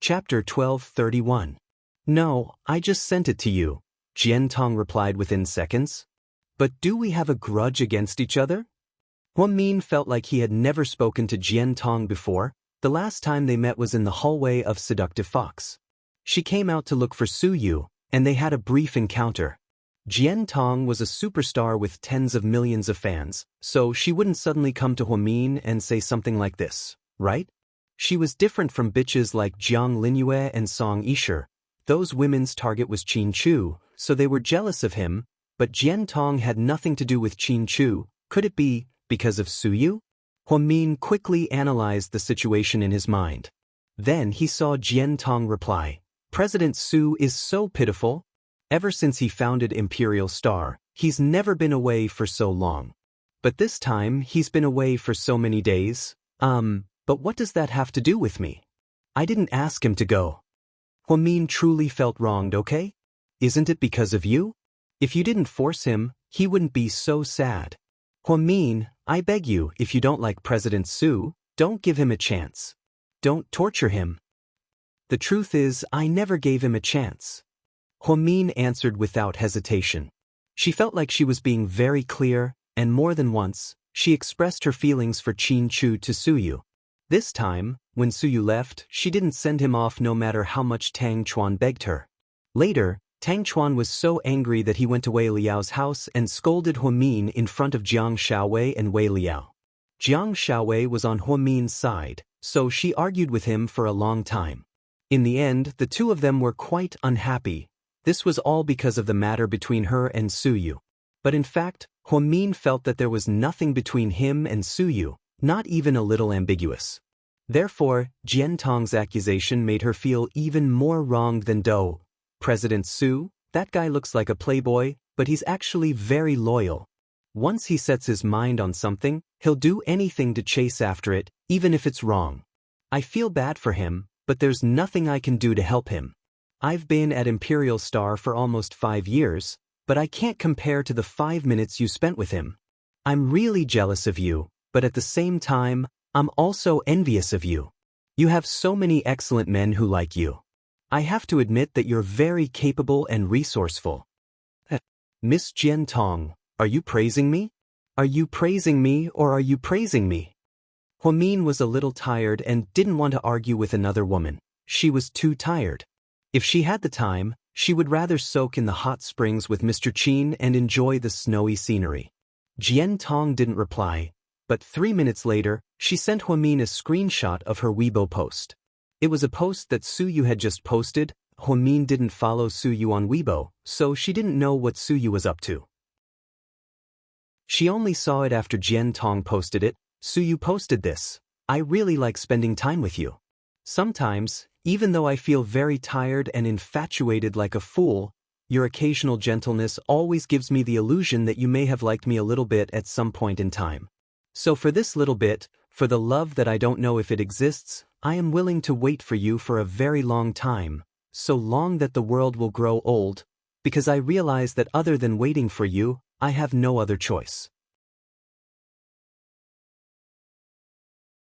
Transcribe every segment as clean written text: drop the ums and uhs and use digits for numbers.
Chapter 1231. No, I just sent it to you, Xianxia replied within seconds. But do we have a grudge against each other? Wang Lin felt like he had never spoken to Xianxia before. The last time they met was in the hallway of Seductive Fox. She came out to look for Su Yu, and they had a brief encounter. Xianxia was a superstar with tens of millions of fans, so she wouldn't suddenly come to Wang Lin and say something like this, right? She was different from bitches like Jiang Linyue and Song Yisher. Those women's target was Qin Chu, so they were jealous of him, but Xianxia had nothing to do with Qin Chu. Could it be because of Su Yu? Wang Lin quickly analyzed the situation in his mind. Then he saw Xianxia reply, President Su is so pitiful. Ever since he founded Imperial Star, he's never been away for so long. But this time he's been away for so many days. But what does that have to do with me? I didn't ask him to go. Wang Lin truly felt wronged, okay? Isn't it because of you? If you didn't force him, he wouldn't be so sad. Wang Lin, I beg you, if you don't like President Su, don't give him a chance. Don't torture him. The truth is, I never gave him a chance. Wang Lin answered without hesitation. She felt like she was being very clear, and more than once, she expressed her feelings for Qin Chu to Su Yu. This time, when Su Yu left, she didn't send him off no matter how much Tang Chuan begged her. Later, Tang Chuan was so angry that he went to Wei Liao's house and scolded Wang Lin in front of Jiang Shaowei and Wei Liao. Jiang Shaowei was on Wang Lin's side, so she argued with him for a long time. In the end, the two of them were quite unhappy. This was all because of the matter between her and Su Yu. But in fact, Wang Lin felt that there was nothing between him and Su Yu, not even a little ambiguous. Therefore, Xianxia's accusation made her feel even more wronged than Do. President Su, that guy looks like a playboy, but he's actually very loyal. Once he sets his mind on something, he'll do anything to chase after it, even if it's wrong. I feel bad for him, but there's nothing I can do to help him. I've been at Imperial Star for almost 5 years, but I can't compare to the 5 minutes you spent with him. I'm really jealous of you, but at the same time, I'm also envious of you. You have so many excellent men who like you. I have to admit that you're very capable and resourceful. Miss Xianxia, are you praising me? Are you praising me or are you praising me? Wang Lin was a little tired and didn't want to argue with another woman. She was too tired. If she had the time, she would rather soak in the hot springs with Mr. Qin and enjoy the snowy scenery. Xianxia didn't reply, but 3 minutes later, she sent Wang Lin a screenshot of her Weibo post. It was a post that Su Yu had just posted. Wang Lin didn't follow Su Yu on Weibo, so she didn't know what Su Yu was up to. She only saw it after Xianxia posted it. Su Yu posted this. I really like spending time with you. Sometimes, even though I feel very tired and infatuated like a fool, your occasional gentleness always gives me the illusion that you may have liked me a little bit at some point in time. So for this little bit, for the love that I don't know if it exists, I am willing to wait for you for a very long time, so long that the world will grow old, because I realize that other than waiting for you, I have no other choice.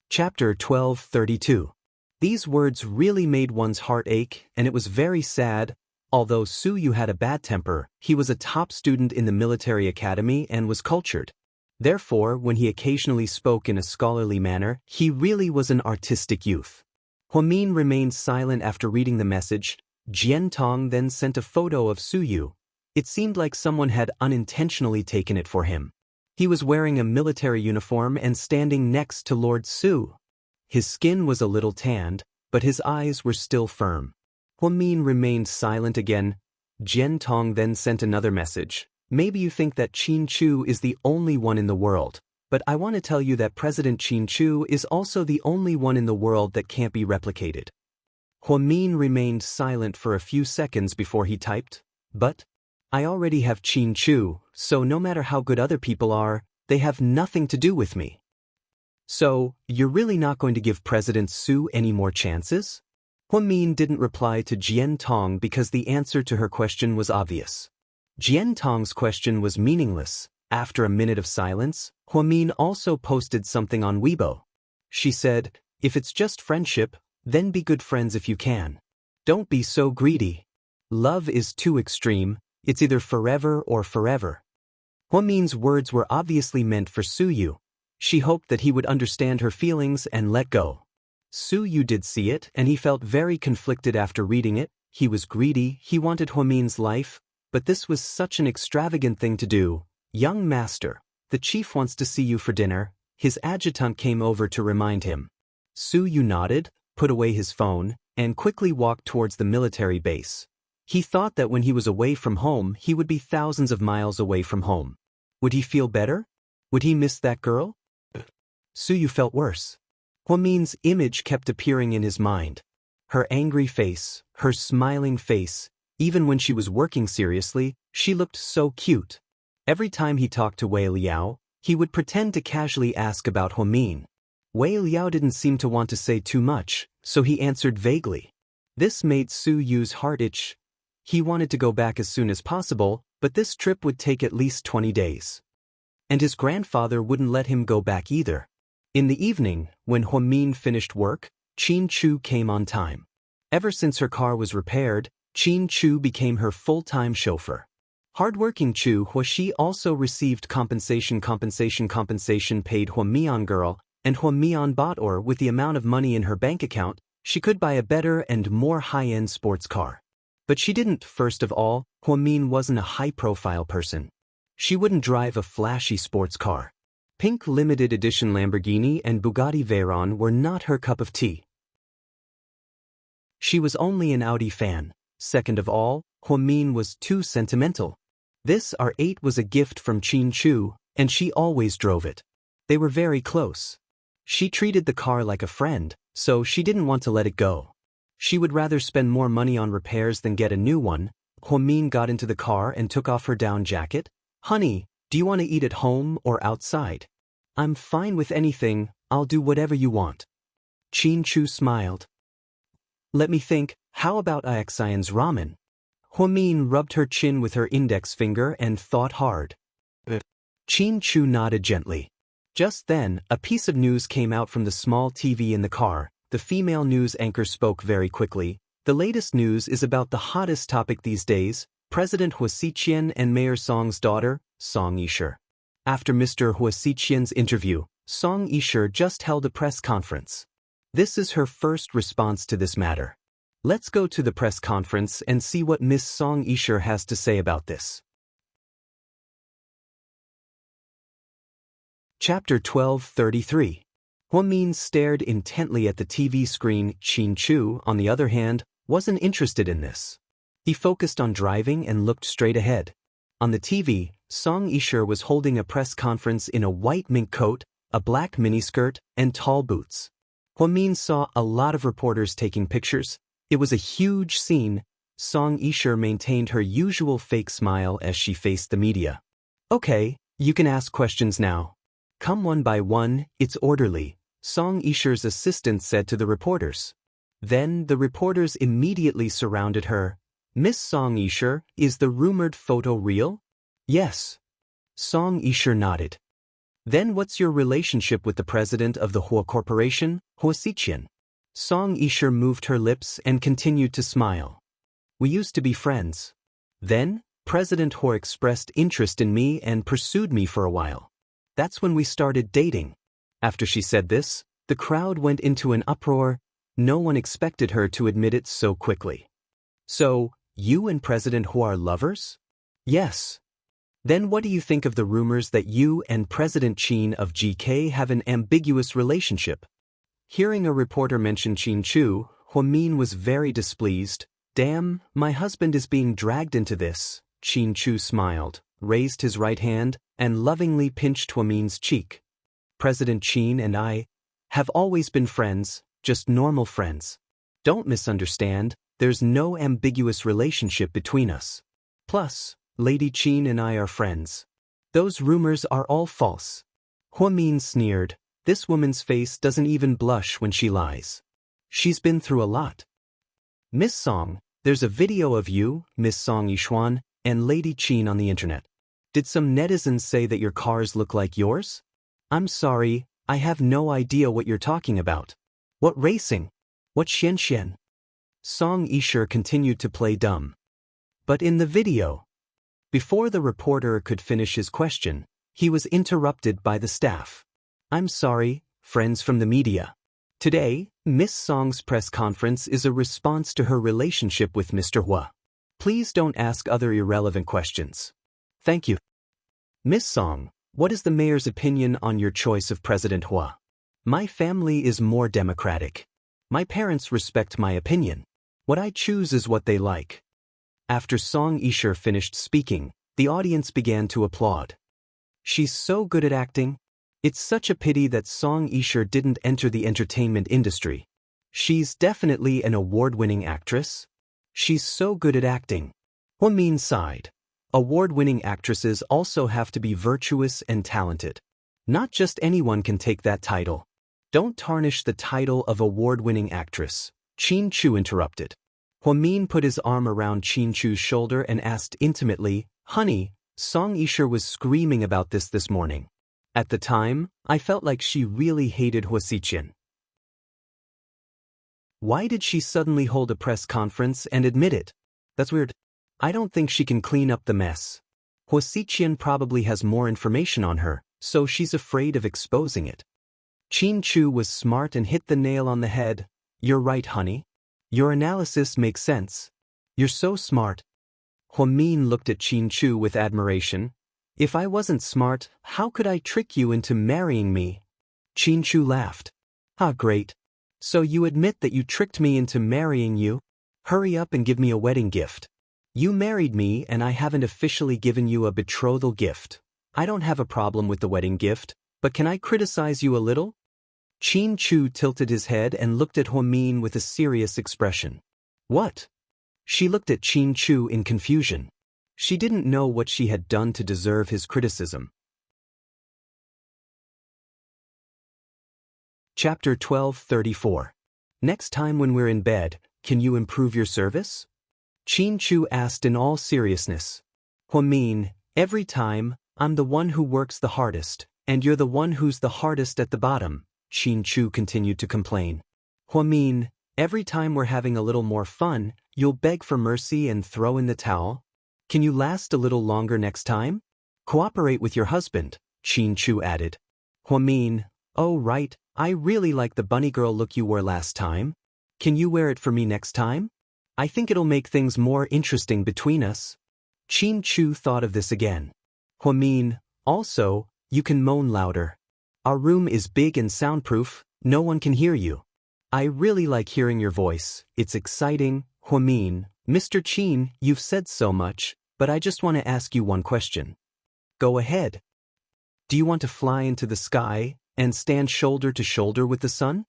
Chapter 1232. These words really made one's heart ache, and it was very sad. Although Su Yu had a bad temper, he was a top student in the military academy and was cultured. Therefore, when he occasionally spoke in a scholarly manner, he really was an artistic youth. Wang Lin remained silent after reading the message. Xianxia then sent a photo of Su Yu. It seemed like someone had unintentionally taken it for him. He was wearing a military uniform and standing next to Lord Su. His skin was a little tanned, but his eyes were still firm. Wang Lin remained silent again. Xianxia then sent another message. Maybe you think that Qin Chu is the only one in the world, but I want to tell you that President Qin Chu is also the only one in the world that can't be replicated. Wang Lin remained silent for a few seconds before he typed, but I already have Qin Chu, so no matter how good other people are, they have nothing to do with me. So, you're really not going to give President Su any more chances? Wang Lin didn't reply to Xianxia because the answer to her question was obvious. Xianxia's question was meaningless. After a minute of silence, Wang Lin also posted something on Weibo. She said, if it's just friendship, Then be good friends if you can. Don't be so greedy. Love is too extreme, it's either forever or forever. Huamin's words were obviously meant for Su Yu. She hoped that he would understand her feelings and let go. Su Yu did see it, and he felt very conflicted after reading it. He was greedy, he wanted Huamin's life, but this was such an extravagant thing to do. Young master, the chief wants to see you for dinner. His adjutant came over to remind him. Su Yu nodded, put away his phone, and quickly walked towards the military base. He thought that when he was away from home, he would be thousands of miles away from home. Would he feel better? Would he miss that girl? Su Yu felt worse. Huamin's image kept appearing in his mind. Her angry face, her smiling face, even when she was working seriously, she looked so cute. Every time he talked to Wei Liao, he would pretend to casually ask about Huamin. Wei Liao didn't seem to want to say too much, so he answered vaguely. This made Su Yu's heart itch. He wanted to go back as soon as possible, but this trip would take at least 20 days. And his grandfather wouldn't let him go back either. In the evening, when Huamin finished work, Qin Chu came on time. Ever since her car was repaired, Qin Chu became her full-time chauffeur. Hardworking Chu Huaxi also received compensation paid Huamian girl, and Huamian bought her with the amount of money in her bank account, she could buy a better and more high-end sports car. But she didn't. First of all, Huamin wasn't a high-profile person. She wouldn't drive a flashy sports car. Pink limited edition Lamborghini and Bugatti Veyron were not her cup of tea. She was only an Audi fan. Second of all, Huamin was too sentimental. This R8 was a gift from Qin Chu, and she always drove it. They were very close. She treated the car like a friend, so she didn't want to let it go. She would rather spend more money on repairs than get a new one. Huamin got into the car and took off her down jacket. Honey, do you want to eat at home or outside? I'm fine with anything, I'll do whatever you want. Qin Chu smiled. Let me think, how about Xianxia's ramen? Huamin rubbed her chin with her index finger and thought hard. Qin Chu nodded gently. Just then, a piece of news came out from the small TV in the car. The female news anchor spoke very quickly. The latest news is about the hottest topic these days, President Huaxiqian and Mayor Song's daughter, Song Yishe. After Mr. Huaxiqian's interview, Song Yishe just held a press conference. This is her first response to this matter. Let's go to the press conference and see what Miss Song Yishe has to say about this. Chapter 12:33. Huamin stared intently at the TV screen. Qin Chu, on the other hand, wasn't interested in this. He focused on driving and looked straight ahead. On the TV, Song Yishe was holding a press conference in a white mink coat, a black miniskirt, and tall boots. Huamin saw a lot of reporters taking pictures. It was a huge scene. Song Yishe maintained her usual fake smile as she faced the media. Okay, you can ask questions now. Come one by one, it's orderly, Song Yishe's assistant said to the reporters. Then the reporters immediately surrounded her. Miss Song Yishe, is the rumored photo real? Yes. Song Yishe nodded. Then what's your relationship with the president of the Hua Corporation, Huaxiqian? Song Yishe moved her lips and continued to smile. We used to be friends. Then, President Hua expressed interest in me and pursued me for a while. That's when we started dating. After she said this, the crowd went into an uproar. No one expected her to admit it so quickly. So, you and President Hua are lovers? Yes. Then what do you think of the rumors that you and President Qin of GK have an ambiguous relationship? Hearing a reporter mention Qin Chu, Huamin was very displeased. Damn, my husband is being dragged into this. Qin Chu smiled, raised his right hand, and lovingly pinched Huamin's cheek. President Qin and I have always been friends, just normal friends. Don't misunderstand, there's no ambiguous relationship between us. Plus, Lady Qin and I are friends. Those rumors are all false. Huamin sneered. This woman's face doesn't even blush when she lies. She's been through a lot. Miss Song, there's a video of you, Miss Song Yishuan, and Lady Qin on the internet. Did some netizens say that your cars look like yours? I'm sorry, I have no idea what you're talking about. What racing? What Xianxian? Song Yishe continued to play dumb. But in the video, before the reporter could finish his question, he was interrupted by the staff. I'm sorry, friends from the media. Today, Miss Song's press conference is a response to her relationship with Mr. Hua. Please don't ask other irrelevant questions. Thank you. Miss Song, what is the mayor's opinion on your choice of President Hua? My family is more democratic. My parents respect my opinion. What I choose is what they like. After Song Yishe finished speaking, the audience began to applaud. She's so good at acting. It's such a pity that Song Yishe didn't enter the entertainment industry. She's definitely an award-winning actress. She's so good at acting. Hua Min sighed. Award-winning actresses also have to be virtuous and talented. Not just anyone can take that title. Don't tarnish the title of award-winning actress, Qin Chu interrupted. Hua Min put his arm around Qin Chu's shoulder and asked intimately, Honey, Song Yishe was screaming about this morning. At the time, I felt like she really hated Hua Xiqian. Why did she suddenly hold a press conference and admit it? That's weird. I don't think she can clean up the mess. Hua Xiqian probably has more information on her, so she's afraid of exposing it. Qin Chu was smart and hit the nail on the head. You're right, honey. Your analysis makes sense. You're so smart. Hua Min looked at Qin Chu with admiration. If I wasn't smart, how could I trick you into marrying me? Qin Chu laughed. Ah, great. So you admit that you tricked me into marrying you? Hurry up and give me a wedding gift. You married me and I haven't officially given you a betrothal gift. I don't have a problem with the wedding gift, but can I criticize you a little? Qin Chu tilted his head and looked at Hua Min with a serious expression. What? She looked at Qin Chu in confusion. She didn't know what she had done to deserve his criticism. Chapter 12:34. Next time when we're in bed, can you improve your service? Qin Chu asked in all seriousness. Hua Min, every time, I'm the one who works the hardest, and you're the one who's the hardest at the bottom, Qin Chu continued to complain. Hua Min, every time we're having a little more fun, you'll beg for mercy and throw in the towel? Can you last a little longer next time? Cooperate with your husband, Qin Chu added. Hua Min, oh right, I really like the bunny girl look you wore last time. Can you wear it for me next time? I think it'll make things more interesting between us. Qin Chu thought of this again. Hua Min, also, you can moan louder. Our room is big and soundproof, no one can hear you. I really like hearing your voice, it's exciting. Hua Min, Mr. Qin, you've said so much, but I just want to ask you one question. Go ahead. Do you want to fly into the sky and stand shoulder to shoulder with the sun?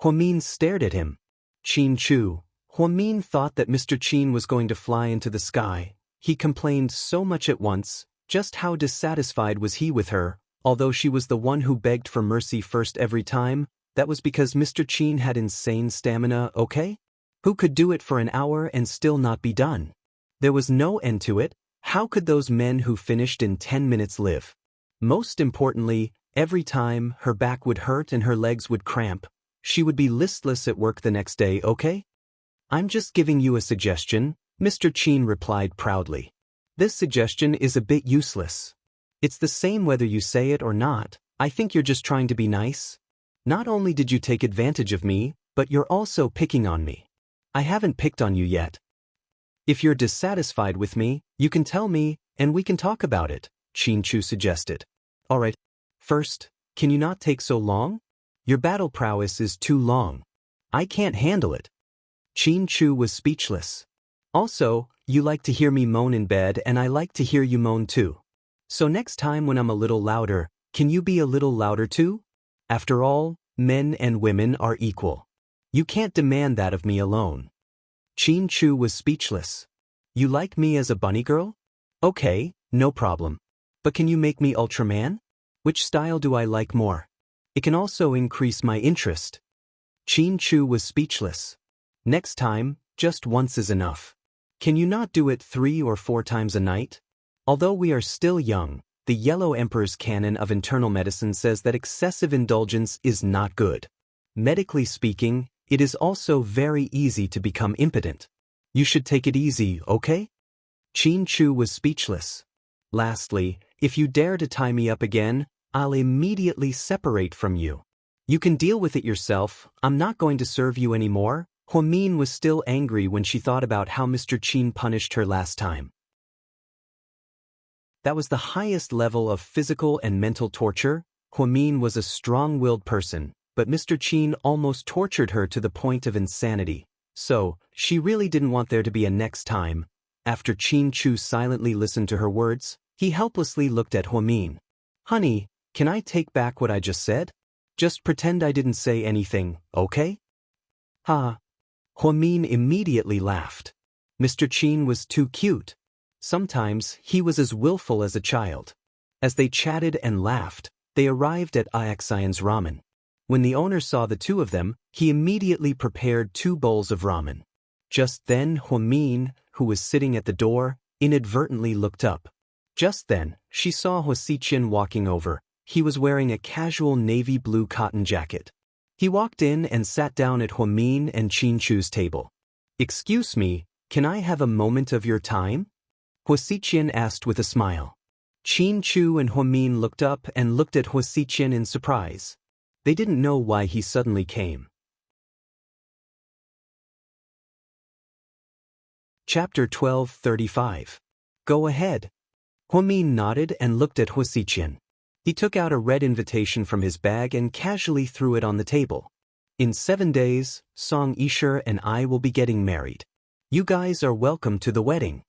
Hua Min stared at him. Qin Chu. Hua Min thought that Mr. Qin was going to fly into the sky. He complained so much at once. Just how dissatisfied was he with her? Although she was the one who begged for mercy first every time, that was because Mr. Qin had insane stamina, okay? Who could do it for an hour and still not be done? There was no end to it. How could those men who finished in 10 minutes live? Most importantly, every time, her back would hurt and her legs would cramp. She would be listless at work the next day, okay? I'm just giving you a suggestion, Mr. Qin replied proudly. This suggestion is a bit useless. It's the same whether you say it or not. I think you're just trying to be nice. Not only did you take advantage of me, but you're also picking on me. I haven't picked on you yet. If you're dissatisfied with me, you can tell me, and we can talk about it, Qin Chu suggested. All right. First, can you not take so long? Your battle prowess is too long. I can't handle it. Qin Chu was speechless. Also, you like to hear me moan in bed and I like to hear you moan too. So next time when I'm a little louder, can you be a little louder too? After all, men and women are equal. You can't demand that of me alone. Qin Chu was speechless. You like me as a bunny girl? Okay, no problem. But can you make me Ultraman? Which style do I like more? It can also increase my interest. Qin Chu was speechless. Next time, just once is enough. Can you not do it 3 or 4 times a night? Although we are still young, the Yellow Emperor's canon of internal medicine says that excessive indulgence is not good. Medically speaking, it is also very easy to become impotent. You should take it easy, okay? Qin Chu was speechless. Lastly, if you dare to tie me up again, I'll immediately separate from you. You can deal with it yourself, I'm not going to serve you anymore. Huamin was still angry when she thought about how Mr. Qin punished her last time. That was the highest level of physical and mental torture. Huamin was a strong-willed person, but Mr. Qin almost tortured her to the point of insanity. So, she really didn't want there to be a next time. After Qin Chu silently listened to her words, he helplessly looked at Huamin. Honey, can I take back what I just said? Just pretend I didn't say anything, okay? Ha. Huamin immediately laughed. Mr. Qin was too cute. Sometimes, he was as willful as a child. As they chatted and laughed, they arrived at Xianxia's ramen. When the owner saw the two of them, he immediately prepared 2 bowls of ramen. Just then, Huamin, who was sitting at the door, inadvertently looked up. Just then, she saw Huasiqian walking over. He was wearing a casual navy blue cotton jacket. He walked in and sat down at Huamin and Qin Chu's table. Excuse me, can I have a moment of your time? Huasiqian asked with a smile. Qin Chu and Huamin looked up and looked at Huasiqian in surprise. They didn't know why he suddenly came. Chapter 12:35. Go ahead. Huamin nodded and looked at Huasiqian. He took out a red invitation from his bag and casually threw it on the table. In 7 days, Song Yisha and I will be getting married. You guys are welcome to the wedding.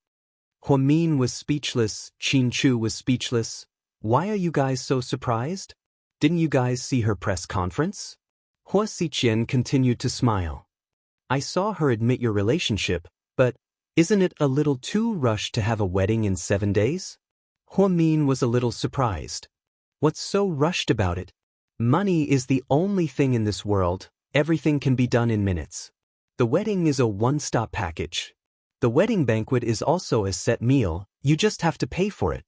Huamin was speechless, Qin Chu was speechless. Why are you guys so surprised? Didn't you guys see her press conference? Huasiqian continued to smile. I saw her admit your relationship, but isn't it a little too rushed to have a wedding in 7 days? Huamin was a little surprised. What's so rushed about it? Money is the only thing in this world, everything can be done in minutes. The wedding is a one-stop package. The wedding banquet is also a set meal, you just have to pay for it.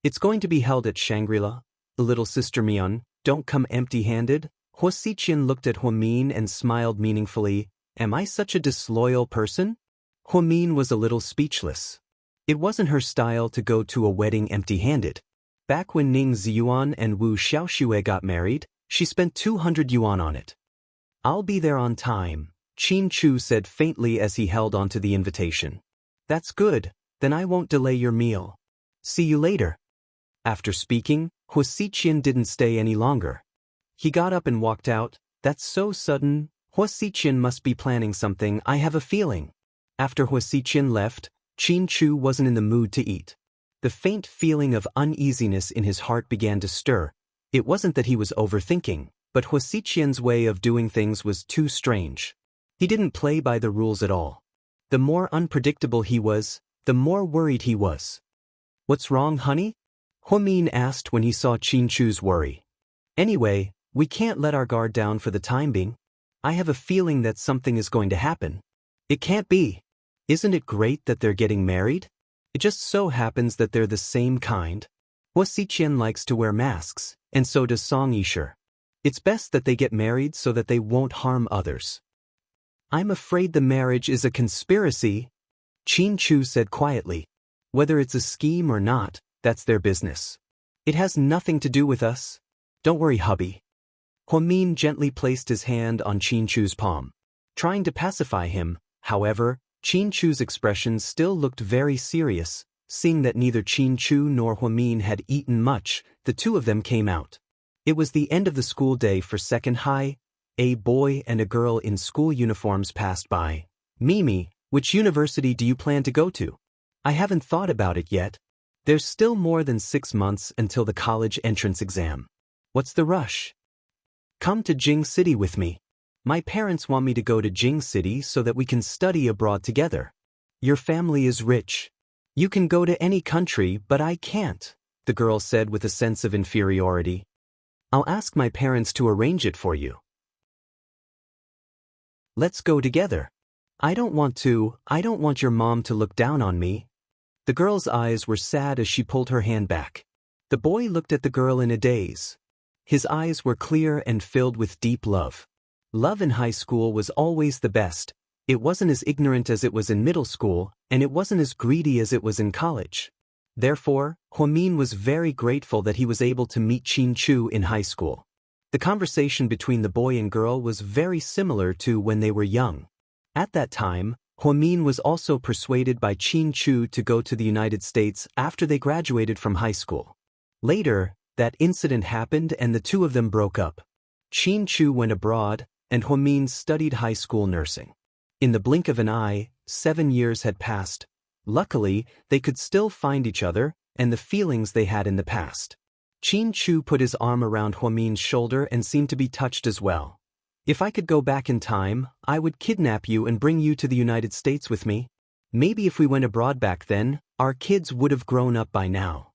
It's going to be held at Shangri-La. Little sister Mian, don't come empty-handed. Huasiqian looked at Huamin and smiled meaningfully. Am I such a disloyal person? Huamin was a little speechless. It wasn't her style to go to a wedding empty-handed. Back when Ning Ziyuan and Wu Xiaoxue got married, she spent 200 yuan on it. I'll be there on time, Qin Chu said faintly as he held onto the invitation. That's good, then I won't delay your meal. See you later. After speaking, Huasiqian didn't stay any longer. He got up and walked out. That's so sudden. Huasiqian must be planning something, I have a feeling. After Huasiqian left, Qin Chu wasn't in the mood to eat. The faint feeling of uneasiness in his heart began to stir. It wasn't that he was overthinking, but Huasiqian's way of doing things was too strange. He didn't play by the rules at all. The more unpredictable he was, the more worried he was. What's wrong, honey? Huamin asked when he saw Qin Chu's worry. Anyway, we can't let our guard down for the time being. I have a feeling that something is going to happen. It can't be. Isn't it great that they're getting married? It just so happens that they're the same kind. Huasiqian likes to wear masks, and so does Song Yisha. It's best that they get married so that they won't harm others. I'm afraid the marriage is a conspiracy, Qin Chu said quietly. Whether it's a scheme or not, that's their business. It has nothing to do with us. Don't worry, hubby. Huamin gently placed his hand on Qin Chu's palm. Trying to pacify him, however, Qin Chu's expression still looked very serious. Seeing that neither Qin Chu nor Huamin had eaten much, the two of them came out. It was the end of the school day for second high. A boy and a girl in school uniforms passed by. Mimi, which university do you plan to go to? I haven't thought about it yet. There's still more than 6 months until the college entrance exam. What's the rush? Come to Jing City with me. My parents want me to go to Jing City so that we can study abroad together. Your family is rich. You can go to any country, but I can't, the girl said with a sense of inferiority. I'll ask my parents to arrange it for you. Let's go together. I don't want your mom to look down on me. The girl's eyes were sad as she pulled her hand back. The boy looked at the girl in a daze. His eyes were clear and filled with deep love. Love in high school was always the best. It wasn't as ignorant as it was in middle school, and it wasn't as greedy as it was in college. Therefore, Huamin was very grateful that he was able to meet Qin Chu in high school. The conversation between the boy and girl was very similar to when they were young. At that time, Huamin was also persuaded by Qin Chu to go to the United States after they graduated from high school. Later, that incident happened and the two of them broke up. Qin Chu went abroad, and Huamin studied high school nursing. In the blink of an eye, 7 years had passed. Luckily, they could still find each other and the feelings they had in the past. Qin Chu put his arm around Huamin's shoulder and seemed to be touched as well. If I could go back in time, I would kidnap you and bring you to the United States with me. Maybe if we went abroad back then, our kids would have grown up by now.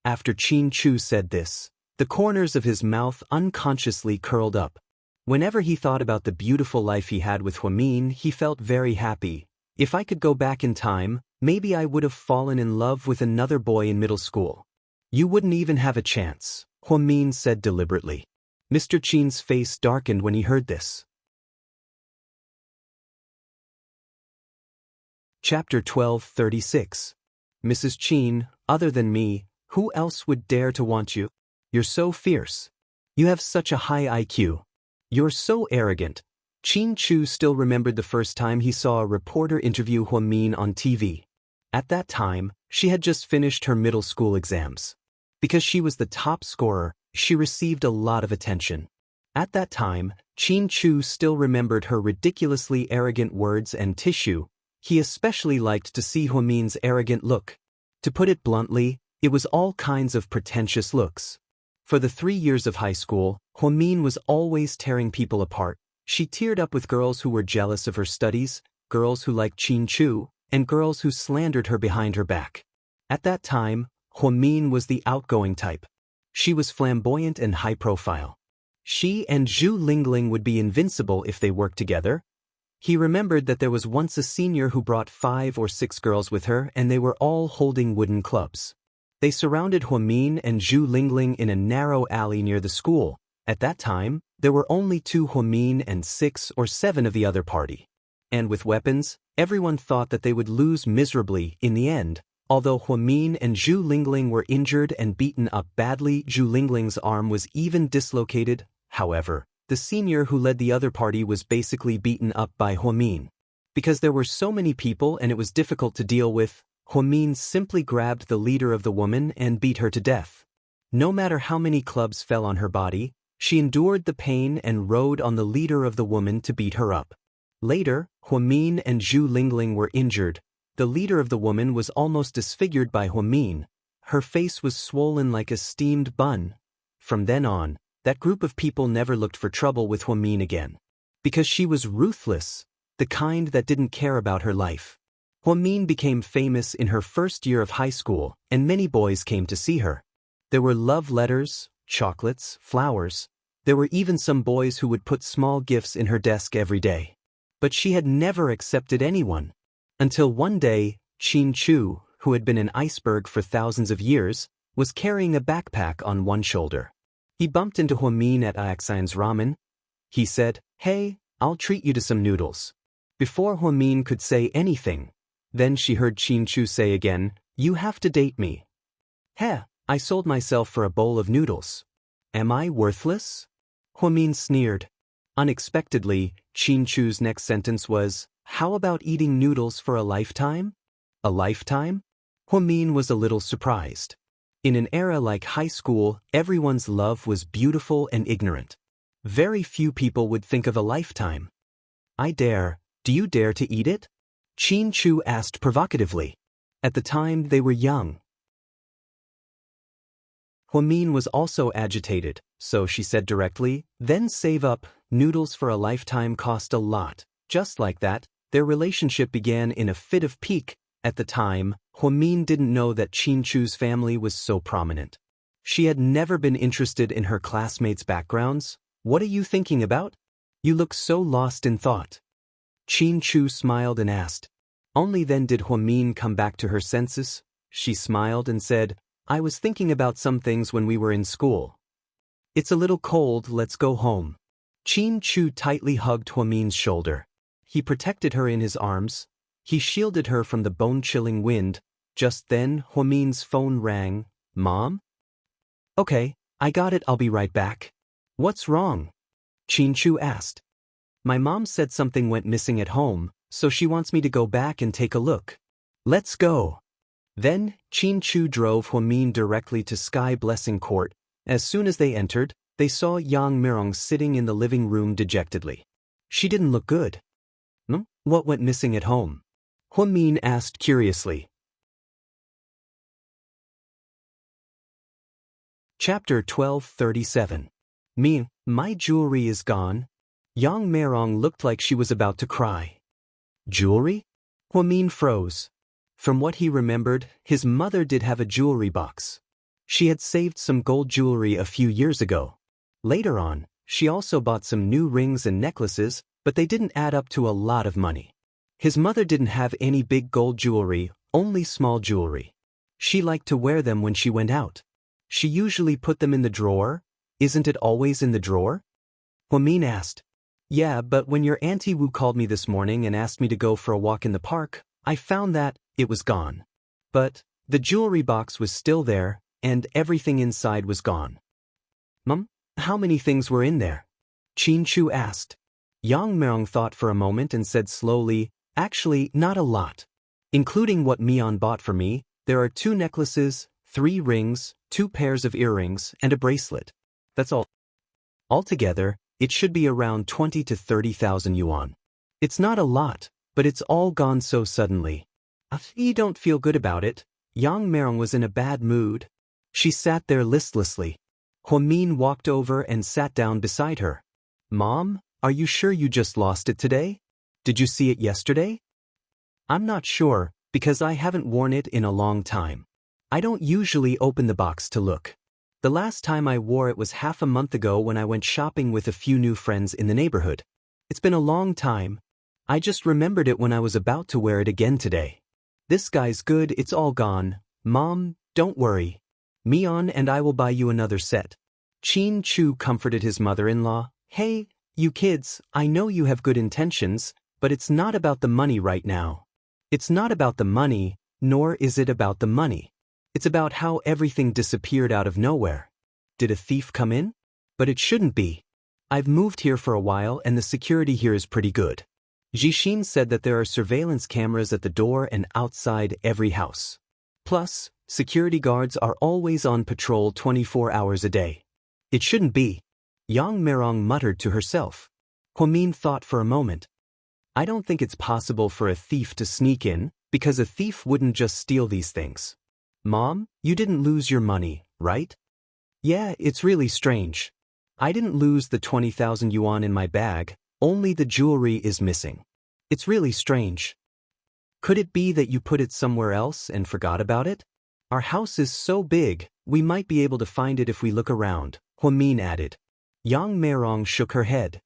After Qin Chu said this, the corners of his mouth unconsciously curled up. Whenever he thought about the beautiful life he had with Huamin, he felt very happy. If I could go back in time, maybe I would have fallen in love with another boy in middle school. You wouldn't even have a chance, Huamin said deliberately. Mr. Qin's face darkened when he heard this. Chapter 12:36. Mrs. Qin, other than me, who else would dare to want you? You're so fierce. You have such a high IQ. You're so arrogant. Qin Chu still remembered the first time he saw a reporter interview Huamin on TV. At that time, she had just finished her middle school exams. Because she was the top scorer, she received a lot of attention. At that time, Qin Chu still remembered her ridiculously arrogant words and tissue. He especially liked to see Huamin's arrogant look. To put it bluntly, it was all kinds of pretentious looks. For the 3 years of high school, Huamin was always tearing people apart. She teared up with girls who were jealous of her studies, girls who liked Qin Chu, and girls who slandered her behind her back. At that time, Huamin was the outgoing type. She was flamboyant and high-profile. She and Zhu Lingling would be invincible if they worked together. He remembered that there was once a senior who brought 5 or 6 girls with her and they were all holding wooden clubs. They surrounded Huamin and Zhu Lingling in a narrow alley near the school. At that time, there were only 2 Huamin and 6 or 7 of the other party. And with weapons, everyone thought that they would lose miserably in the end. Although Huamin and Zhu Lingling were injured and beaten up badly, Zhu Lingling's arm was even dislocated. However, the senior who led the other party was basically beaten up by Huamin. Because there were so many people and it was difficult to deal with, Huamin simply grabbed the leader of the woman and beat her to death. No matter how many clubs fell on her body, she endured the pain and rode on the leader of the woman to beat her up. Later, Huamin and Zhu Lingling were injured. The leader of the woman was almost disfigured by Huamin. Her face was swollen like a steamed bun. From then on, that group of people never looked for trouble with Huamin again. Because she was ruthless, the kind that didn't care about her life. Huamin became famous in her first year of high school, and many boys came to see her. There were love letters, chocolates, flowers. There were even some boys who would put small gifts in her desk every day. But she had never accepted anyone. Until one day, Qin Chu, who had been an iceberg for thousands of years, was carrying a backpack on one shoulder. He bumped into Huamin at Axian's ramen. He said, "Hey, I'll treat you to some noodles." Before Huamin could say anything, then she heard Qin Chu say again, "You have to date me." "Heh, I sold myself for a bowl of noodles. Am I worthless?" Huamin sneered. Unexpectedly, Qin Chu's next sentence was, "How about eating noodles for a lifetime?" A lifetime? Huamin was a little surprised. In an era like high school, everyone's love was beautiful and ignorant. Very few people would think of a lifetime. "I dare. Do you dare to eat it?" Qin Chu asked provocatively. At the time, they were young. Huamin was also agitated, so she said directly, "Then save up. Noodles for a lifetime cost a lot." Just like that, their relationship began in a fit of pique. At the time, Huamin didn't know that Qin Chu's family was so prominent. She had never been interested in her classmates' backgrounds. "What are you thinking about? You look so lost in thought." Qin Chu smiled and asked. Only then did Huamin come back to her senses. She smiled and said, "I was thinking about some things when we were in school. It's a little cold, let's go home." Qin Chu tightly hugged Huamin's shoulder. He protected her in his arms. He shielded her from the bone-chilling wind. Just then, Huamin's phone rang. Mom? Okay, I got it, I'll be right back. What's wrong? Qin Chu asked. My mom said something went missing at home, so she wants me to go back and take a look. Let's go. Then, Qin Chu drove Huamin directly to Sky Blessing Court. As soon as they entered, they saw Yang Mirong sitting in the living room dejectedly. She didn't look good. What went missing at home? Huamin asked curiously. Chapter 1237. My jewelry is gone. Yang Mirong looked like she was about to cry. Jewelry? Huamin froze. From what he remembered, his mother did have a jewelry box. She had saved some gold jewelry a few years ago. Later on, she also bought some new rings and necklaces, but they didn't add up to a lot of money. His mother didn't have any big gold jewelry, only small jewelry. She liked to wear them when she went out. She usually put them in the drawer. Isn't it always in the drawer? Huamin asked. Yeah, but when your Auntie Wu called me this morning and asked me to go for a walk in the park, I found that it was gone. But the jewelry box was still there, and everything inside was gone. Mom, how many things were in there? Qin Chu asked. Yang Mirong thought for a moment and said slowly, actually, not a lot. Including what Mian bought for me, there are 2 necklaces, 3 rings, 2 pairs of earrings, and a bracelet. That's all. Altogether, it should be around 20 to 30,000 yuan. It's not a lot, but it's all gone so suddenly. You don't feel good about it. Yang Mirong was in a bad mood. She sat there listlessly. Huamin walked over and sat down beside her. Mom, are you sure you just lost it today? Did you see it yesterday? I'm not sure, because I haven't worn it in a long time. I don't usually open the box to look. The last time I wore it was half a month ago when I went shopping with a few new friends in the neighborhood. It's been a long time. I just remembered it when I was about to wear it again today. This guy's good, it's all gone. Mom, don't worry. Mian and I will buy you another set. Qin Chu comforted his mother-in-law. Hey, you kids, I know you have good intentions, but it's not about the money right now. It's not about the money, nor is it about the money. It's about how everything disappeared out of nowhere. Did a thief come in? But it shouldn't be. I've moved here for a while and the security here is pretty good. Jixin said that there are surveillance cameras at the door and outside every house. Plus, security guards are always on patrol 24 hours a day. It shouldn't be. Yang Mirong muttered to herself. Huamin thought for a moment. I don't think it's possible for a thief to sneak in, because a thief wouldn't just steal these things. Mom, you didn't lose your money, right? Yeah, it's really strange. I didn't lose the 20,000 yuan in my bag, only the jewelry is missing. It's really strange. Could it be that you put it somewhere else and forgot about it? Our house is so big, we might be able to find it if we look around, Huamin added. Yang Mirong shook her head.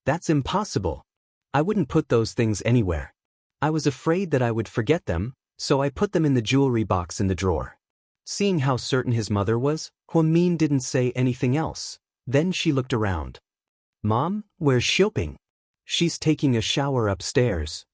That's impossible. I wouldn't put those things anywhere. I was afraid that I would forget them, so I put them in the jewelry box in the drawer. Seeing how certain his mother was, Huamin didn't say anything else. Then she looked around. Mom, where's Xiaoping? She's taking a shower upstairs.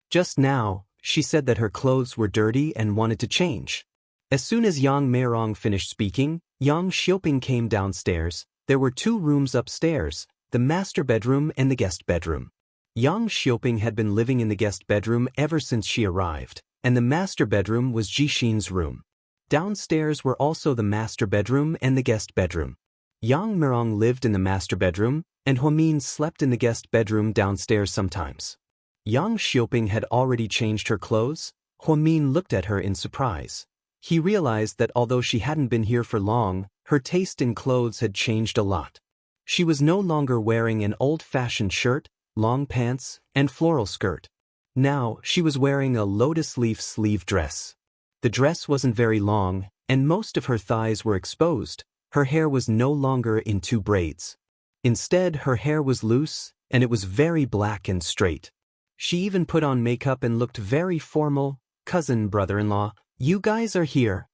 Just now, she said that her clothes were dirty and wanted to change. As soon as Yang Mirong finished speaking, Yang Xiaoping came downstairs. There were 2 rooms upstairs, the master bedroom and the guest bedroom. Yang Xiaoping had been living in the guest bedroom ever since she arrived, and the master bedroom was Jixin's room. Downstairs were also the master bedroom and the guest bedroom. Yang Mirong lived in the master bedroom, and Huamin slept in the guest bedroom downstairs sometimes. Yang Xiaoping had already changed her clothes. Huamin looked at her in surprise. He realized that although she hadn't been here for long, her taste in clothes had changed a lot. She was no longer wearing an old-fashioned shirt, long pants, and floral skirt. Now, she was wearing a lotus leaf sleeve dress. The dress wasn't very long, and most of her thighs were exposed. Her hair was no longer in 2 braids. Instead, her hair was loose, and it was very black and straight. She even put on makeup and looked very formal. Cousin, brother-in-law, you guys are here.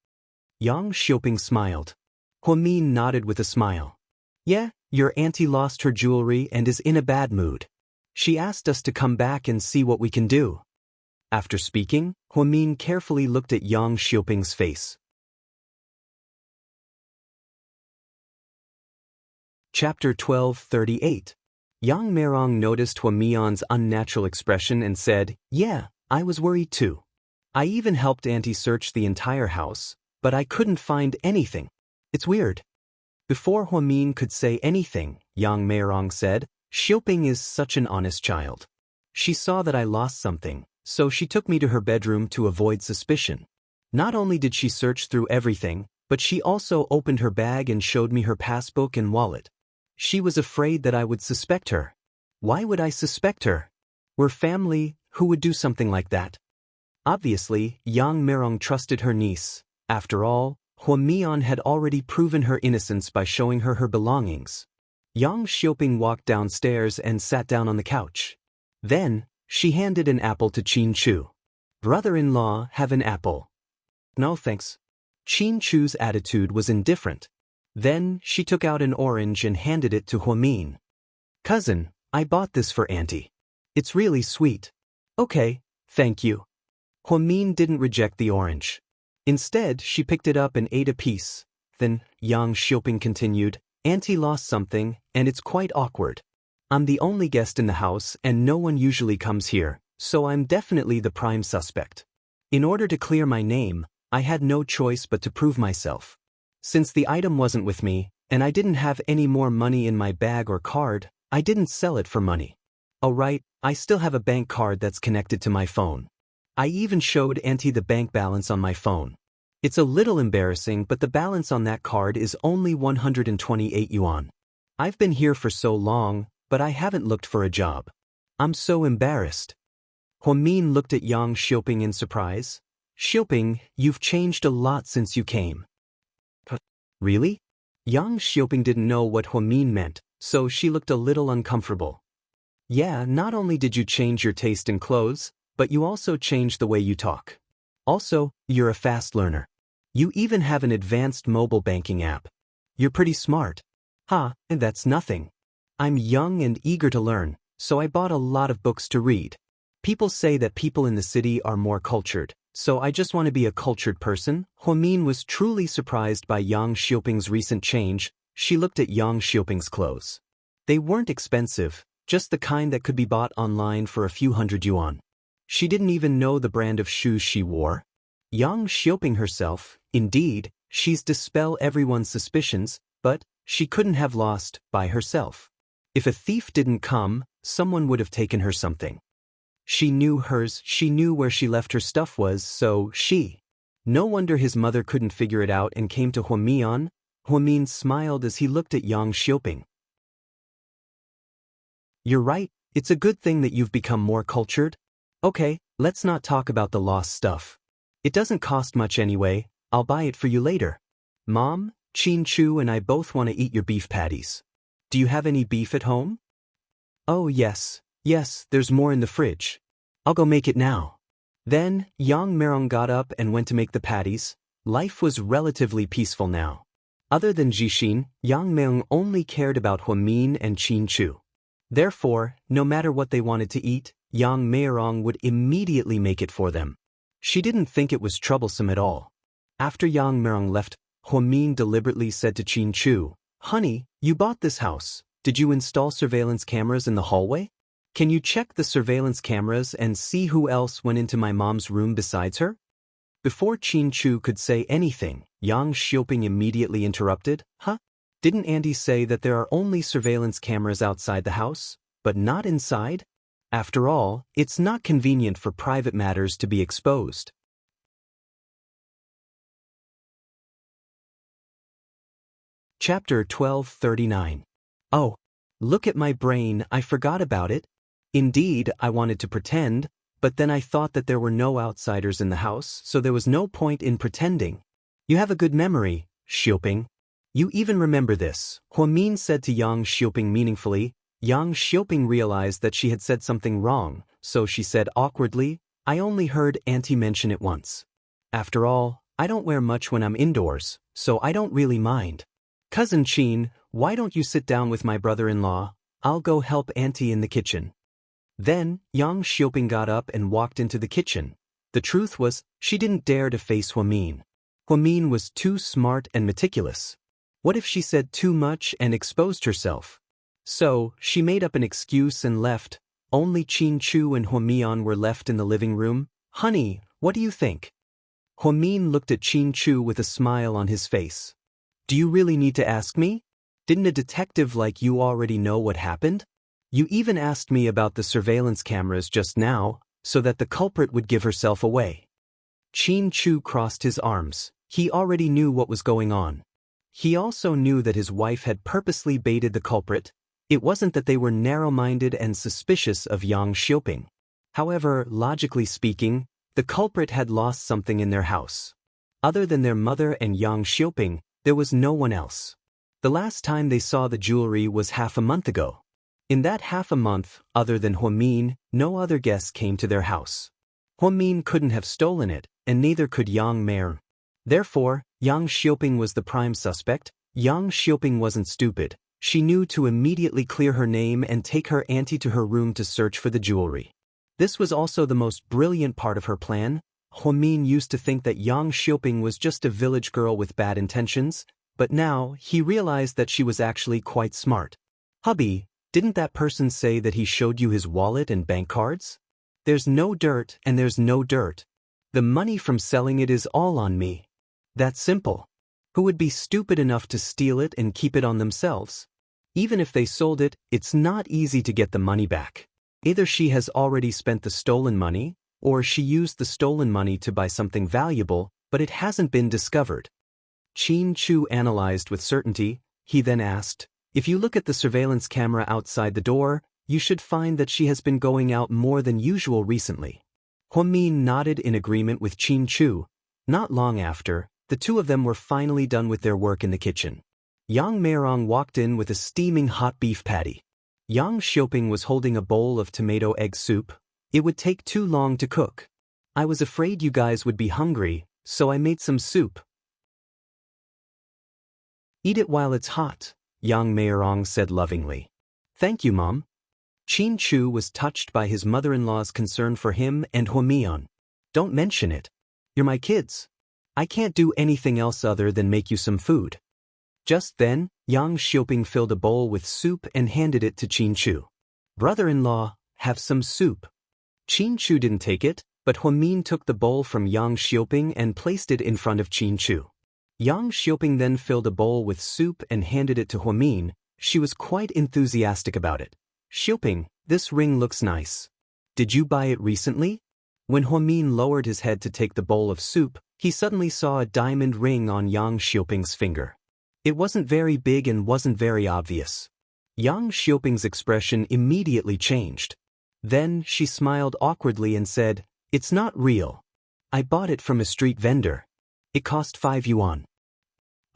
Yang Xiaoping smiled. Huamin nodded with a smile. Yeah, your auntie lost her jewelry and is in a bad mood. She asked us to come back and see what we can do. After speaking, Huamin carefully looked at Yang Xiaoping's face. Chapter 12:38. Yang Meirong noticed Huamian's unnatural expression and said, "Yeah, I was worried too. I even helped Auntie search the entire house, but I couldn't find anything. It's weird." Before Huamin could say anything, Yang Meirong said, "Xiaoping is such an honest child. She saw that I lost something, so she took me to her bedroom to avoid suspicion. Not only did she search through everything, but she also opened her bag and showed me her passbook and wallet. She was afraid that I would suspect her. Why would I suspect her? We're family, who would do something like that?" Obviously, Yang Meirong trusted her niece. After all, Huamian had already proven her innocence by showing her her belongings. Yang Xiaoping walked downstairs and sat down on the couch. Then, she handed an apple to Qin Chu. "Brother-in-law, have an apple." "No thanks." Qin Chu's attitude was indifferent. Then, she took out an orange and handed it to Huamin. "Cousin, I bought this for Auntie. It's really sweet." "Okay, thank you." Huamin didn't reject the orange. Instead, she picked it up and ate a piece. Then, Yang Xiaoping continued, "Auntie lost something, and it's quite awkward. I'm the only guest in the house and no one usually comes here, so I'm definitely the prime suspect. In order to clear my name, I had no choice but to prove myself. Since the item wasn't with me, and I didn't have any more money in my bag or card, I didn't sell it for money. Oh right, I still have a bank card that's connected to my phone. I even showed Auntie the bank balance on my phone. It's a little embarrassing, but the balance on that card is only 128 yuan. I've been here for so long, but I haven't looked for a job. I'm so embarrassed." Huamin looked at Yang Xiaoping in surprise. "Xiaoping, you've changed a lot since you came." "Really?" Yang Xiaoping didn't know what Huamin meant, so she looked a little uncomfortable. "Yeah, not only did you change your taste in clothes, but you also changed the way you talk. Also, you're a fast learner. You even have an advanced mobile banking app. You're pretty smart." And that's nothing. I'm young and eager to learn, so I bought a lot of books to read. People say that people in the city are more cultured, so I just want to be a cultured person." Huamin was truly surprised by Yang Xiaoping's recent change. She looked at Yang Xiaoping's clothes. They weren't expensive, just the kind that could be bought online for a few hundred yuan. She didn't even know the brand of shoes she wore. Yang Xiaoping herself, indeed, she's dispel everyone's suspicions, but she couldn't have lost by herself. If a thief didn't come, someone would have taken her something. She knew where she left her stuff was, so No wonder his mother couldn't figure it out and came to Huamian. Huamin smiled as he looked at Yang Xiaoping. "You're right, it's a good thing that you've become more cultured. Okay, let's not talk about the lost stuff. It doesn't cost much anyway, I'll buy it for you later. Mom, Qin Chu and I both want to eat your beef patties. Do you have any beef at home?" "Oh yes, there's more in the fridge. I'll go make it now." Then, Yang Meirong got up and went to make the patties. Life was relatively peaceful now. Other than Jixin, Yang Meirong only cared about Huamin and Qin Chu. Therefore, no matter what they wanted to eat, Yang Meirong would immediately make it for them. She didn't think it was troublesome at all. After Yang Meirong left, Huamin deliberately said to Qin Chu, "Honey, you bought this house. Did you install surveillance cameras in the hallway? Can you check the surveillance cameras and see who else went into my mom's room besides her?" Before Qin Chu could say anything, Yang Xiaoping immediately interrupted. Didn't Auntie say that there are only surveillance cameras outside the house, but not inside? After all, it's not convenient for private matters to be exposed." Chapter 12:39. "Oh, look at my brain, I forgot about it. Indeed, I wanted to pretend, but then I thought that there were no outsiders in the house, so there was no point in pretending." "You have a good memory, Xiaoping. You even remember this," Huamin said to Yang Xiaoping meaningfully. Yang Xiaoping realized that she had said something wrong, so she said awkwardly, "I only heard Auntie mention it once. After all, I don't wear much when I'm indoors, so I don't really mind." "Cousin Qin, why don't you sit down with my brother-in-law? I'll go help Auntie in the kitchen. Then, Yang Xiaoping got up and walked into the kitchen. The truth was, she didn't dare to face Huamin. Huamin was too smart and meticulous. What if she said too much and exposed herself? So, she made up an excuse and left. Only Qin Chu and Huamian were left in the living room. Honey, what do you think? Huamin looked at Qin Chu with a smile on his face. Do you really need to ask me? Didn't a detective like you already know what happened? You even asked me about the surveillance cameras just now, so that the culprit would give herself away. Qin Chu crossed his arms. He already knew what was going on. He also knew that his wife had purposely baited the culprit. It wasn't that they were narrow-minded and suspicious of Yang Xiaoping. However, logically speaking, the culprit had lost something in their house. Other than their mother and Yang Xiaoping, there was no one else. The last time they saw the jewelry was half a month ago. In that half a month, other than Huamin, no other guests came to their house. Huamin couldn't have stolen it, and neither could Yang Mei. Therefore, Yang Xiaoping was the prime suspect. Yang Xiaoping wasn't stupid. She knew to immediately clear her name and take her auntie to her room to search for the jewelry. This was also the most brilliant part of her plan. Huamin used to think that Yang Xiaoping was just a village girl with bad intentions, but now he realized that she was actually quite smart. Hubby, didn't that person say that he showed you his wallet and bank cards? There's no dirt and there's no dirt. The money from selling it is all on me. That's simple. Who would be stupid enough to steal it and keep it on themselves? Even if they sold it, it's not easy to get the money back. Either she has already spent the stolen money, or she used the stolen money to buy something valuable, but it hasn't been discovered. Qin Chu analyzed with certainty. He then asked, if you look at the surveillance camera outside the door, you should find that she has been going out more than usual recently. Huamin nodded in agreement with Qin Chu. Not long after, the two of them were finally done with their work in the kitchen. Yang Meirong walked in with a steaming hot beef patty. Yang Xiaoping was holding a bowl of tomato egg soup. It would take too long to cook. I was afraid you guys would be hungry, so I made some soup. Eat it while it's hot, Yang Meirong said lovingly. Thank you, Mom. Qin Chu was touched by his mother-in-law's concern for him and Huamian. Don't mention it. You're my kids. I can't do anything else other than make you some food. Just then, Yang Xiaoping filled a bowl with soup and handed it to Qin Chu. Brother-in-law, have some soup. Qin Chu didn't take it, but Huamin took the bowl from Yang Xiaoping and placed it in front of Qin Chu. Yang Xiaoping then filled a bowl with soup and handed it to Huamin. She was quite enthusiastic about it. Xiaoping, this ring looks nice. Did you buy it recently? When Huamin lowered his head to take the bowl of soup, he suddenly saw a diamond ring on Yang Xiaoping's finger. It wasn't very big and wasn't very obvious. Yang Xiaoping's expression immediately changed. Then she smiled awkwardly and said, "It's not real. I bought it from a street vendor. It cost 5 yuan.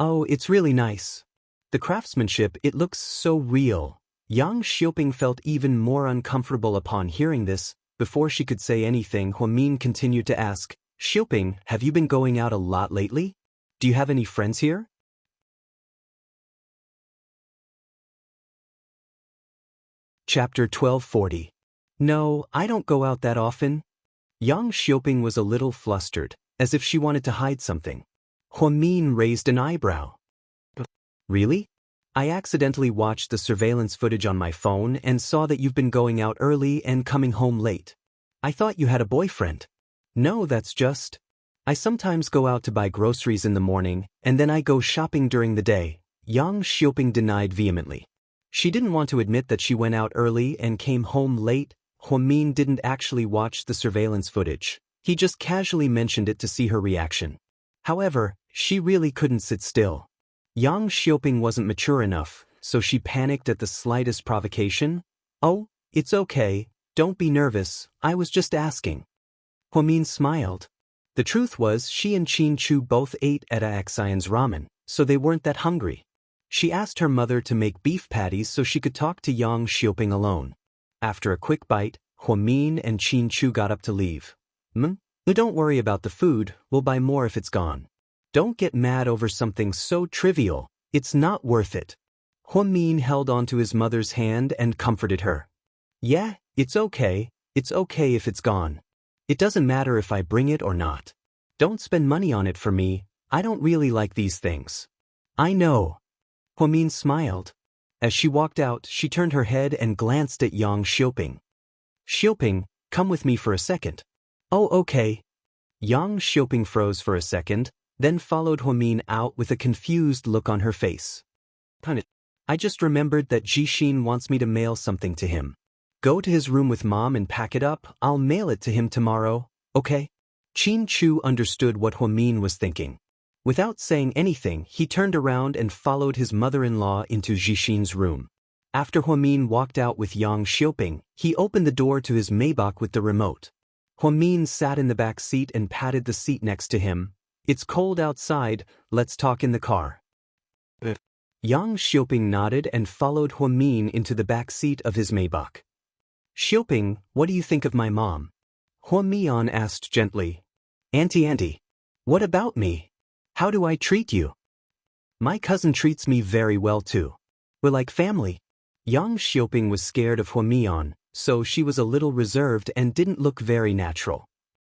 Oh, it's really nice. The craftsmanship, it looks so real." Yang Xiaoping felt even more uncomfortable upon hearing this. Before she could say anything, Huamin continued to ask, "Xiaoping, have you been going out a lot lately? Do you have any friends here?" Chapter 1240. No, I don't go out that often. Yang Xiaoping was a little flustered, as if she wanted to hide something. Huamin raised an eyebrow. Really? I accidentally watched the surveillance footage on my phone and saw that you've been going out early and coming home late. I thought you had a boyfriend. No, that's just. I sometimes go out to buy groceries in the morning, and then I go shopping during the day, Yang Xiaoping denied vehemently. She didn't want to admit that she went out early and came home late. Huamin didn't actually watch the surveillance footage. He just casually mentioned it to see her reaction. However, she really couldn't sit still. Yang Xiaoping wasn't mature enough, so she panicked at the slightest provocation. Oh, it's okay, don't be nervous, I was just asking. Huamin smiled. The truth was she and Qin Chu both ate at Xian's ramen, so they weren't that hungry. She asked her mother to make beef patties so she could talk to Yang Xiaoping alone. After a quick bite, Huamin and Qin Chu got up to leave. Don't worry about the food, we'll buy more if it's gone. Don't get mad over something so trivial, it's not worth it. Huamin held onto his mother's hand and comforted her. Yeah, it's okay if it's gone. It doesn't matter if I bring it or not. Don't spend money on it for me, I don't really like these things. I know. Huamin smiled. As she walked out, she turned her head and glanced at Yang Xiaoping. Xiaoping, come with me for a second. Oh, okay. Yang Xiaoping froze for a second, then followed Huamin out with a confused look on her face. I just remembered that Jixin wants me to mail something to him. Go to his room with Mom and pack it up, I'll mail it to him tomorrow, okay? Qin Chu understood what Huamin was thinking. Without saying anything, he turned around and followed his mother-in-law into Jixin's room. After Huamin walked out with Yang Xiaoping, he opened the door to his Maybach with the remote. Huamin sat in the back seat and patted the seat next to him. It's cold outside, let's talk in the car. Yang Xiaoping nodded and followed Huamin into the back seat of his Maybach. Xiaoping, what do you think of my mom? Huamian asked gently. Auntie, what about me? How do I treat you? My cousin treats me very well too. We're like family. Yang Xiaoping was scared of Huamian, so she was a little reserved and didn't look very natural.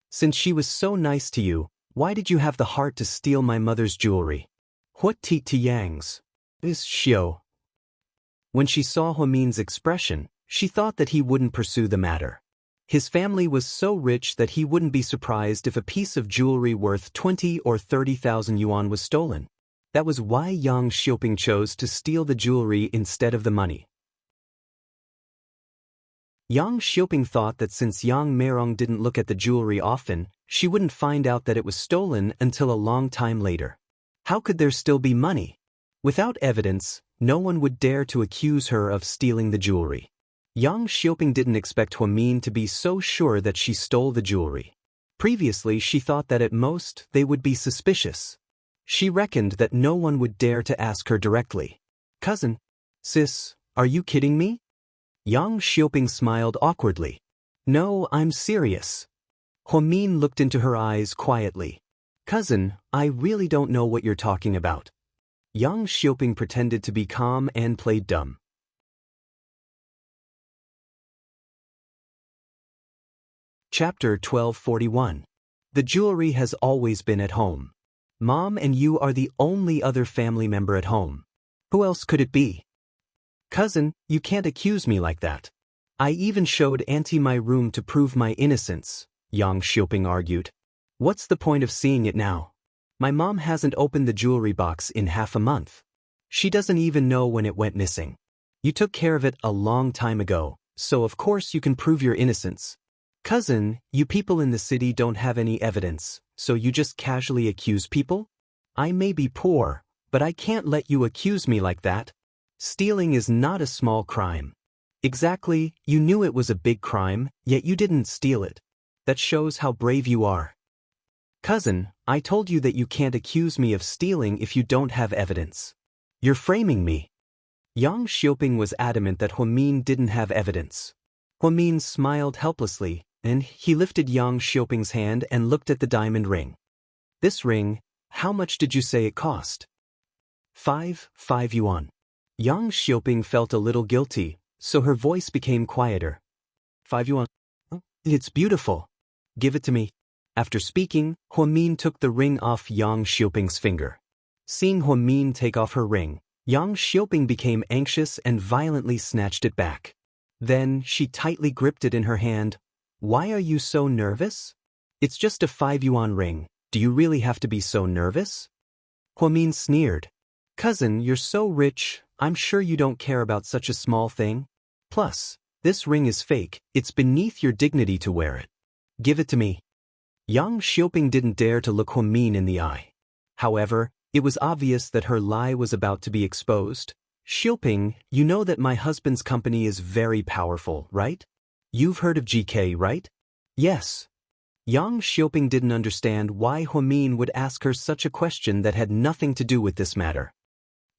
Since she was so nice to you, why did you have the heart to steal my mother's jewelry? What ti Yang's? Is Xiao. When she saw Huamin's expression, she thought that he wouldn't pursue the matter. His family was so rich that he wouldn't be surprised if a piece of jewelry worth 20 or 30,000 yuan was stolen. That was why Yang Xiaoping chose to steal the jewelry instead of the money. Yang Xiaoping thought that since Yang Meirong didn't look at the jewelry often, she wouldn't find out that it was stolen until a long time later. How could there still be money? Without evidence, no one would dare to accuse her of stealing the jewelry. Yang Xiaoping didn't expect Huamin to be so sure that she stole the jewelry. Previously, she thought that at most, they would be suspicious. She reckoned that no one would dare to ask her directly. Cousin? Sis, are you kidding me? Yang Xiaoping smiled awkwardly. No, I'm serious. Huamin looked into her eyes quietly. Cousin, I really don't know what you're talking about. Yang Xiaoping pretended to be calm and played dumb. Chapter 1241. The jewelry has always been at home. Mom and you are the only other family member at home. Who else could it be? Cousin, you can't accuse me like that. I even showed Auntie my room to prove my innocence, Yang Xiaoping argued. What's the point of seeing it now? My mom hasn't opened the jewelry box in half a month. She doesn't even know when it went missing. You took care of it a long time ago, so of course you can prove your innocence. Cousin, you people in the city don't have any evidence, so you just casually accuse people? I may be poor, but I can't let you accuse me like that. Stealing is not a small crime. Exactly, you knew it was a big crime, yet you didn't steal it. That shows how brave you are. Cousin, I told you that you can't accuse me of stealing if you don't have evidence. You're framing me. Yang Xiaoping was adamant that Huamin didn't have evidence. Huamin smiled helplessly, and he lifted Yang Xiaoping's hand and looked at the diamond ring. This ring, how much did you say it cost? 5 yuan. Yang Xiaoping felt a little guilty, so her voice became quieter. 5 yuan. It's beautiful. Give it to me. After speaking, Huamin took the ring off Yang Xiaoping's finger. Seeing Huamin take off her ring, Yang Xiaoping became anxious and violently snatched it back. Then, she tightly gripped it in her hand. Why are you so nervous? It's just a 5 yuan ring. Do you really have to be so nervous? Huamin sneered. Cousin, you're so rich, I'm sure you don't care about such a small thing. Plus, this ring is fake, it's beneath your dignity to wear it. Give it to me. Yang Xiaoping didn't dare to look Huamin in the eye. However, it was obvious that her lie was about to be exposed. Xiaoping, you know that my husband's company is very powerful, right? You've heard of GK, right? Yes. Yang Xiaoping didn't understand why Huamin would ask her such a question that had nothing to do with this matter.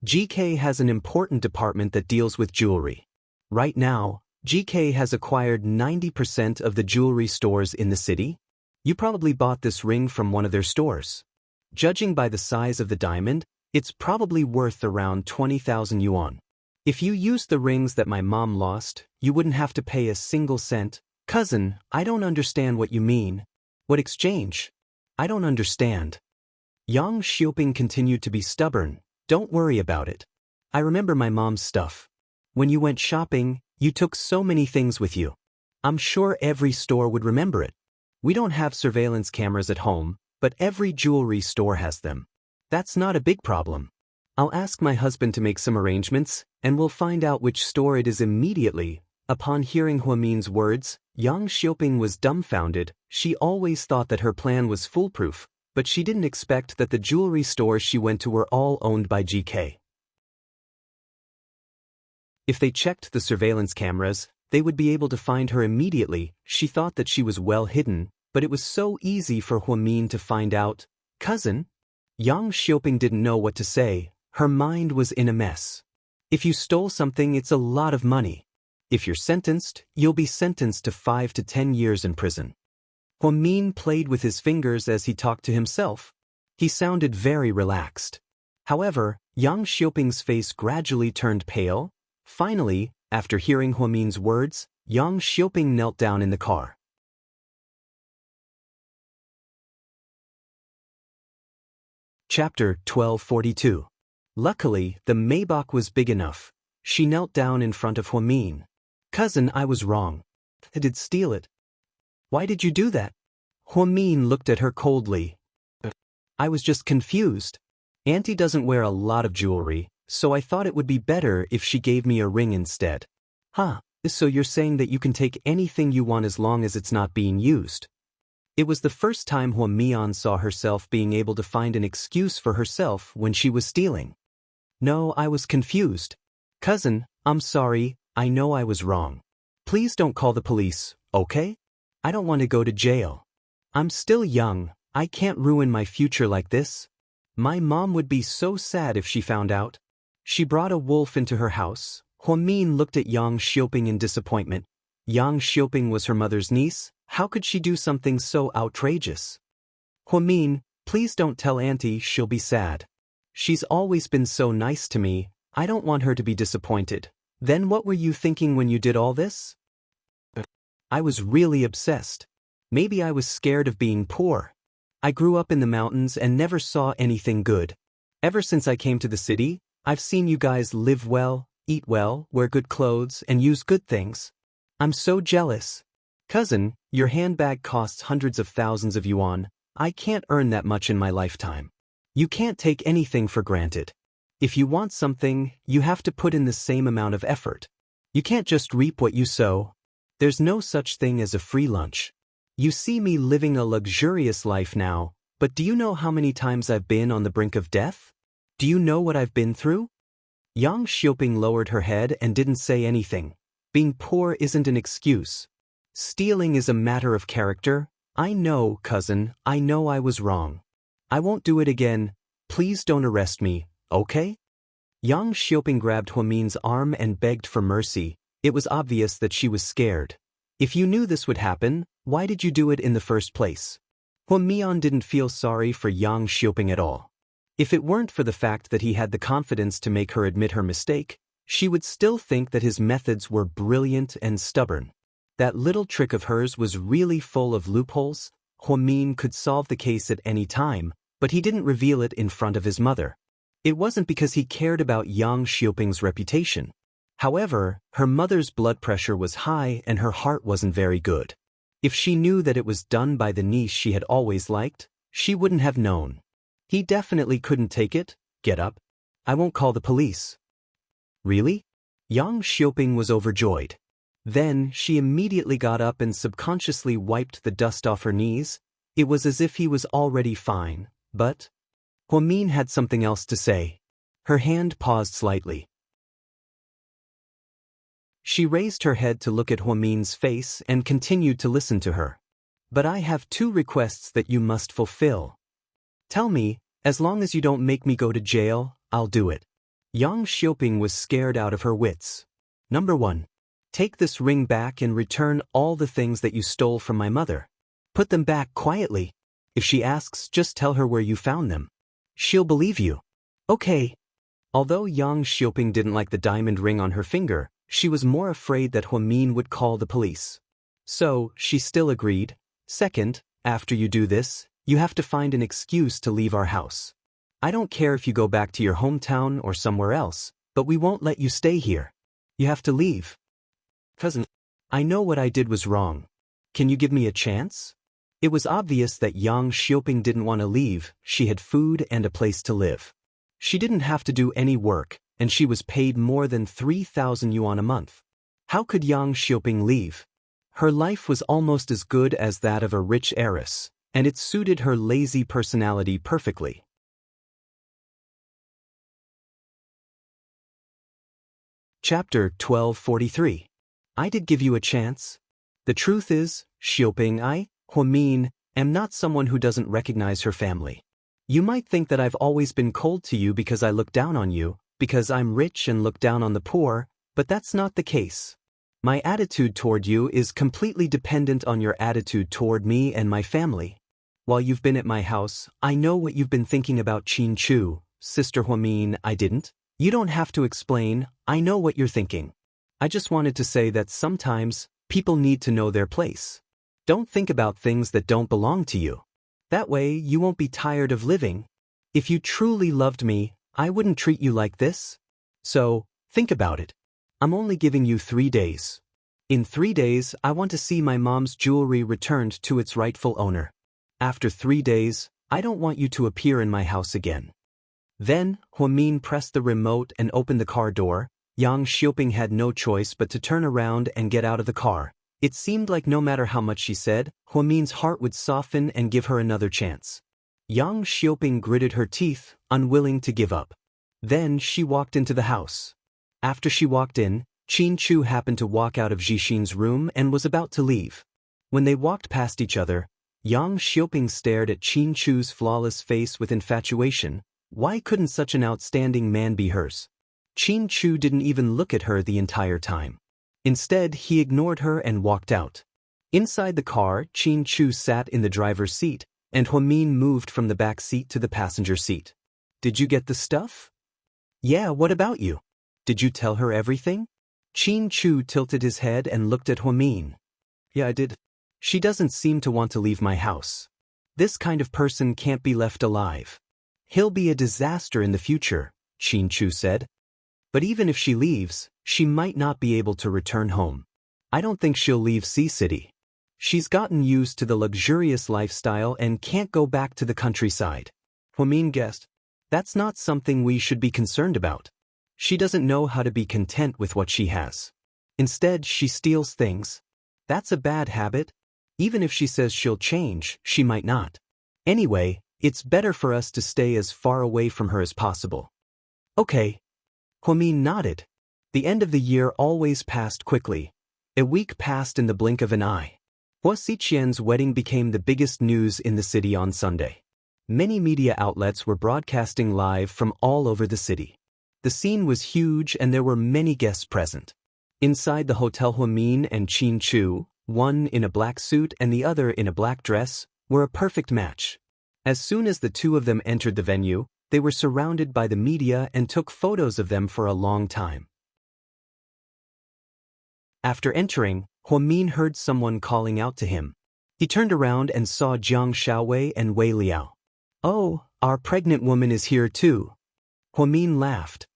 GK has an important department that deals with jewelry. Right now, GK has acquired 90% of the jewelry stores in the city. You probably bought this ring from one of their stores. Judging by the size of the diamond, it's probably worth around 20,000 yuan. If you used the rings that my mom lost, you wouldn't have to pay a single cent. Cousin, I don't understand what you mean. What exchange? I don't understand. Yang Xiaoping continued to be stubborn. Don't worry about it. I remember my mom's stuff. When you went shopping, you took so many things with you. I'm sure every store would remember it. We don't have surveillance cameras at home, but every jewelry store has them. That's not a big problem. I'll ask my husband to make some arrangements, and we'll find out which store it is immediately. Upon hearing Huamin's words, Yang Xiaoping was dumbfounded. She always thought that her plan was foolproof, but she didn't expect that the jewelry stores she went to were all owned by GK. If they checked the surveillance cameras, they would be able to find her immediately. She thought that she was well hidden, but it was so easy for Huamin to find out. Cousin? Yang Xiaoping didn't know what to say. Her mind was in a mess. If you stole something, it's a lot of money. If you're sentenced, you'll be sentenced to 5 to 10 years in prison. Huamin played with his fingers as he talked to himself. He sounded very relaxed. However, Yang Xiaoping's face gradually turned pale. Finally, after hearing Huamin's words, Yang Xiaoping knelt down in the car. Chapter 1242. Luckily, the Maybach was big enough. She knelt down in front of Huamin. Cousin, I was wrong. I did steal it. Why did you do that? Huamin looked at her coldly. I was just confused. Auntie doesn't wear a lot of jewelry, so I thought it would be better if she gave me a ring instead. Huh, so you're saying that you can take anything you want as long as it's not being used. It was the first time Huamian saw herself being able to find an excuse for herself when she was stealing. No, I was confused. Cousin, I'm sorry, I know I was wrong. Please don't call the police, okay? I don't want to go to jail. I'm still young, I can't ruin my future like this. My mom would be so sad if she found out. She brought a wolf into her house. Huamin looked at Yang Xiaoping in disappointment. Yang Xiaoping was her mother's niece. How could she do something so outrageous? Huamin, please don't tell Auntie, she'll be sad. She's always been so nice to me, I don't want her to be disappointed. Then what were you thinking when you did all this? I was really obsessed. Maybe I was scared of being poor. I grew up in the mountains and never saw anything good. Ever since I came to the city, I've seen you guys live well, eat well, wear good clothes, and use good things. I'm so jealous. Cousin, your handbag costs hundreds of thousands of yuan. I can't earn that much in my lifetime. You can't take anything for granted. If you want something, you have to put in the same amount of effort. You can't just reap what you sow. There's no such thing as a free lunch. You see me living a luxurious life now, but do you know how many times I've been on the brink of death? Do you know what I've been through? Yang Xiaoping lowered her head and didn't say anything. Being poor isn't an excuse. Stealing is a matter of character. I know, cousin, I know I was wrong. I won't do it again. Please don't arrest me, okay? Yang Xiaoping grabbed Huamin's arm and begged for mercy. It was obvious that she was scared. If you knew this would happen, why did you do it in the first place? Huamian didn't feel sorry for Yang Xiaoping at all. If it weren't for the fact that he had the confidence to make her admit her mistake, she would still think that his methods were brilliant and stubborn. That little trick of hers was really full of loopholes. Huamin could solve the case at any time, but he didn't reveal it in front of his mother. It wasn't because he cared about Yang Xiaoping's reputation. However, her mother's blood pressure was high and her heart wasn't very good. If she knew that it was done by the niece she had always liked, she wouldn't have known. He definitely couldn't take it. Get up. I won't call the police. Really? Yang Xiaoping was overjoyed. Then, she immediately got up and subconsciously wiped the dust off her knees. It was as if he was already fine, but Huamin had something else to say. Her hand paused slightly. She raised her head to look at Huamin's face and continued to listen to her. But I have 2 requests that you must fulfill. Tell me, as long as you don't make me go to jail, I'll do it. Yang Xiaoping was scared out of her wits. Number 1. Take this ring back and return all the things that you stole from my mother. Put them back quietly. If she asks, just tell her where you found them. She'll believe you. Okay. Although Yang Xiaoping didn't like the diamond ring on her finger, she was more afraid that Huamin would call the police. So, she still agreed. Second, after you do this, you have to find an excuse to leave our house. I don't care if you go back to your hometown or somewhere else, but we won't let you stay here. You have to leave. Cousin, I know what I did was wrong. Can you give me a chance? It was obvious that Yang Xiaoping didn't want to leave. She had food and a place to live. She didn't have to do any work, and she was paid more than 3,000 yuan a month. How could Yang Xiaoping leave? Her life was almost as good as that of a rich heiress, and it suited her lazy personality perfectly. Chapter 1243. I did give you a chance. The truth is, Xiaoping, Huamin, am not someone who doesn't recognize her family. You might think that I've always been cold to you because I look down on you, because I'm rich and look down on the poor, but that's not the case. My attitude toward you is completely dependent on your attitude toward me and my family. While you've been at my house, I know what you've been thinking about Qin Chu, Sister Huamin. I didn't. You don't have to explain, I know what you're thinking. I just wanted to say that sometimes, people need to know their place. Don't think about things that don't belong to you. That way, you won't be tired of living. If you truly loved me, I wouldn't treat you like this. So, think about it. I'm only giving you 3 days. In 3 days, I want to see my mom's jewelry returned to its rightful owner. After 3 days, I don't want you to appear in my house again. Then, Huamin pressed the remote and opened the car door. Yang Xiaoping had no choice but to turn around and get out of the car. It seemed like no matter how much she said, Huamin's heart would soften and give her another chance. Yang Xiaoping gritted her teeth, unwilling to give up. Then she walked into the house. After she walked in, Qin Chu happened to walk out of Jixin's room and was about to leave. When they walked past each other, Yang Xiaoping stared at Qin Chu's flawless face with infatuation. Why couldn't such an outstanding man be hers? Qin Chu didn't even look at her the entire time. Instead, he ignored her and walked out. Inside the car, Qin Chu sat in the driver's seat, and Huamin moved from the back seat to the passenger seat. Did you get the stuff? Yeah, what about you? Did you tell her everything? Qin Chu tilted his head and looked at Huamin. Yeah, I did. She doesn't seem to want to leave my house. This kind of person can't be left alive. He'll be a disaster in the future, Qin Chu said. But even if she leaves, she might not be able to return home. I don't think she'll leave Sea City. She's gotten used to the luxurious lifestyle and can't go back to the countryside. Huamin guessed. That's not something we should be concerned about. She doesn't know how to be content with what she has. Instead, she steals things. That's a bad habit. Even if she says she'll change, she might not. Anyway, it's better for us to stay as far away from her as possible. Okay. Huamin nodded. The end of the year always passed quickly. A week passed in the blink of an eye. Hua Xiqian's wedding became the biggest news in the city on Sunday. Many media outlets were broadcasting live from all over the city. The scene was huge and there were many guests present. Inside the hotel, Huamin and Qin Chu, one in a black suit and the other in a black dress, were a perfect match. As soon as the two of them entered the venue, they were surrounded by the media and took photos of them for a long time. After entering, Huamin heard someone calling out to him. He turned around and saw Jiang Xiaowei and Wei Liao. Oh, our pregnant woman is here too. Huamin laughed.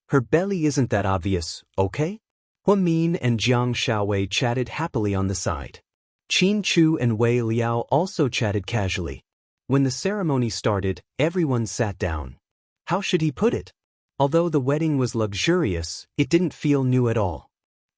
Her belly isn't that obvious, okay? Huamin and Jiang Xiaowei chatted happily on the side. Qin Chu and Wei Liao also chatted casually. When the ceremony started, everyone sat down. How should he put it? Although the wedding was luxurious, it didn't feel new at all.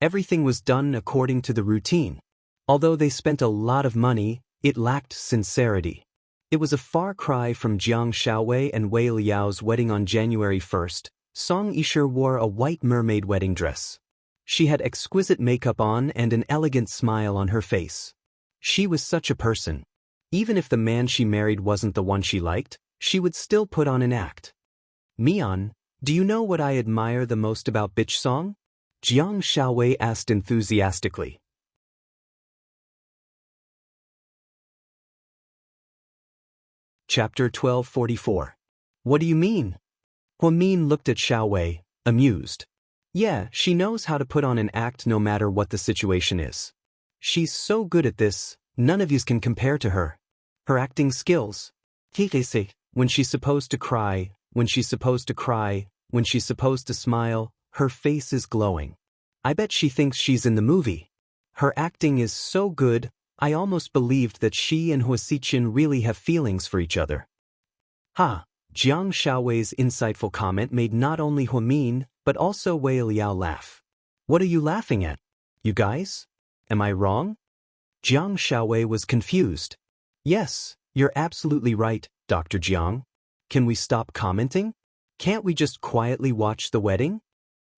Everything was done according to the routine. Although they spent a lot of money, it lacked sincerity. It was a far cry from Jiang Xiaowei and Wei Liao's wedding on January 1st. Song Yisher wore a white mermaid wedding dress. She had exquisite makeup on and an elegant smile on her face. She was such a person. Even if the man she married wasn't the one she liked, she would still put on an act. Mian, do you know what I admire the most about Bitch Song? Jiang Xiaowei asked enthusiastically. Chapter 1244. What do you mean? Huamin looked at Xiao Wei, amused. Yeah, she knows how to put on an act no matter what the situation is. She's so good at this, none of yous can compare to her. Her acting skills. When she's supposed to cry, when she's supposed to cry, when she's supposed to smile, her face is glowing. I bet she thinks she's in the movie. Her acting is so good, I almost believed that she and Huasiqian really have feelings for each other. Ha! Jiang Xiaowei's insightful comment made not only Huamin, but also Wei Liao laugh. What are you laughing at? You guys? Am I wrong? Jiang Xiaowei was confused. Yes, you're absolutely right, Dr. Jiang. Can we stop commenting? Can't we just quietly watch the wedding?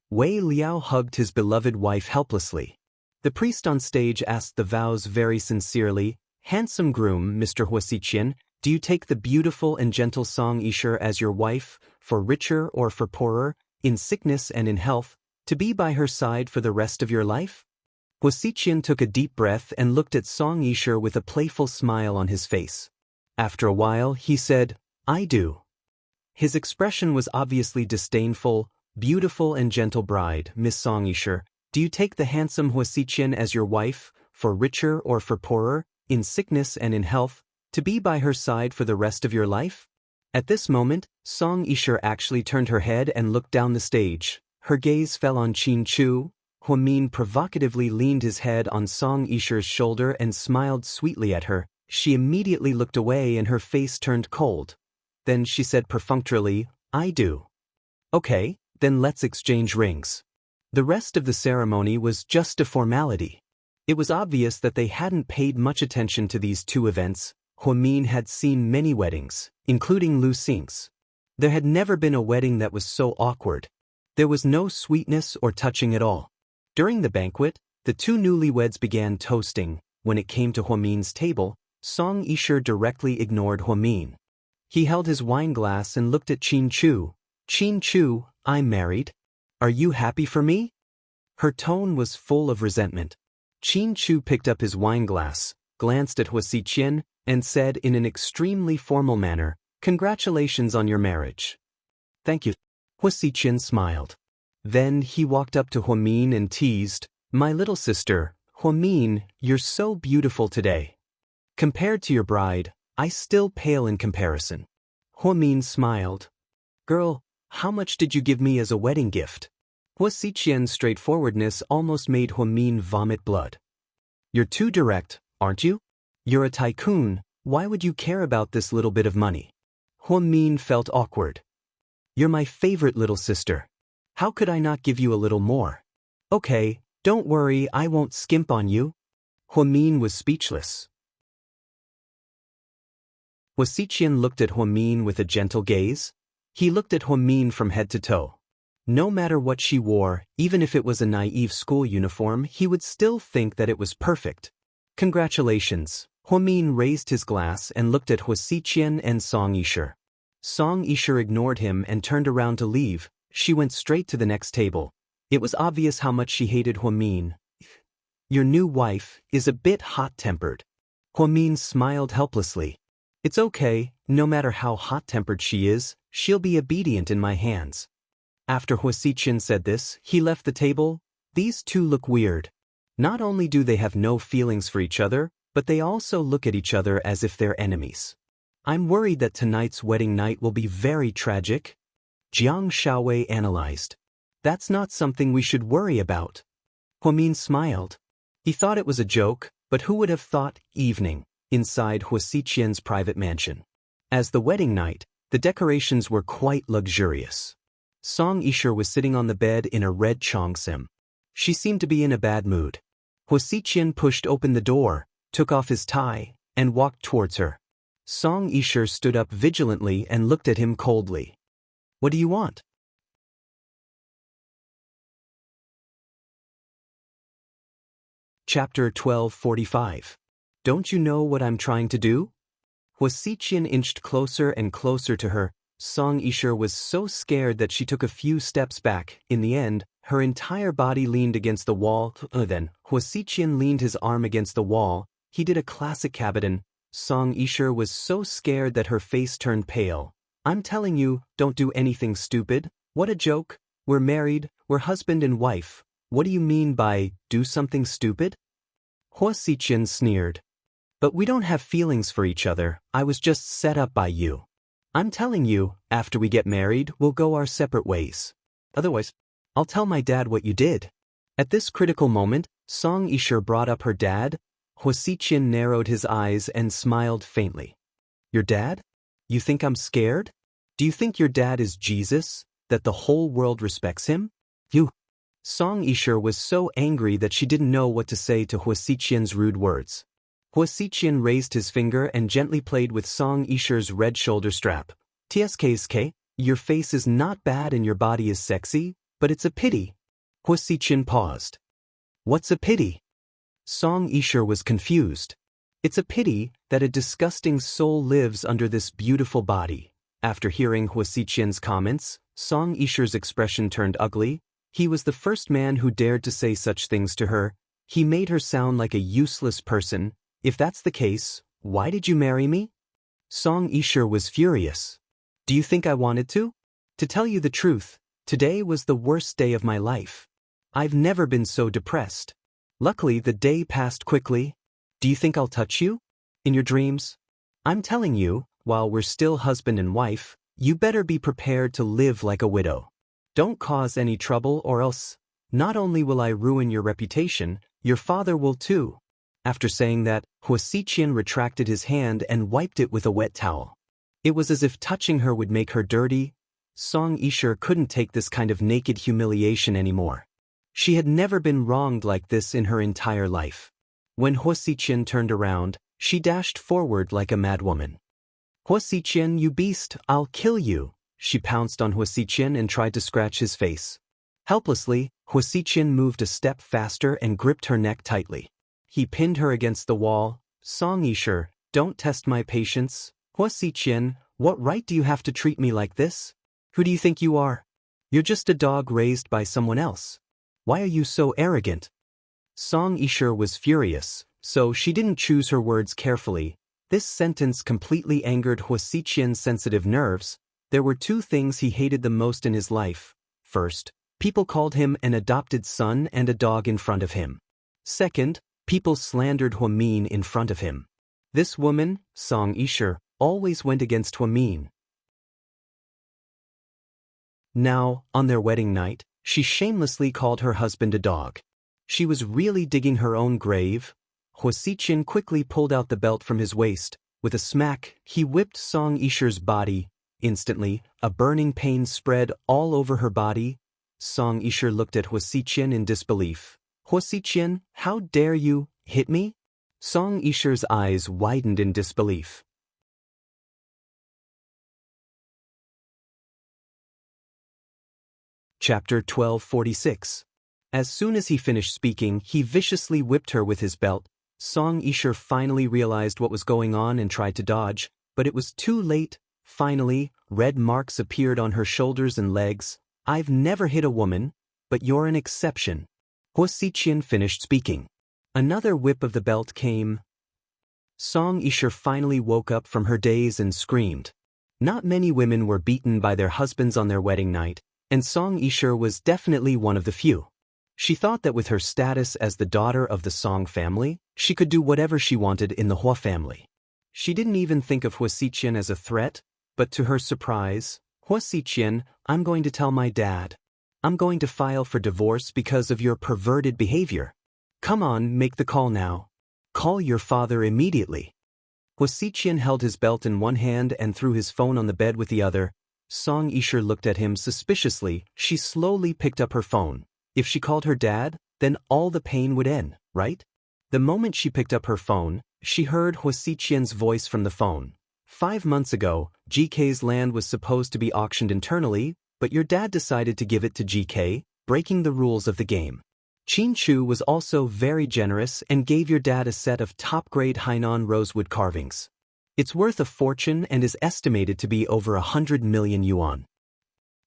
Wei Liao hugged his beloved wife helplessly. The priest on stage asked the vows very sincerely. Handsome groom, Mr. Huasiqian, do you take the beautiful and gentle Song Yisha as your wife, for richer or for poorer, in sickness and in health, to be by her side for the rest of your life? Huasiqian took a deep breath and looked at Song Yisha with a playful smile on his face. After a while, he said, I do. His expression was obviously disdainful. Beautiful and gentle bride, Miss Song Yisha, do you take the handsome Huasiqian as your wife, for richer or for poorer, in sickness and in health, to be by her side for the rest of your life? At this moment, Song Yisha actually turned her head and looked down the stage. Her gaze fell on Qin Chu. Huamin provocatively leaned his head on Song Yisha's shoulder and smiled sweetly at her. She immediately looked away and her face turned cold. Then she said perfunctorily, I do. Okay, then let's exchange rings. The rest of the ceremony was just a formality. It was obvious that they hadn't paid much attention to these two events. Huamin had seen many weddings, including Lu Xing's. There had never been a wedding that was so awkward. There was no sweetness or touching at all. During the banquet, the two newlyweds began toasting. When it came to Huamin's table, Song Yisha directly ignored Huamin. He held his wine glass and looked at Qin Chu. Qin Chu, I'm married. Are you happy for me? Her tone was full of resentment. Qin Chu picked up his wine glass, glanced at Huasiqian, and said in an extremely formal manner, Congratulations on your marriage. Thank you. Huasiqian smiled. Then he walked up to Huamin and teased, My little sister, Huamin, you're so beautiful today. Compared to your bride, I still pale in comparison. Huamin smiled. Girl, how much did you give me as a wedding gift? Huasiqian's straightforwardness almost made Huamin vomit blood. You're too direct, aren't you? You're a tycoon, why would you care about this little bit of money? Huamin felt awkward. You're my favorite little sister. How could I not give you a little more? Okay, don't worry, I won't skimp on you. Huamin was speechless. Huasiqian looked at Huamin with a gentle gaze. He looked at Huamin from head to toe. No matter what she wore, even if it was a naive school uniform, he would still think that it was perfect. Congratulations. Huamin raised his glass and looked at Huasiqian and Song Yisha. Song Yisha ignored him and turned around to leave. She went straight to the next table. It was obvious how much she hated Huamin. Your new wife is a bit hot-tempered. Huamin smiled helplessly. It's okay, no matter how hot-tempered she is, she'll be obedient in my hands. After Huasiqian said this, he left the table. These two look weird. Not only do they have no feelings for each other, but they also look at each other as if they're enemies. I'm worried that tonight's wedding night will be very tragic. Jiang Xiaowei analyzed. That's not something we should worry about. Huamin smiled. He thought it was a joke, but who would have thought evening inside Huasiqian's private mansion? As the wedding night, the decorations were quite luxurious. Song Yisha was sitting on the bed in a red cheongsam. She seemed to be in a bad mood. Huasiqian pushed open the door, took off his tie, and walked towards her. Song Yisha stood up vigilantly and looked at him coldly. What do you want? Chapter 1245. Don't you know what I'm trying to do? Huasiqian inched closer and closer to her. Song Yisha was so scared that she took a few steps back. In the end, her entire body leaned against the wall. Then, Huasiqian leaned his arm against the wall. He did a classic Cabotin. Song Yisha was so scared that her face turned pale. I'm telling you, don't do anything stupid. What a joke. We're married, we're husband and wife. What do you mean by, do something stupid? Hua Xiqian sneered. But we don't have feelings for each other, I was just set up by you. I'm telling you, after we get married, we'll go our separate ways. Otherwise, I'll tell my dad what you did. At this critical moment, Song Yishe brought up her dad. Hua Xiqian narrowed his eyes and smiled faintly. Your dad? You think I'm scared? Do you think your dad is Jesus, that the whole world respects him? You. Song Yishe was so angry that she didn't know what to say to Hua Xiqian's rude words. Hua Xiqian raised his finger and gently played with Song Yishe's red shoulder strap. TSKSK, your face is not bad and your body is sexy, but it's a pity. Hua Xiqian paused. What's a pity? Song Yishe was confused. It's a pity that a disgusting soul lives under this beautiful body. After hearing Hua Xiqian's comments, Song Yishe's expression turned ugly. He was the first man who dared to say such things to her. He made her sound like a useless person. If that's the case, why did you marry me? Song Yishe was furious. Do you think I wanted to? To tell you the truth, today was the worst day of my life. I've never been so depressed. Luckily, the day passed quickly. Do you think I'll touch you? In your dreams? I'm telling you, while we're still husband and wife, you better be prepared to live like a widow. Don't cause any trouble or else, not only will I ruin your reputation, your father will too. After saying that, Hua Xiqian retracted his hand and wiped it with a wet towel. It was as if touching her would make her dirty. Song Yishe couldn't take this kind of naked humiliation anymore. She had never been wronged like this in her entire life. When Hua Xiqian turned around, she dashed forward like a madwoman. Hua Xiqian, you beast, I'll kill you. She pounced on Hua Xiqian and tried to scratch his face. Helplessly, Hua Xiqian moved a step faster and gripped her neck tightly. He pinned her against the wall. Song Yishe, don't test my patience. Hua Xiqian, what right do you have to treat me like this? Who do you think you are? You're just a dog raised by someone else. Why are you so arrogant? Song Yishe was furious, so she didn't choose her words carefully. This sentence completely angered Hua Xiqian's sensitive nerves. There were two things he hated the most in his life. First, people called him an adopted son and a dog in front of him. Second, people slandered Hua Min in front of him. This woman, Song Yishe, always went against Hua Min. Now, on their wedding night, she shamelessly called her husband a dog. She was really digging her own grave. Hua Xiqian quickly pulled out the belt from his waist. With a smack, he whipped Song Yishe's body. Instantly, a burning pain spread all over her body. Song Yishe looked at Hua Xiqian in disbelief. Hua Xiqian, how dare you hit me? Song Yishe's eyes widened in disbelief. Chapter 1246. As soon as he finished speaking, he viciously whipped her with his belt. Song Yishe finally realized what was going on and tried to dodge, but it was too late. Finally, red marks appeared on her shoulders and legs. I've never hit a woman, but you're an exception. Hua Xiqian finished speaking. Another whip of the belt came. Song Yishe finally woke up from her daze and screamed. Not many women were beaten by their husbands on their wedding night, and Song Yishe was definitely one of the few. She thought that with her status as the daughter of the Song family, she could do whatever she wanted in the Hua family. She didn't even think of Hua Xiqian as a threat, but to her surprise, Hua Xiqian, I'm going to tell my dad. I'm going to file for divorce because of your perverted behavior. Come on, make the call now. Call your father immediately. Hua Xiqian held his belt in one hand and threw his phone on the bed with the other. Song Yishe looked at him suspiciously. She slowly picked up her phone. If she called her dad, then all the pain would end, right? The moment she picked up her phone, she heard Hua Xiqian's voice from the phone. 5 months ago, GK's land was supposed to be auctioned internally, but your dad decided to give it to GK, breaking the rules of the game. Qin Chu was also very generous and gave your dad a set of top-grade Hainan rosewood carvings. It's worth a fortune and is estimated to be over 100 million yuan.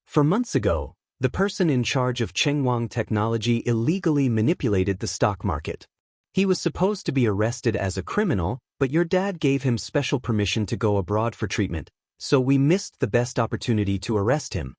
4 months ago, the person in charge of Chengwang Technology illegally manipulated the stock market. He was supposed to be arrested as a criminal, but your dad gave him special permission to go abroad for treatment. so we missed the best opportunity to arrest him.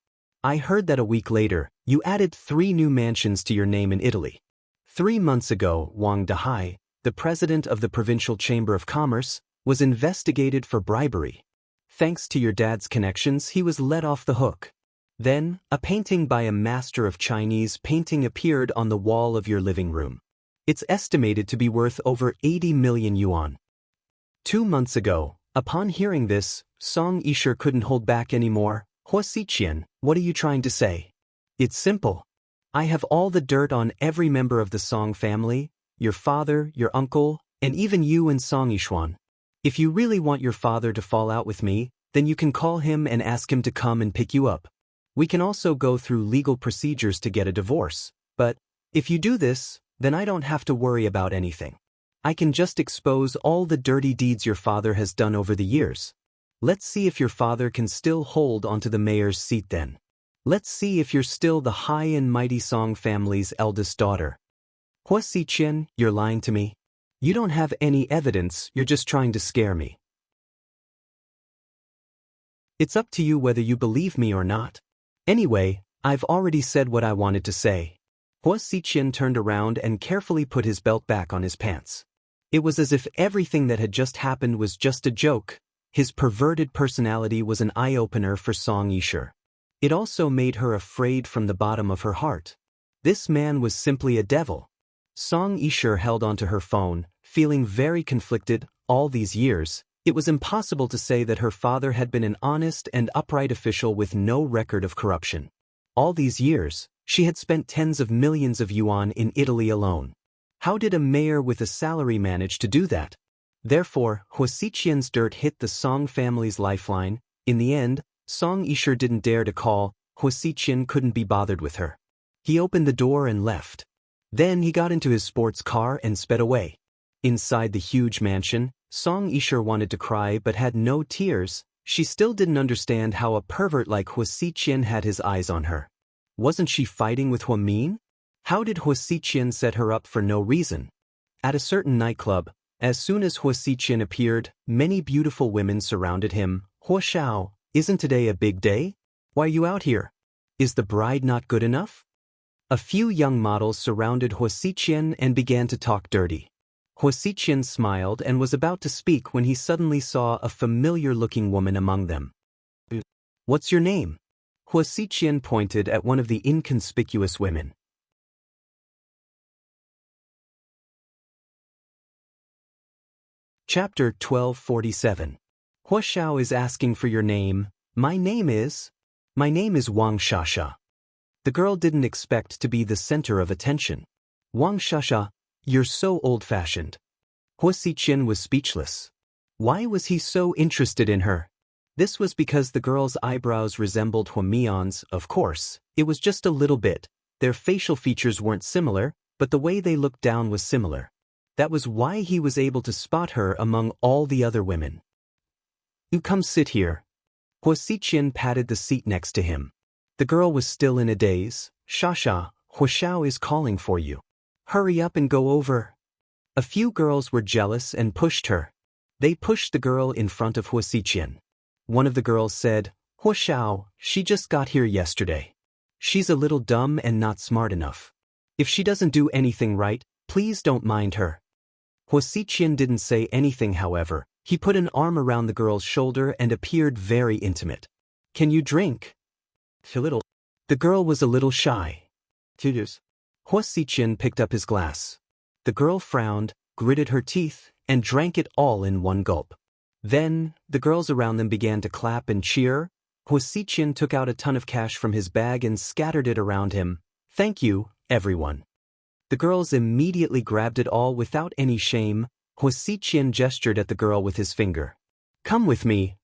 I heard that a week later, you added 3 new mansions to your name in Italy. 3 months ago, Wang Dahai, the president of the Provincial Chamber of Commerce, was investigated for bribery. Thanks to your dad's connections, he was let off the hook. Then, a painting by a master of Chinese painting appeared on the wall of your living room. It's estimated to be worth over 80 million yuan. 2 months ago, upon hearing this, Song Yishe couldn't hold back anymore. Huasiqian, what are you trying to say? It's simple. I have all the dirt on every member of the Song family, your father, your uncle, and even you and Song Yishuan. If you really want your father to fall out with me, then you can call him and ask him to come and pick you up. We can also go through legal procedures to get a divorce, but if you do this, then I don't have to worry about anything. I can just expose all the dirty deeds your father has done over the years. Let's see if your father can still hold onto the mayor's seat then. Let's see if you're still the high and mighty Song family's eldest daughter. Huasiqian, you're lying to me. You don't have any evidence, you're just trying to scare me. It's up to you whether you believe me or not. Anyway, I've already said what I wanted to say. Huasiqian turned around and carefully put his belt back on his pants. It was as if everything that had just happened was just a joke. His perverted personality was an eye-opener for Song Yishe. It also made her afraid from the bottom of her heart. This man was simply a devil. Song Yishe held onto her phone, feeling very conflicted. All these years, it was impossible to say that her father had been an honest and upright official with no record of corruption. All these years, she had spent tens of millions of yuan in Italy alone. How did a mayor with a salary manage to do that? Therefore, Huasiqian's dirt hit the Song family's lifeline. In the end, Song Yishe didn't dare to call. Huasiqian couldn't be bothered with her. He opened the door and left. Then he got into his sports car and sped away. Inside the huge mansion, Song Yishe wanted to cry but had no tears. She still didn't understand how a pervert like Huasiqian had his eyes on her. Wasn't she fighting with Huamin? How did Huasiqian set her up for no reason? At a certain nightclub, as soon as Huasiqian appeared, many beautiful women surrounded him. Huashao, isn't today a big day? Why are you out here? Is the bride not good enough? A few young models surrounded Huasiqian and began to talk dirty. Huasiqian smiled and was about to speak when he suddenly saw a familiar-looking woman among them. What's your name? Huasiqian pointed at one of the inconspicuous women. Chapter 1247. Huashao is asking for your name. My name is Wang Xianxia. The girl didn't expect to be the center of attention. Wang Xianxia, you're so old-fashioned. Huasiqian was speechless. Why was he so interested in her? This was because the girl's eyebrows resembled Huamian's, of course. It was just a little bit. Their facial features weren't similar, but the way they looked down was similar. That was why he was able to spot her among all the other women. You come sit here. Huasiqian patted the seat next to him. The girl was still in a daze. Xianxia, Huashao is calling for you. Hurry up and go over. A few girls were jealous and pushed her. They pushed the girl in front of Huasiqian. One of the girls said, Huashao, she just got here yesterday. She's a little dumb and not smart enough. If she doesn't do anything right, please don't mind her. Huasiqian didn't say anything, however. He put an arm around the girl's shoulder and appeared very intimate. Can you drink? A little. The girl was a little shy. Huasiqian picked up his glass. The girl frowned, gritted her teeth, and drank it all in one gulp. Then, the girls around them began to clap and cheer. Huasiqian took out a ton of cash from his bag and scattered it around him. Thank you, everyone. The girls immediately grabbed it all without any shame. Huasiqian gestured at the girl with his finger. Come with me.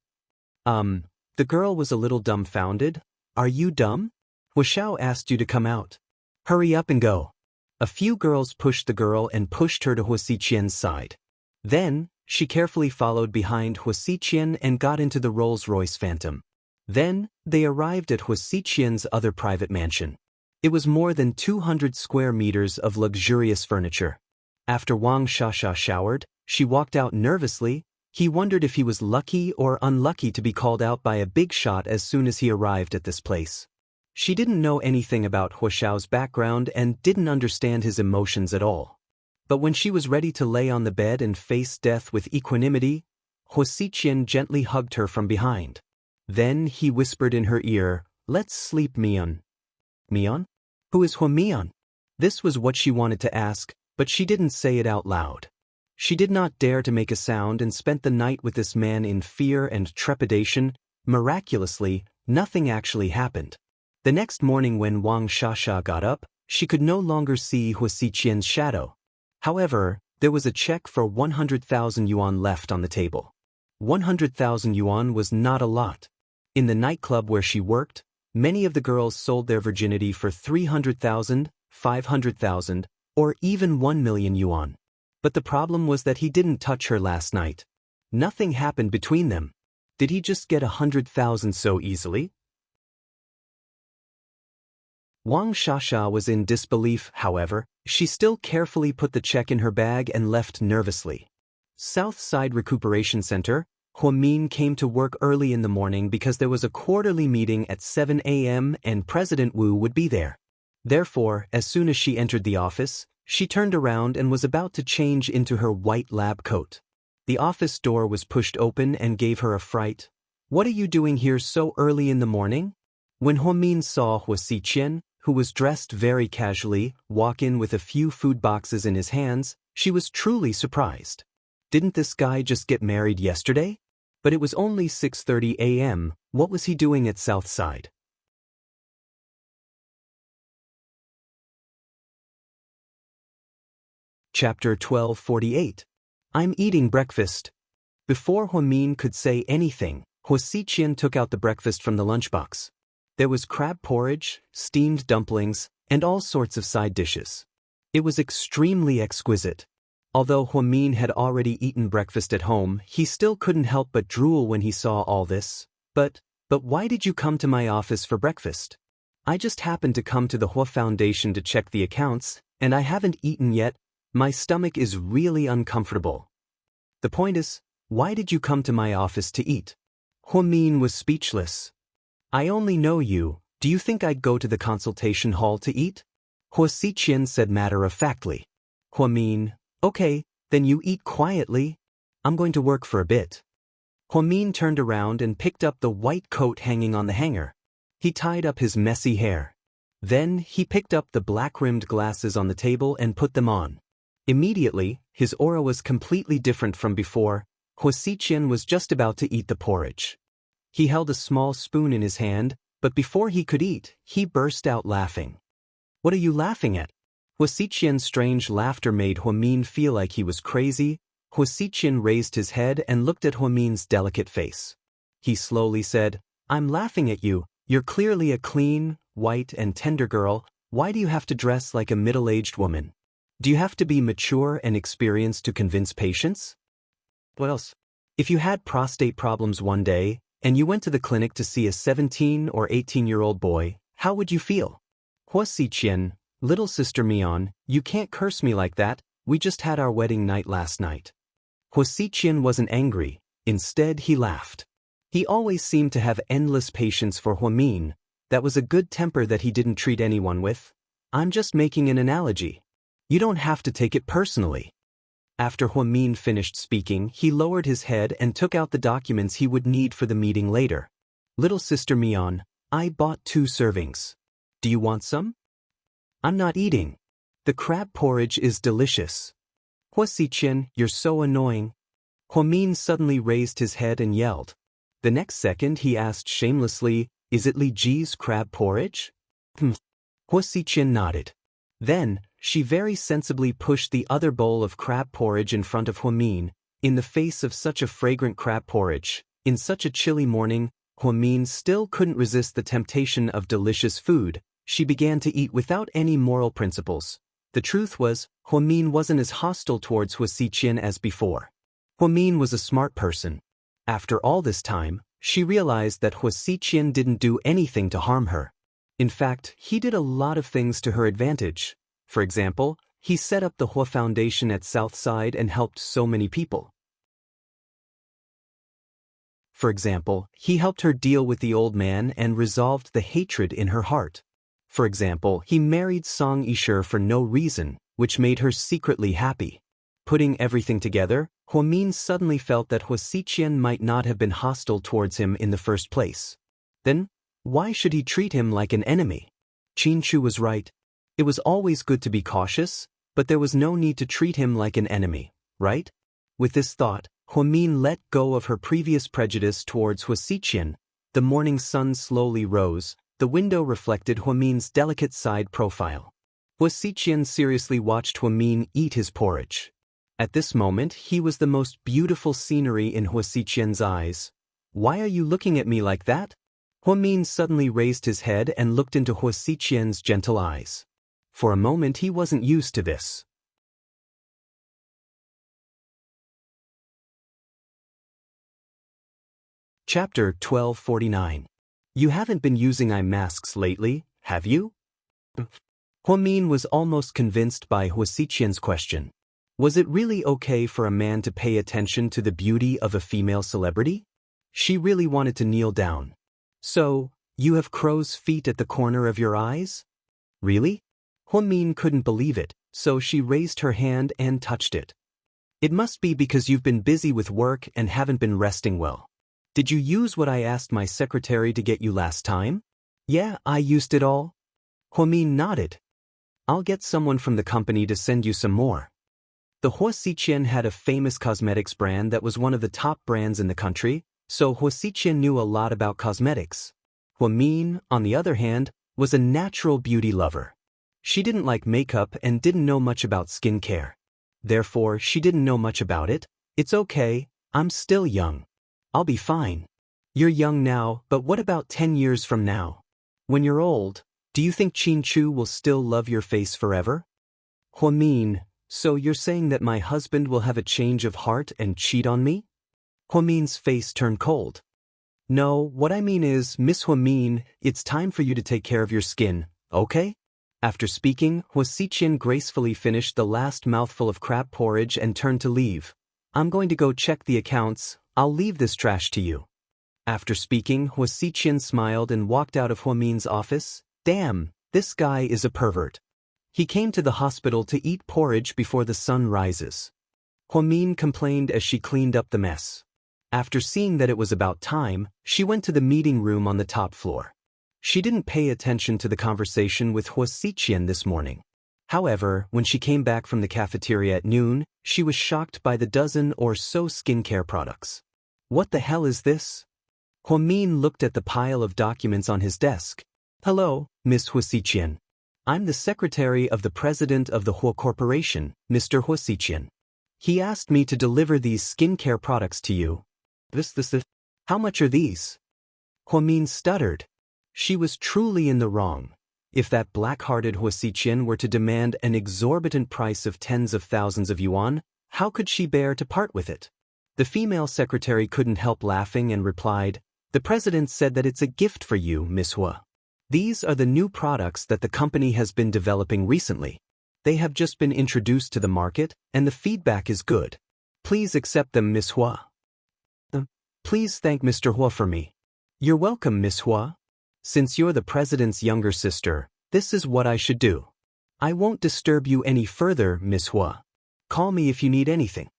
The girl was a little dumbfounded. Are you dumb? Huashao asked you to come out. Hurry up and go. A few girls pushed the girl and pushed her to Huasiqian's side. Then, she carefully followed behind Huasiqian and got into the Rolls-Royce Phantom. Then, they arrived at Huasiqian's other private mansion. It was more than 200 square meters of luxurious furniture. After Wang Xianxia showered, she walked out nervously. He wondered if he was lucky or unlucky to be called out by a big shot as soon as he arrived at this place. She didn't know anything about Huoxiao's background and didn't understand his emotions at all. But when she was ready to lay on the bed and face death with equanimity, Huoxiqian gently hugged her from behind. Then he whispered in her ear, "Let's sleep, Mian." Mian? Who is Huomian? This was what she wanted to ask, but she didn't say it out loud. She did not dare to make a sound and spent the night with this man in fear and trepidation. Miraculously, nothing actually happened. The next morning when Wang Xianxia got up, she could no longer see Huoxiqian's shadow. However, there was a check for 100,000 yuan left on the table. 100,000 yuan was not a lot. In the nightclub where she worked, many of the girls sold their virginity for 300,000, 500,000, or even 1 million yuan. But the problem was that he didn't touch her last night. Nothing happened between them. Did he just get 100,000 so easily? Wang Xianxia was in disbelief, however. She still carefully put the check in her bag and left nervously. South Side Recuperation Center, Huomin came to work early in the morning because there was a quarterly meeting at 7 a.m. and President Wu would be there. Therefore, as soon as she entered the office, she turned around and was about to change into her white lab coat. The office door was pushed open and gave her a fright. "What are you doing here so early in the morning?" When Huomin saw Huoxiqian, who was dressed very casually, walk in with a few food boxes in his hands, she was truly surprised. Didn't this guy just get married yesterday? But it was only 6:30 a.m., what was he doing at Southside? Chapter 1248. I'm eating breakfast. Before Huomin could say anything, Huoxiqian took out the breakfast from the lunchbox. There was crab porridge, steamed dumplings, and all sorts of side dishes. It was extremely exquisite. Although Huomin had already eaten breakfast at home, he still couldn't help but drool when he saw all this. But why did you come to my office for breakfast? I just happened to come to the Huo Foundation to check the accounts, and I haven't eaten yet. My stomach is really uncomfortable. The point is, why did you come to my office to eat? Huomin was speechless. I only know you. Do you think I'd go to the consultation hall to eat? Huoxiqian said matter-of-factly. Huomin, okay, then you eat quietly. I'm going to work for a bit. Huomin turned around and picked up the white coat hanging on the hanger. He tied up his messy hair. Then he picked up the black-rimmed glasses on the table and put them on. Immediately, his aura was completely different from before. Huoxiqian was just about to eat the porridge. He held a small spoon in his hand, but before he could eat, he burst out laughing. What are you laughing at? Huoxiqian's strange laughter made Huomin feel like he was crazy. Huoxiqian raised his head and looked at Huomin's delicate face. He slowly said, I'm laughing at you. You're clearly a clean, white, and tender girl. Why do you have to dress like a middle-aged woman? Do you have to be mature and experienced to convince patients? What else? If you had prostate problems one day, and you went to the clinic to see a 17 or 18-year-old boy, how would you feel? Huoxiqian, little sister Mian, you can't curse me like that. We just had our wedding night last night. Huoxiqian wasn't angry. Instead, he laughed. He always seemed to have endless patience for Huomin. That was a good temper that he didn't treat anyone with. I'm just making an analogy. You don't have to take it personally. After Huomin finished speaking, he lowered his head and took out the documents he would need for the meeting later. Little sister Mian, I bought 2 servings. Do you want some? I'm not eating. The crab porridge is delicious. Huoxiqian, you're so annoying. Huomin suddenly raised his head and yelled. The next second he asked shamelessly, is it Li Ji's crab porridge? Huoxiqian nodded. Then, she very sensibly pushed the other bowl of crab porridge in front of Huomin. In the face of such a fragrant crab porridge, in such a chilly morning, Huomin still couldn't resist the temptation of delicious food. She began to eat without any moral principles. The truth was, Huomin wasn't as hostile towards Huoxiqian as before. Huomin was a smart person. After all this time, she realized that Huoxiqian didn't do anything to harm her. In fact, he did a lot of things to her advantage. For example, he set up the Huo Foundation at Southside and helped so many people. For example, he helped her deal with the old man and resolved the hatred in her heart. For example, he married Song Yishe for no reason, which made her secretly happy. Putting everything together, Huamin suddenly felt that Huasiqian might not have been hostile towards him in the first place. Then, why should he treat him like an enemy? Qinshu was right. It was always good to be cautious, but there was no need to treat him like an enemy, right? With this thought, Huamin let go of her previous prejudice towards Huasiqian. The morning sun slowly rose. The window reflected Huamin's delicate side profile. Huasiqian seriously watched Huamin eat his porridge. At this moment, he was the most beautiful scenery in Huasiqian's eyes. Why are you looking at me like that? Huamin suddenly raised his head and looked into Huasiqian's gentle eyes. For a moment he wasn't used to this. Chapter 1249. You haven't been using eye masks lately, have you? Huamin was almost convinced by Huasiqian's question. Was it really okay for a man to pay attention to the beauty of a female celebrity? She really wanted to kneel down. So, you have crow's feet at the corner of your eyes? Really? Huamin couldn't believe it, so she raised her hand and touched it. It must be because you've been busy with work and haven't been resting well. Did you use what I asked my secretary to get you last time? Yeah, I used it all. Huamin nodded. I'll get someone from the company to send you some more. The Huasiqian had a famous cosmetics brand that was one of the top brands in the country, so Huasiqian knew a lot about cosmetics. Huamin, on the other hand, was a natural beauty lover. She didn't like makeup and didn't know much about skincare. Therefore, she didn't know much about it. It's okay, I'm still young. I'll be fine. You're young now, but what about 10 years from now? When you're old, do you think Qinshu will still love your face forever? Huamin, so you're saying that my husband will have a change of heart and cheat on me? Huamin's face turned cold. No, what I mean is, Miss Huamin, it's time for you to take care of your skin, okay? After speaking, Huasiqian gracefully finished the last mouthful of crab porridge and turned to leave. I'm going to go check the accounts, I'll leave this trash to you. After speaking, Huasiqian smiled and walked out of Huamin's office. Damn, this guy is a pervert. He came to the hospital to eat porridge before the sun rises. Huamin complained as she cleaned up the mess. After seeing that it was about time, she went to the meeting room on the top floor. She didn't pay attention to the conversation with Huasiqian this morning. However, when she came back from the cafeteria at noon, she was shocked by the dozen or so skincare products. What the hell is this? Huamin looked at the pile of documents on his desk. Hello, Miss Huasiqian. I'm the secretary of the president of the Hua Corporation, Mr. Huasiqian. He asked me to deliver these skincare products to you. How much are these? Huamin stuttered. She was truly in the wrong. If that black-hearted Huasiqian were to demand an exorbitant price of tens of thousands of yuan, how could she bear to part with it? The female secretary couldn't help laughing and replied, The president said that it's a gift for you, Miss Hua. These are the new products that the company has been developing recently. They have just been introduced to the market, and the feedback is good. Please accept them, Miss Hua. Please thank Mr. Hua for me. You're welcome, Miss Hua. Since you're the president's younger sister, this is what I should do. I won't disturb you any further, Miss Hua. Call me if you need anything.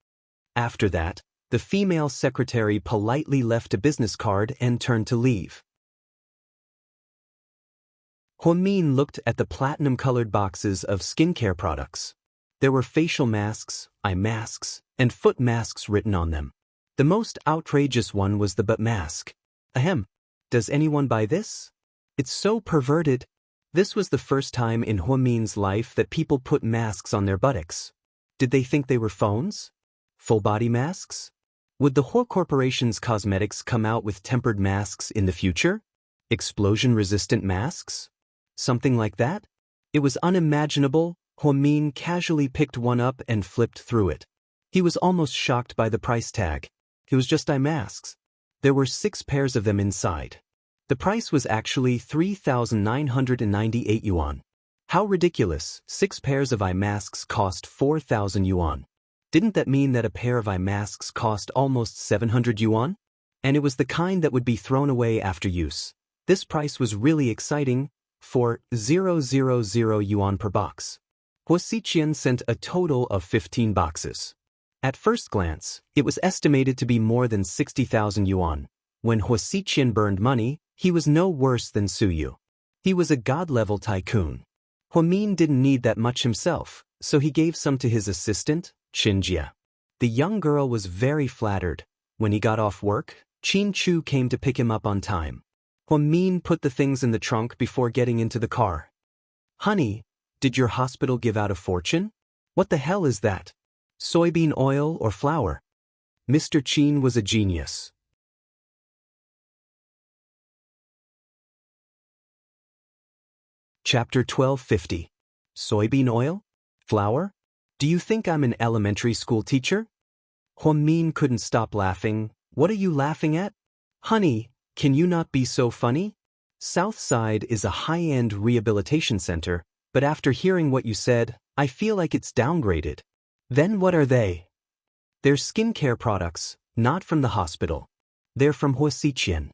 After that, the female secretary politely left a business card and turned to leave. Huamin looked at the platinum-colored boxes of skincare products. There were facial masks, eye masks, and foot masks written on them. The most outrageous one was the butt mask. Ahem. Does anyone buy this? It's so perverted. This was the first time in Huamin's life that people put masks on their buttocks. Did they think they were phones? Full-body masks? Would the Hua Corporation's cosmetics come out with tempered masks in the future? Explosion-resistant masks? Something like that? It was unimaginable. Huamin casually picked one up and flipped through it. He was almost shocked by the price tag. It was just eye masks. There were 6 pairs of them inside. The price was actually 3,998 yuan. How ridiculous, 6 pairs of eye masks cost 4,000 yuan. Didn't that mean that a pair of eye masks cost almost 700 yuan? And it was the kind that would be thrown away after use. This price was really exciting, for 000 yuan per box. Wuxia sent a total of 15 boxes. At first glance, it was estimated to be more than 60,000 yuan. When Wuxia burned money, he was no worse than Suyu. He was a god-level tycoon. Huamin didn't need that much himself, so he gave some to his assistant, Xianxia. The young girl was very flattered. When he got off work, Qin Chu came to pick him up on time. Huamin put the things in the trunk before getting into the car. "Honey, did your hospital give out a fortune? What the hell is that? Soybean oil or flour?" Mr. Qin was a genius. Chapter 1250. Soybean oil? Flour? Do you think I'm an elementary school teacher? Huamin couldn't stop laughing. "What are you laughing at? Honey, can you not be so funny? Southside is a high-end rehabilitation center, but after hearing what you said, I feel like it's downgraded." "Then what are they?" "They're skincare products, not from the hospital. They're from Wuxia."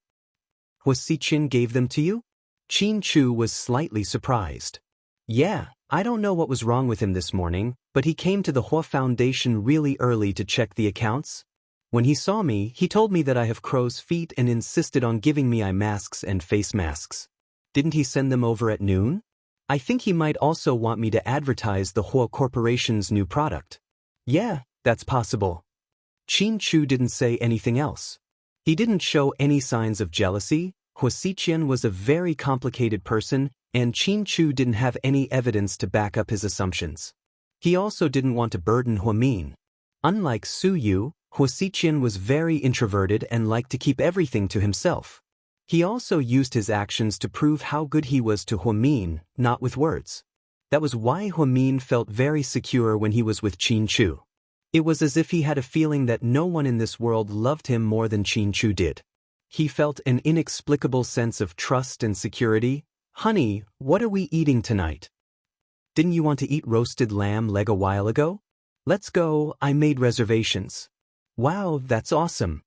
"Wuxia gave them to you?" Qin Chu was slightly surprised. "Yeah, I don't know what was wrong with him this morning, but he came to the Hua Foundation really early to check the accounts. When he saw me, he told me that I have crow's feet and insisted on giving me eye masks and face masks. Didn't he send them over at noon? I think he might also want me to advertise the Hua Corporation's new product." "Yeah, that's possible." Qin Chu didn't say anything else. He didn't show any signs of jealousy. Wuxia was a very complicated person, and Qin Chu didn't have any evidence to back up his assumptions. He also didn't want to burden Huamin. Unlike Su Yu, Wuxia was very introverted and liked to keep everything to himself. He also used his actions to prove how good he was to Huamin, not with words. That was why Huamin felt very secure when he was with Qin Chu. It was as if he had a feeling that no one in this world loved him more than Qin Chu did. He felt an inexplicable sense of trust and security. "Honey, what are we eating tonight? Didn't you want to eat roasted lamb leg a while ago? Let's go, I made reservations." "Wow, that's awesome."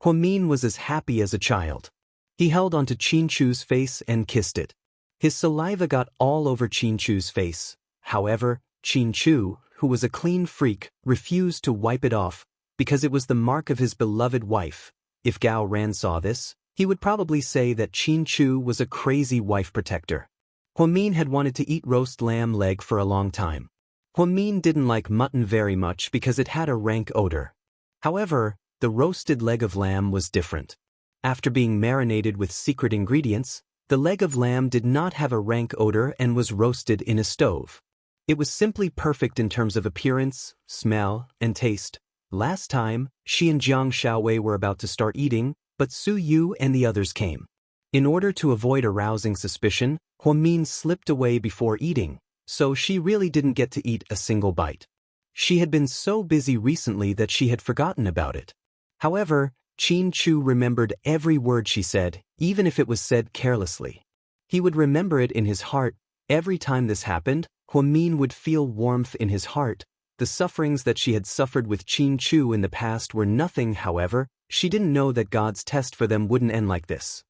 Huamin was as happy as a child. He held onto Qin Chu's face and kissed it. His saliva got all over Qin Chu's face. However, Qin Chu, who was a clean freak, refused to wipe it off, because it was the mark of his beloved wife. If Gao Ran saw this, he would probably say that Qin Chu was a crazy wife protector. Huamin had wanted to eat roast lamb leg for a long time. Huamin didn't like mutton very much because it had a rank odor. However, the roasted leg of lamb was different. After being marinated with secret ingredients, the leg of lamb did not have a rank odor and was roasted in a stove. It was simply perfect in terms of appearance, smell, and taste. Last time, she and Jiang Xiaowei were about to start eating, but Su Yu and the others came. In order to avoid arousing suspicion, Huamin slipped away before eating, so she really didn't get to eat a single bite. She had been so busy recently that she had forgotten about it. However, Qin Chu remembered every word she said, even if it was said carelessly. He would remember it in his heart. Every time this happened, Huamin would feel warmth in his heart. The sufferings that she had suffered with Qin Chu in the past were nothing. However, she didn't know that God's test for them wouldn't end like this.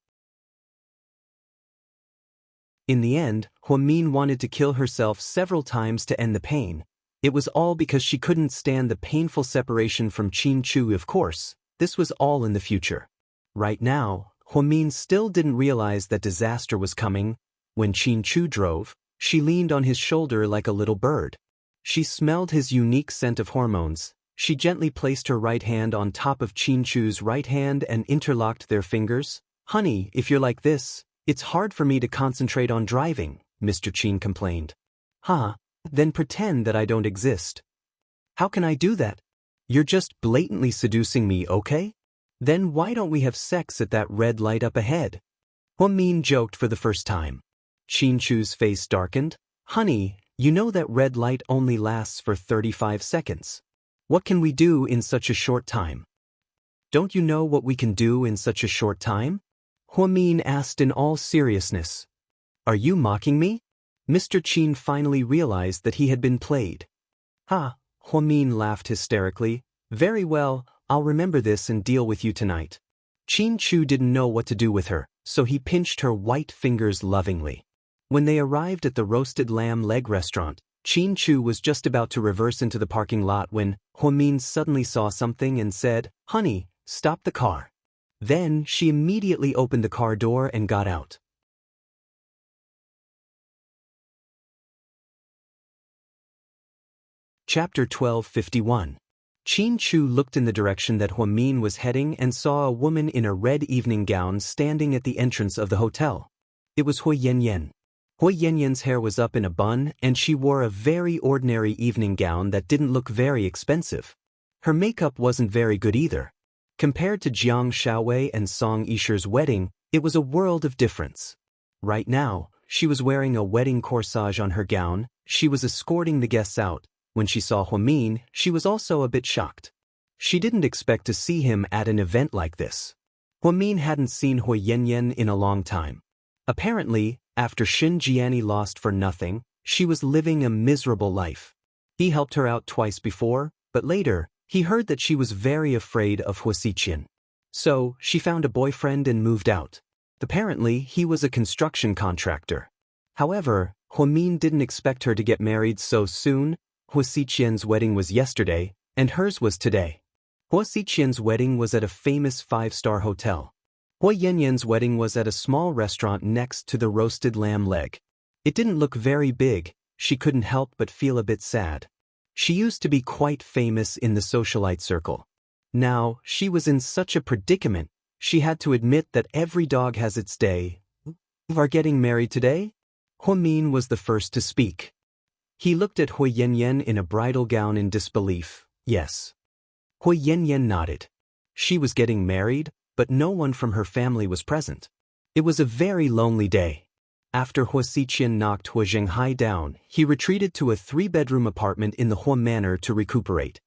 In the end, Huamin wanted to kill herself several times to end the pain. It was all because she couldn't stand the painful separation from Qin Chu. Of course, this was all in the future. Right now, Huamin still didn't realize that disaster was coming. When Qin Chu drove, she leaned on his shoulder like a little bird. She smelled his unique scent of hormones. She gently placed her right hand on top of Qin Chu's right hand and interlocked their fingers. "Honey, if you're like this, it's hard for me to concentrate on driving," Mr. Qin complained. "Huh? Then pretend that I don't exist." "How can I do that? You're just blatantly seducing me, okay? Then why don't we have sex at that red light up ahead?" Huamin joked for the first time. Qin Chu's face darkened. "Honey, you know that red light only lasts for 35 seconds. What can we do in such a short time?" "Don't you know what we can do in such a short time?" Huamin asked in all seriousness. "Are you mocking me?" Mr. Qin finally realized that he had been played. "Ha!" Huamin laughed hysterically. "Very well, I'll remember this and deal with you tonight." Qin Chu didn't know what to do with her, so he pinched her white fingers lovingly. When they arrived at the roasted lamb leg restaurant, Qin Chu was just about to reverse into the parking lot when Huamin suddenly saw something and said, "Honey, stop the car." Then she immediately opened the car door and got out. Chapter 1251. Qin Chu looked in the direction that Huamin was heading and saw a woman in a red evening gown standing at the entrance of the hotel. It was Hui Yanyan. Hui Yanyan's hair was up in a bun and she wore a very ordinary evening gown that didn't look very expensive. Her makeup wasn't very good either. Compared to Jiang Shaowei and Song Yishi's wedding, it was a world of difference. Right now, she was wearing a wedding corsage on her gown. She was escorting the guests out. When she saw Huamin, she was also a bit shocked. She didn't expect to see him at an event like this. Huamin hadn't seen Hui Yanyan in a long time. Apparently, after Xin Jiani lost for nothing, she was living a miserable life. He helped her out twice before, but later, he heard that she was very afraid of Huaxiqian. So, she found a boyfriend and moved out. Apparently, he was a construction contractor. However, Huamin didn't expect her to get married so soon. Huaxiqian's wedding was yesterday, and hers was today. Huaxiqian's wedding was at a famous 5-star hotel. Hui Yanyan's wedding was at a small restaurant next to the roasted lamb leg. It didn't look very big. She couldn't help but feel a bit sad. She used to be quite famous in the socialite circle. Now, she was in such a predicament. She had to admit that every dog has its day. "You are getting married today?" Huamin was the first to speak. He looked at Hui Yanyan in a bridal gown in disbelief. Yes. Hui Yanyan nodded. She was getting married, but no one from her family was present. It was a very lonely day. After Huaxiqian knocked Hua Zhenghai down, he retreated to a 3-bedroom apartment in the Hua Manor to recuperate.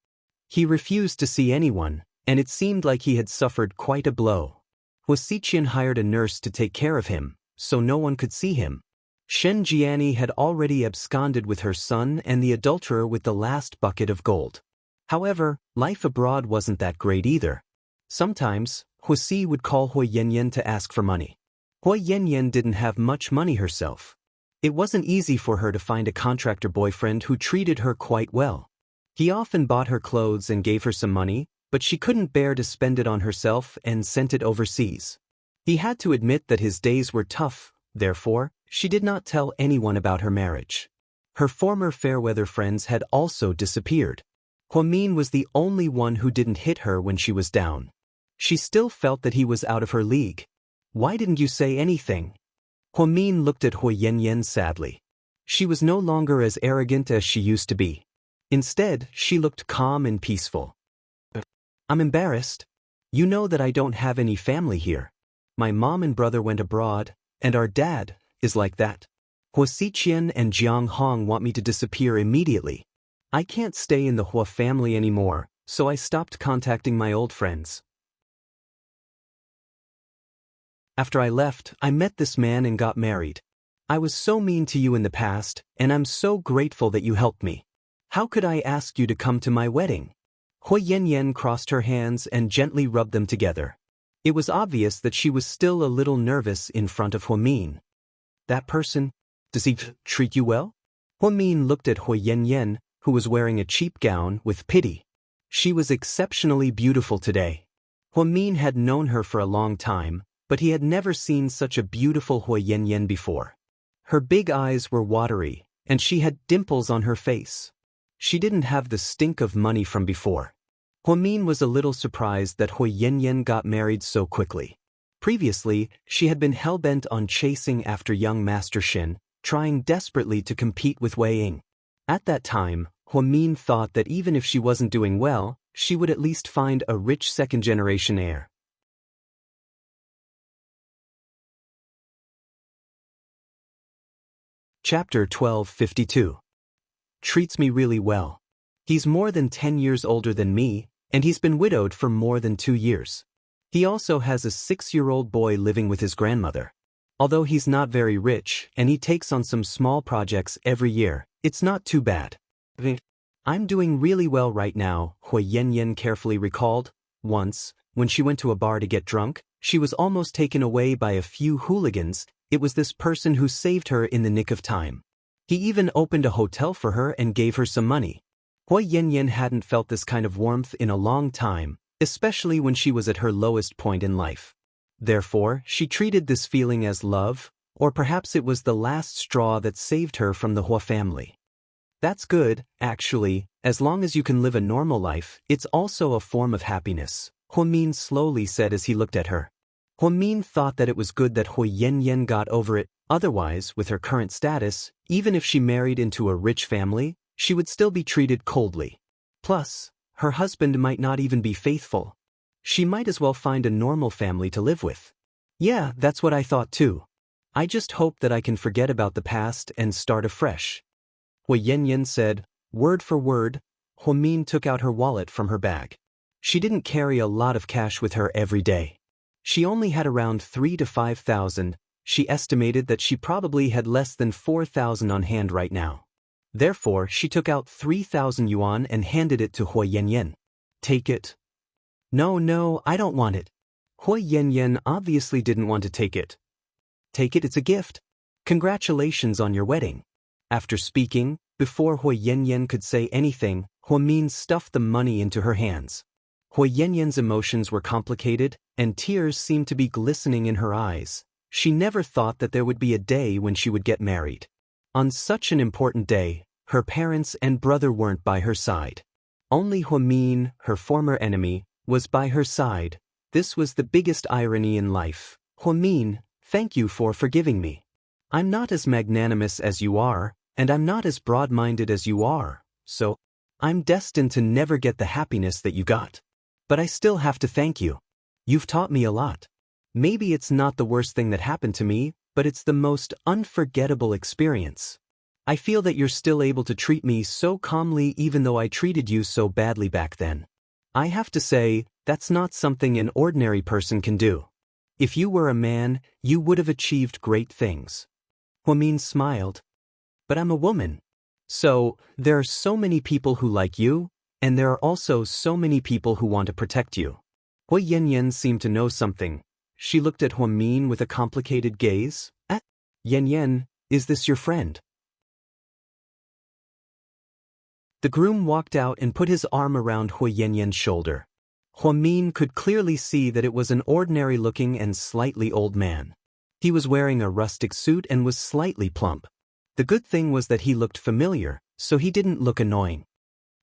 He refused to see anyone, and it seemed like he had suffered quite a blow. Huaxiqian hired a nurse to take care of him, so no one could see him. Shen Jiani had already absconded with her son and the adulterer with the last bucket of gold. However, life abroad wasn't that great either. Sometimes, Huaxi would call Hui Yanyan to ask for money. Hui Yanyan didn't have much money herself. It wasn't easy for her to find a contractor boyfriend who treated her quite well. He often bought her clothes and gave her some money, but she couldn't bear to spend it on herself and sent it overseas. He had to admit that his days were tough, therefore, she did not tell anyone about her marriage. Her former fair-weather friends had also disappeared. Huamin was the only one who didn't hit her when she was down. She still felt that he was out of her league. "Why didn't you say anything?" Huamin looked at Hui Yanyan sadly. She was no longer as arrogant as she used to be. Instead, she looked calm and peaceful. "I'm embarrassed. You know that I don't have any family here. My mom and brother went abroad, and our dad is like that. Huaxiqian and Jiang Hong want me to disappear immediately. I can't stay in the Hua family anymore, so I stopped contacting my old friends. After I left, I met this man and got married. I was so mean to you in the past, and I'm so grateful that you helped me. How could I ask you to come to my wedding?" Hui Yanyan crossed her hands and gently rubbed them together. It was obvious that she was still a little nervous in front of Huamin. "That person, does he treat you well?" Huamin looked at Hui Yanyan, who was wearing a cheap gown, with pity. She was exceptionally beautiful today. Huamin had known her for a long time, but he had never seen such a beautiful Hui Yanyan before. Her big eyes were watery, and she had dimples on her face. She didn't have the stink of money from before. Huamin was a little surprised that Hui Yanyan got married so quickly. Previously, she had been hell-bent on chasing after young Master Xin, trying desperately to compete with Wei Ying. At that time, Huamin thought that even if she wasn't doing well, she would at least find a rich second-generation heir. Chapter 1252. Treats me really well. He's more than 10 years older than me, and he's been widowed for more than 2 years. He also has a 6-year-old boy living with his grandmother. Although he's not very rich, and he takes on some small projects every year, it's not too bad. "I'm doing really well right now," Hui Yanyan carefully recalled. Once, When she went to a bar to get drunk, she was almost taken away by a few hooligans. It was this person who saved her in the nick of time. He even opened a hotel for her and gave her some money. Hui Yanyan hadn't felt this kind of warmth in a long time, especially when she was at her lowest point in life. Therefore, she treated this feeling as love, or perhaps it was the last straw that saved her from the Hua family. That's good, actually, as long as you can live a normal life, it's also a form of happiness, Huamin slowly said as he looked at her. Huamin thought that it was good that Hui Yanyan got over it, otherwise, with her current status, even if she married into a rich family, she would still be treated coldly. Plus, her husband might not even be faithful. She might as well find a normal family to live with. Yeah, that's what I thought too. I just hope that I can forget about the past and start afresh. Hui Yanyan said, word for word. Huamin took out her wallet from her bag. She didn't carry a lot of cash with her every day. She only had around 3,000 to 5,000. She estimated that she probably had less than 4,000 on hand right now. Therefore, she took out 3,000 yuan and handed it to Hui Yanyan. Take it. No, I don't want it. Hui Yanyan obviously didn't want to take it. Take it, it's a gift. Congratulations on your wedding. After speaking, before Hui Yanyan could say anything, Huamin stuffed the money into her hands. Hui Yanyan's emotions were complicated, and tears seemed to be glistening in her eyes. She never thought that there would be a day when she would get married. On such an important day, her parents and brother weren't by her side. Only Huamin, her former enemy, was by her side. This was the biggest irony in life. Huamin, thank you for forgiving me. I'm not as magnanimous as you are, and I'm not as broad-minded as you are, so I'm destined to never get the happiness that you got. But I still have to thank you. You've taught me a lot. Maybe it's not the worst thing that happened to me, but it's the most unforgettable experience. I feel that you're still able to treat me so calmly even though I treated you so badly back then. I have to say, that's not something an ordinary person can do. If you were a man, you would have achieved great things. Huamin smiled. But I'm a woman. So, there are so many people who like you, and there are also so many people who want to protect you. Hui Yanyan seemed to know something. She looked at Huamin with a complicated gaze. Yanyan, is this your friend? The groom walked out and put his arm around Hui Yanyan's shoulder. Huamin could clearly see that it was an ordinary-looking and slightly old man. He was wearing a rustic suit and was slightly plump. The good thing was that he looked familiar, so he didn't look annoying.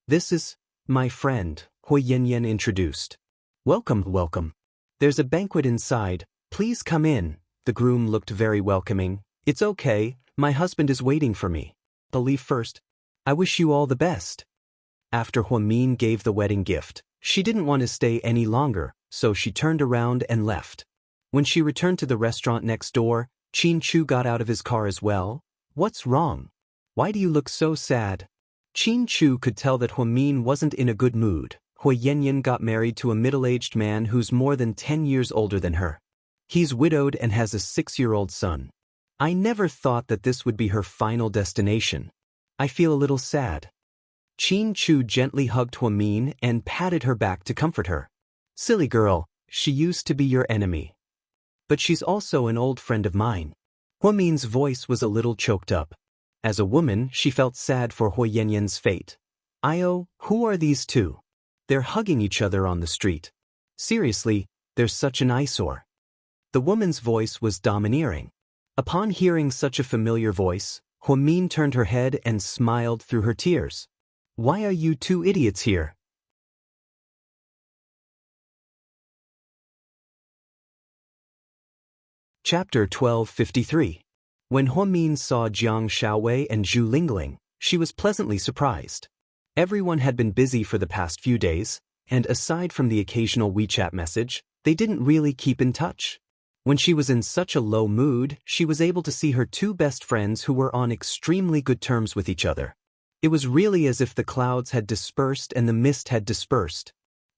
This is my friend, Hui Yanyan introduced. Welcome. There's a banquet inside, please come in. The groom looked very welcoming. It's okay, my husband is waiting for me. I'll leave first. I wish you all the best. After Huamin gave the wedding gift, she didn't want to stay any longer, so she turned around and left. When she returned to the restaurant next door, Qin Chu got out of his car as well. What's wrong? Why do you look so sad? Qin Chu could tell that Huamin wasn't in a good mood. Hui Yanyan got married to a middle-aged man who's more than 10 years older than her. He's widowed and has a 6-year-old son. I never thought that this would be her final destination. I feel a little sad. Qin Chu gently hugged Huamin and patted her back to comfort her. Silly girl, she used to be your enemy. But she's also an old friend of mine. Huamin's voice was a little choked up. As a woman, she felt sad for Hui Yanyan's fate. Who are these two? They're hugging each other on the street. Seriously, they're such an eyesore. The woman's voice was domineering. Upon hearing such a familiar voice, Huamin turned her head and smiled through her tears. Why are you two idiots here? Chapter 1253. When Huamin saw Jiang Shaowei and Zhu Lingling, she was pleasantly surprised. Everyone had been busy for the past few days, and aside from the occasional WeChat message, they didn't really keep in touch. When she was in such a low mood, she was able to see her two best friends who were on extremely good terms with each other. It was really as if the clouds had dispersed and the mist had dispersed.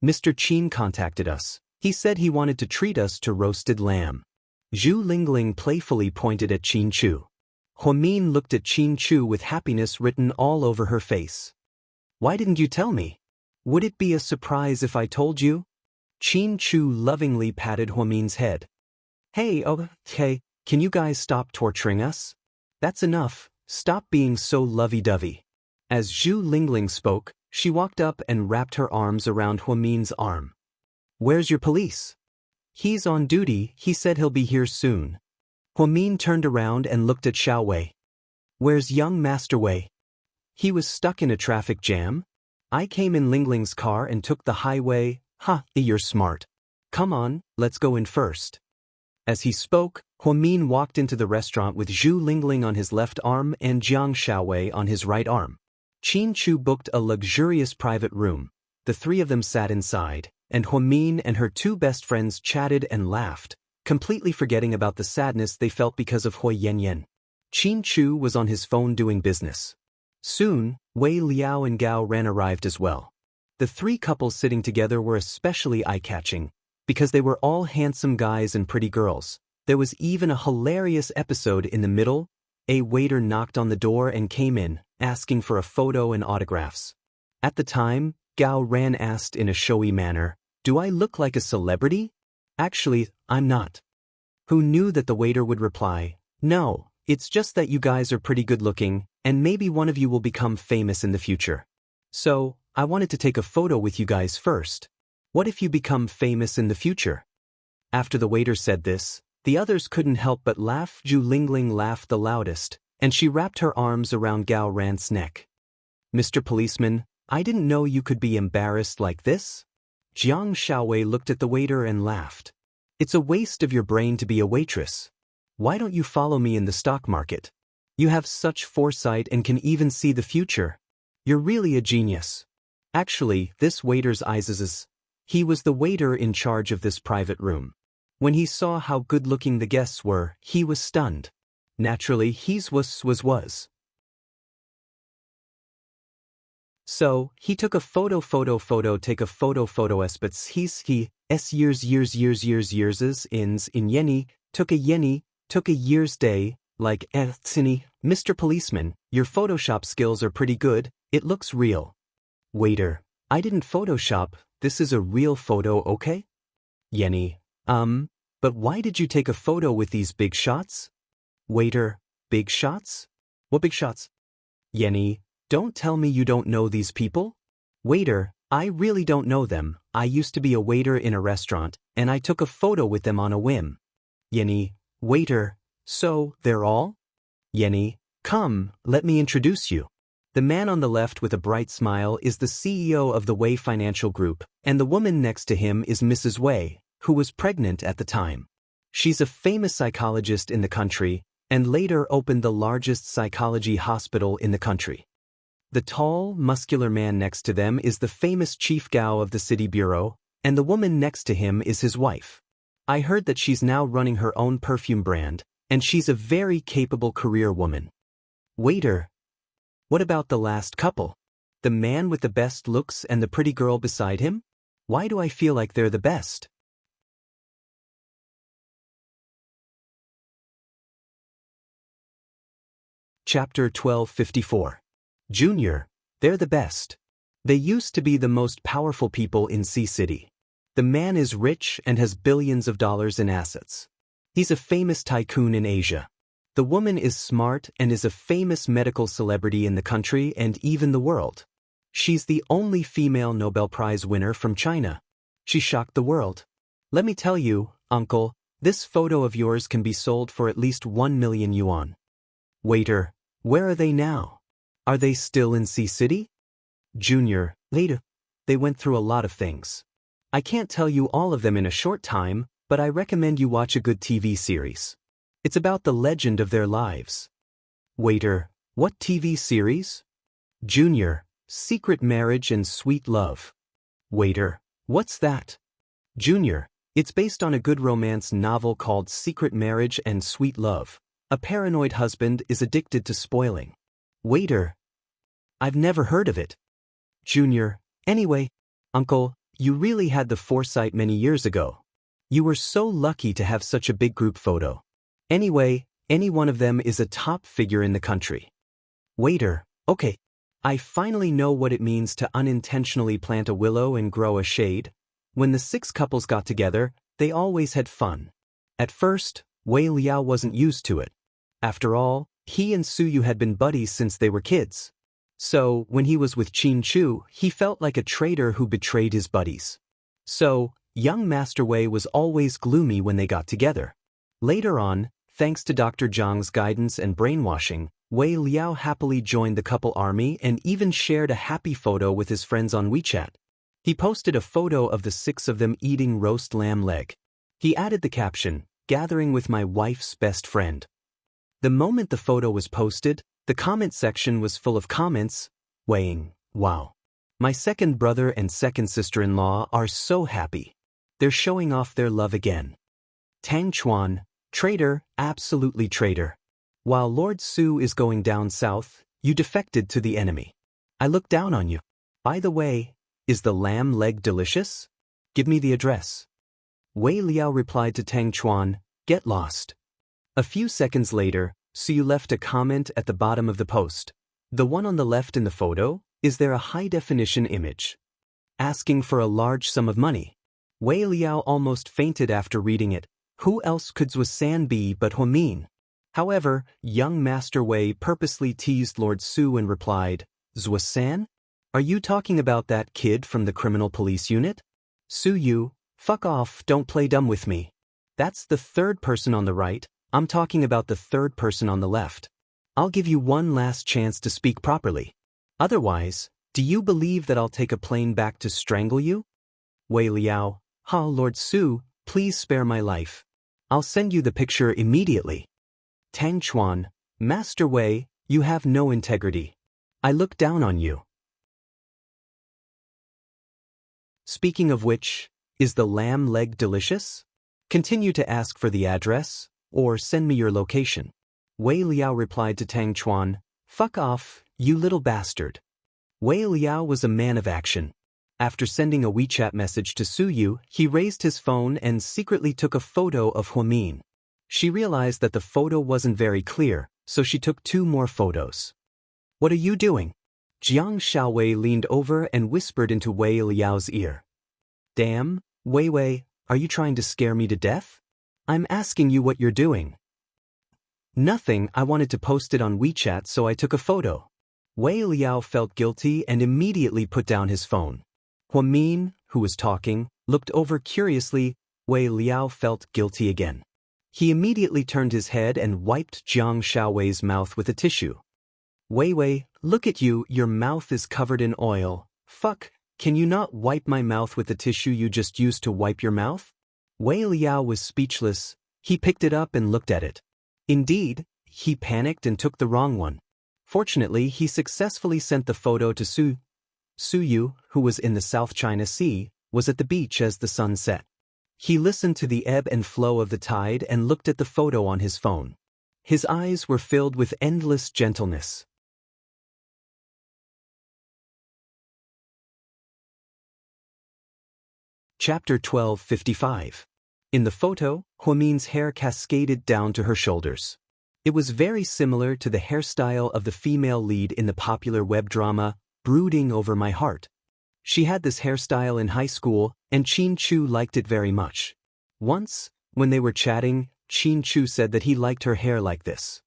Mr. Qin contacted us. He said he wanted to treat us to roasted lamb. Zhu Lingling playfully pointed at Qin Chu. Huamin looked at Qin Chu with happiness written all over her face. Why didn't you tell me? Would it be a surprise if I told you? Qin Chu lovingly patted Huamin's head. Hey, okay, can you guys stop torturing us? That's enough, stop being so lovey-dovey. As Zhu Lingling spoke, she walked up and wrapped her arms around Huamin's arm. Where's your police? He's on duty, he said he'll be here soon. Huamin turned around and looked at Xiao Wei. Where's young Master Wei? He was stuck in a traffic jam? I came in Lingling's car and took the highway. Ha, you're smart. Come on, let's go in first. As he spoke, Huamin walked into the restaurant with Zhu Lingling on his left arm and Jiang Xiaowei on his right arm. Qin Chu booked a luxurious private room. The three of them sat inside, and Huamin and her two best friends chatted and laughed, completely forgetting about the sadness they felt because of Hui Yanyan. Qin Chu was on his phone doing business. Soon, Wei Liao and Gao Ren arrived as well. The three couples sitting together were especially eye-catching, because they were all handsome guys and pretty girls. There was even a hilarious episode in the middle. A waiter knocked on the door and came in, asking for a photo and autographs. At the time, Gao Ren asked in a showy manner, "Do I look like a celebrity?" "Actually, I'm not." Who knew that the waiter would reply, "No, it's just that you guys are pretty good-looking, and maybe one of you will become famous in the future. So, I wanted to take a photo with you guys first. What if you become famous in the future?" After the waiter said this, the others couldn't help but laugh. Zhu Lingling laughed the loudest, and she wrapped her arms around Gao Ran's neck. "Mr. Policeman, I didn't know you could be embarrassed like this." Jiang Xiaowei looked at the waiter and laughed. "It's a waste of your brain to be a waitress. Why don't you follow me in the stock market? You have such foresight and can even see the future. You're really a genius." Actually, this waiter's eyes. He was the waiter in charge of this private room. When he saw how good-looking the guests were, he was stunned. Naturally, he's was. So, he took a photo, take a photo but he's years ins in yenny, took a year's day, like cine. "Mr. Policeman, your Photoshop skills are pretty good, it looks real." Waiter, "I didn't Photoshop, this is a real photo, okay?" Yenny, but why did you take a photo with these big shots?" Waiter, "Big shots? What big shots?" Yenny, "Don't tell me you don't know these people?" Waiter, "I really don't know them, I used to be a waiter in a restaurant, and I took a photo with them on a whim." Yenny, Waiter, "So, they're all?" Yenny, "Come, let me introduce you. The man on the left with a bright smile is the CEO of the Wei Financial Group, and the woman next to him is Mrs. Wei, who was pregnant at the time. She's a famous psychologist in the country, and later opened the largest psychology hospital in the country. The tall, muscular man next to them is the famous Chief Gao of the City Bureau, and the woman next to him is his wife. I heard that she's now running her own perfume brand, and she's a very capable career woman." Waiter, "What about the last couple? The man with the best looks and the pretty girl beside him? Why do I feel like they're the best?" Chapter 1254. Junior, they're the best. They used to be the most powerful people in Sea City. The man is rich and has billions of dollars in assets. He's a famous tycoon in Asia. The woman is smart and is a famous medical celebrity in the country and even the world. She's the only female Nobel Prize winner from China. She shocked the world. Let me tell you, uncle, this photo of yours can be sold for at least 1 million yuan. Waiter, where are they now? Are they still in Sea City? Junior, later. They went through a lot of things. I can't tell you all of them in a short time, but I recommend you watch a good TV series. It's about the legend of their lives. Waiter, what TV series? Junior, Secret Marriage and Sweet Love. Waiter, what's that? Junior, it's based on a good romance novel called Secret Marriage and Sweet Love. A paranoid husband is addicted to spoiling. Waiter, I've never heard of it. Junior, anyway, uncle, you really had the foresight many years ago. You were so lucky to have such a big group photo. Anyway, any one of them is a top figure in the country. Waiter, okay. I finally know what it means to unintentionally plant a willow and grow a shade. When the 6 couples got together, they always had fun. At first, Wei Liao wasn't used to it. After all, he and Suyu had been buddies since they were kids. So, when he was with Qin Chu, he felt like a traitor who betrayed his buddies. So, young Master Wei was always gloomy when they got together. Later on, thanks to Dr. Zhang's guidance and brainwashing, Wei Liao happily joined the couple army and even shared a happy photo with his friends on WeChat. He posted a photo of the 6 of them eating roast lamb leg. He added the caption, "Gathering with my wife's best friend." The moment the photo was posted, the comment section was full of comments, weighing, "Wow. My second brother and second sister-in-law are so happy. They're showing off their love again. Tang Chuan, traitor, absolutely traitor. While Lord Su is going down south, you defected to the enemy. I look down on you. By the way, is the lamb leg delicious? Give me the address." Wei Liao replied to Tang Chuan, "Get lost." A few seconds later, Su left a comment at the bottom of the post. The one on the left in the photo, is there a high-definition image? Asking for a large sum of money. Wei Liao almost fainted after reading it. Who else could Zuo-san be but Huamin? However, young Master Wei purposely teased Lord Su and replied, "Zuo-san? Are you talking about that kid from the criminal police unit? Suyu, fuck off, don't play dumb with me. That's the 3rd person on the right, I'm talking about the 3rd person on the left. I'll give you one last chance to speak properly. Otherwise, do you believe that I'll take a plane back to strangle you?" Wei Liao, Lord Su, please spare my life. I'll send you the picture immediately. Tang Chuan, Master Wei, you have no integrity. I look down on you. Speaking of which, is the lamb leg delicious? Continue to ask for the address, or send me your location. Wei Liao replied to Tang Chuan, "Fuck off, you little bastard." Wei Liao was a man of action. After sending a WeChat message to Suyu, he raised his phone and secretly took a photo of Huamin. She realized that the photo wasn't very clear, so she took 2 more photos. "What are you doing?" Jiang Xiaowei leaned over and whispered into Wei Liao's ear. "Damn, Wei Wei, are you trying to scare me to death? I'm asking you what you're doing." "Nothing, I wanted to post it on WeChat so I took a photo." Wei Liao felt guilty and immediately put down his phone. Huamin, who was talking, looked over curiously. Wei Liao felt guilty again. He immediately turned his head and wiped Jiang Xiaowei's mouth with a tissue. "Wei Wei, look at you, your mouth is covered in oil. Fuck, can you not wipe my mouth with the tissue you just used to wipe your mouth?" Wei Liao was speechless. He picked it up and looked at it. Indeed, he panicked and took the wrong one. Fortunately, he successfully sent the photo to Suyu, who was in the South China Sea, was at the beach as the sun set. He listened to the ebb and flow of the tide and looked at the photo on his phone. His eyes were filled with endless gentleness. Chapter 1255. In the photo, Huamin's hair cascaded down to her shoulders. It was very similar to the hairstyle of the female lead in the popular web drama, Brooding Over My Heart. She had this hairstyle in high school, and Qin Chu liked it very much. Once, when they were chatting, Qin Chu said that he liked her hair like this.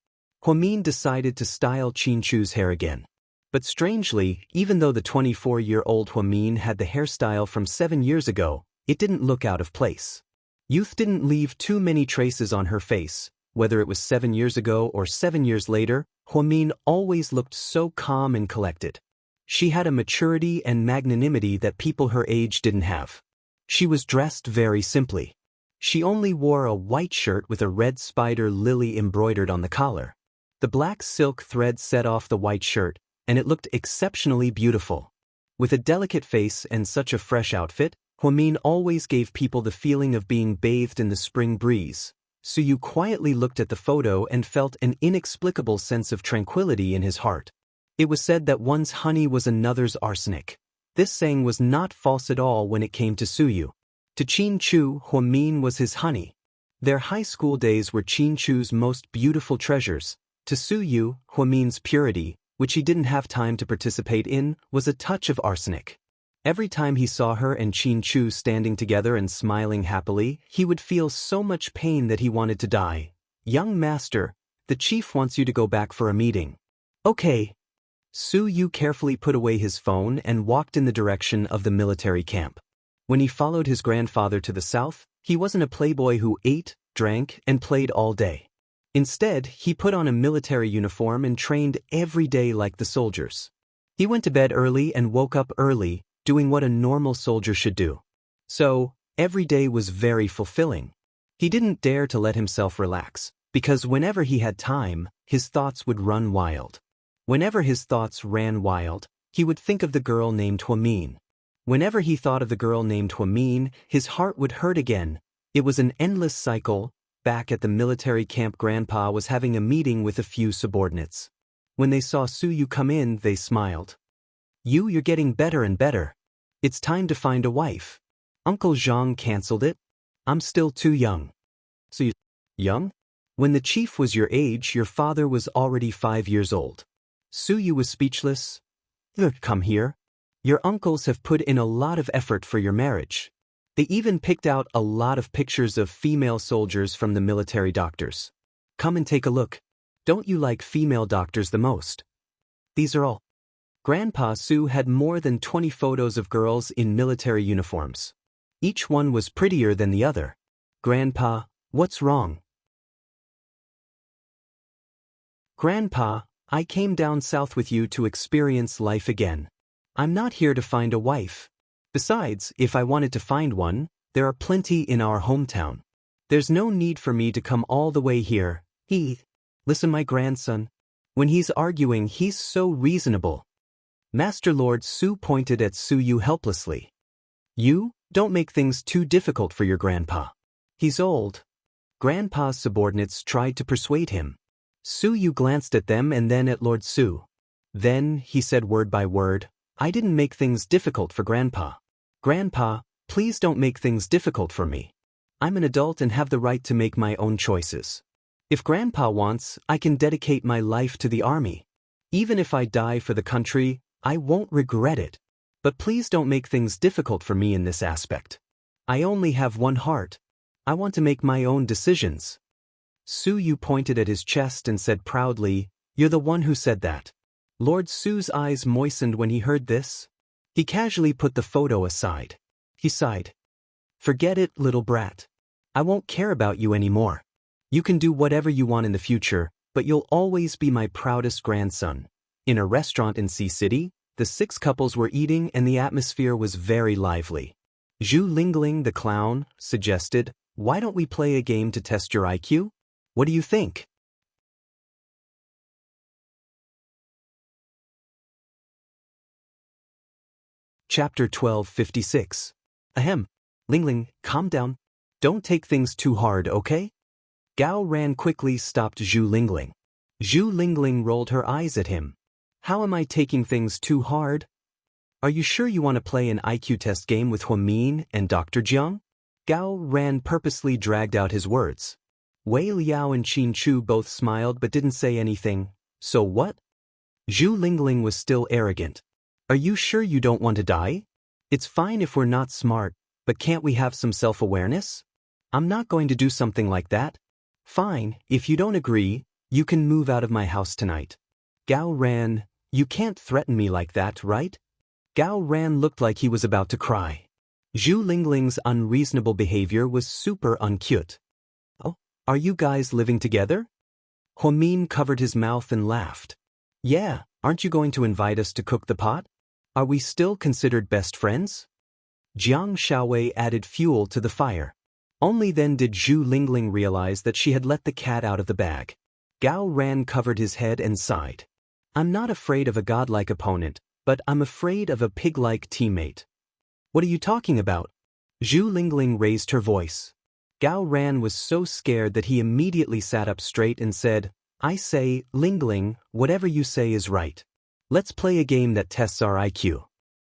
Huamin decided to style Qin Chu's hair again. But strangely, even though the 24-year-old Huamin had the hairstyle from 7 years ago, it didn't look out of place. Youth didn't leave too many traces on her face. Whether it was 7 years ago or 7 years later, Huamin always looked so calm and collected. She had a maturity and magnanimity that people her age didn't have. She was dressed very simply. She only wore a white shirt with a red spider lily embroidered on the collar. The black silk thread set off the white shirt, and it looked exceptionally beautiful. With a delicate face and such a fresh outfit, Huamin always gave people the feeling of being bathed in the spring breeze. Suyu quietly looked at the photo and felt an inexplicable sense of tranquility in his heart. It was said that one's honey was another's arsenic. This saying was not false at all when it came to Suyu. To Qin Chu, Huamin was his honey. Their high school days were Qin Chu's most beautiful treasures. To Suyu, Huamin's purity, which he didn't have time to participate in, was a touch of arsenic. Every time he saw her and Qin Chu standing together and smiling happily, he would feel so much pain that he wanted to die. Young master, the chief wants you to go back for a meeting. Okay. Su Yu carefully put away his phone and walked in the direction of the military camp. When he followed his grandfather to the south, he wasn't a playboy who ate, drank, and played all day. Instead, he put on a military uniform and trained every day like the soldiers. He went to bed early and woke up early, doing what a normal soldier should do. So, every day was very fulfilling. He didn't dare to let himself relax, because whenever he had time, his thoughts would run wild. Whenever his thoughts ran wild, he would think of the girl named Huamin. Whenever he thought of the girl named Huamin, his heart would hurt again. It was an endless cycle. Back at the military camp, Grandpa was having a meeting with a few subordinates. When they saw Su Yu come in, they smiled. You're getting better and better. It's time to find a wife. Uncle Zhang canceled it. I'm still too young. So you young? When the chief was your age, your father was already 5 years old. Su Yu was speechless. Come here. Your uncles have put in a lot of effort for your marriage. They even picked out a lot of pictures of female soldiers from the military doctors. Come and take a look. Don't you like female doctors the most? These are all. Grandpa Su had more than 20 photos of girls in military uniforms. Each one was prettier than the other. Grandpa, what's wrong? Grandpa, I came down south with you to experience life again. I'm not here to find a wife. Besides, if I wanted to find one, there are plenty in our hometown. There's no need for me to come all the way here. Listen, my grandson. When he's arguing, he's so reasonable. Master Lord Su pointed at Su Yu helplessly. You, don't make things too difficult for your grandpa. He's old. Grandpa's subordinates tried to persuade him. Su Yu glanced at them and then at Lord Su. Then, he said word by word, I didn't make things difficult for Grandpa. Grandpa, please don't make things difficult for me. I'm an adult and have the right to make my own choices. If Grandpa wants, I can dedicate my life to the army. Even if I die for the country, I won't regret it. But please don't make things difficult for me in this aspect. I only have one heart. I want to make my own decisions. Su Yu pointed at his chest and said proudly, You're the one who said that. Lord Su's eyes moistened when he heard this. He casually put the photo aside. He sighed. Forget it, little brat. I won't care about you anymore. You can do whatever you want in the future, but you'll always be my proudest grandson. In a restaurant in Sea City, the 6 couples were eating and the atmosphere was very lively. Zhu Lingling, the clown, suggested, Why don't we play a game to test your IQ? What do you think? Chapter 1256. Ahem. Lingling, calm down. Don't take things too hard, okay? Gao Ran quickly stopped Zhu Lingling. Zhu Lingling rolled her eyes at him. How am I taking things too hard? Are you sure you want to play an IQ test game with Huamin and Dr. Jiang? Gao Ran purposely dragged out his words. Wei Liao and Qin Chu both smiled but didn't say anything. So what? Zhu Lingling was still arrogant. Are you sure you don't want to die? It's fine if we're not smart, but can't we have some self-awareness? I'm not going to do something like that. Fine, if you don't agree, you can move out of my house tonight. Gao Ran, you can't threaten me like that, right? Gao Ran looked like he was about to cry. Zhu Lingling's unreasonable behavior was super uncute. Oh, are you guys living together? Huamin covered his mouth and laughed. Yeah, aren't you going to invite us to cook the pot? Are we still considered best friends? Jiang Shaowei added fuel to the fire. Only then did Zhu Lingling realize that she had let the cat out of the bag. Gao Ran covered his head and sighed. I'm not afraid of a godlike opponent, but I'm afraid of a pig-like teammate. What are you talking about? Zhu Lingling raised her voice. Gao Ran was so scared that he immediately sat up straight and said, I say, Lingling, whatever you say is right. Let's play a game that tests our IQ.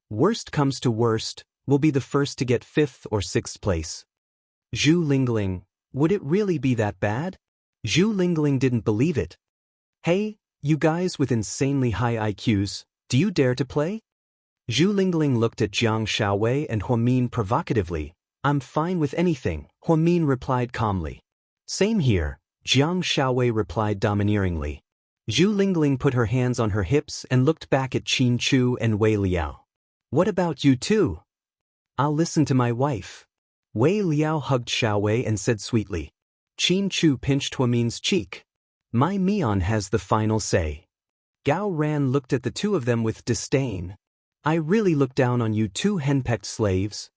Worst comes to worst, we'll be the first to get 5th or 6th place. Zhu Lingling, would it really be that bad? Zhu Lingling didn't believe it. Hey, you guys with insanely high IQs, do you dare to play? Zhu Lingling looked at Jiang Shaowei and Huamin provocatively. I'm fine with anything, Huamin replied calmly. Same here, Jiang Shaowei replied domineeringly. Zhu Lingling put her hands on her hips and looked back at Qin Chu and Wei Liao. What about you two? I'll listen to my wife. Wei Liao hugged Shaowei and said sweetly. Qin Chu pinched Huamin's cheek. My Mian has the final say. Gao Ran looked at the two of them with disdain. I really look down on you two henpecked slaves.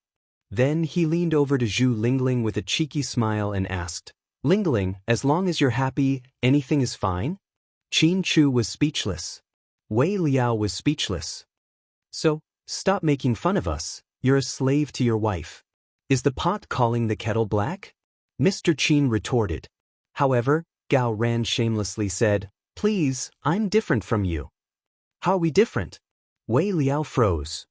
Then he leaned over to Zhu Lingling with a cheeky smile and asked, Lingling, as long as you're happy, anything is fine? Qin Chu was speechless. Wei Liao was speechless. So, stop making fun of us, you're a slave to your wife. Is the pot calling the kettle black? Mr. Qin retorted. However, Gao Ran shamelessly said, Please, I'm different from you. How are we different? Wei Liao froze.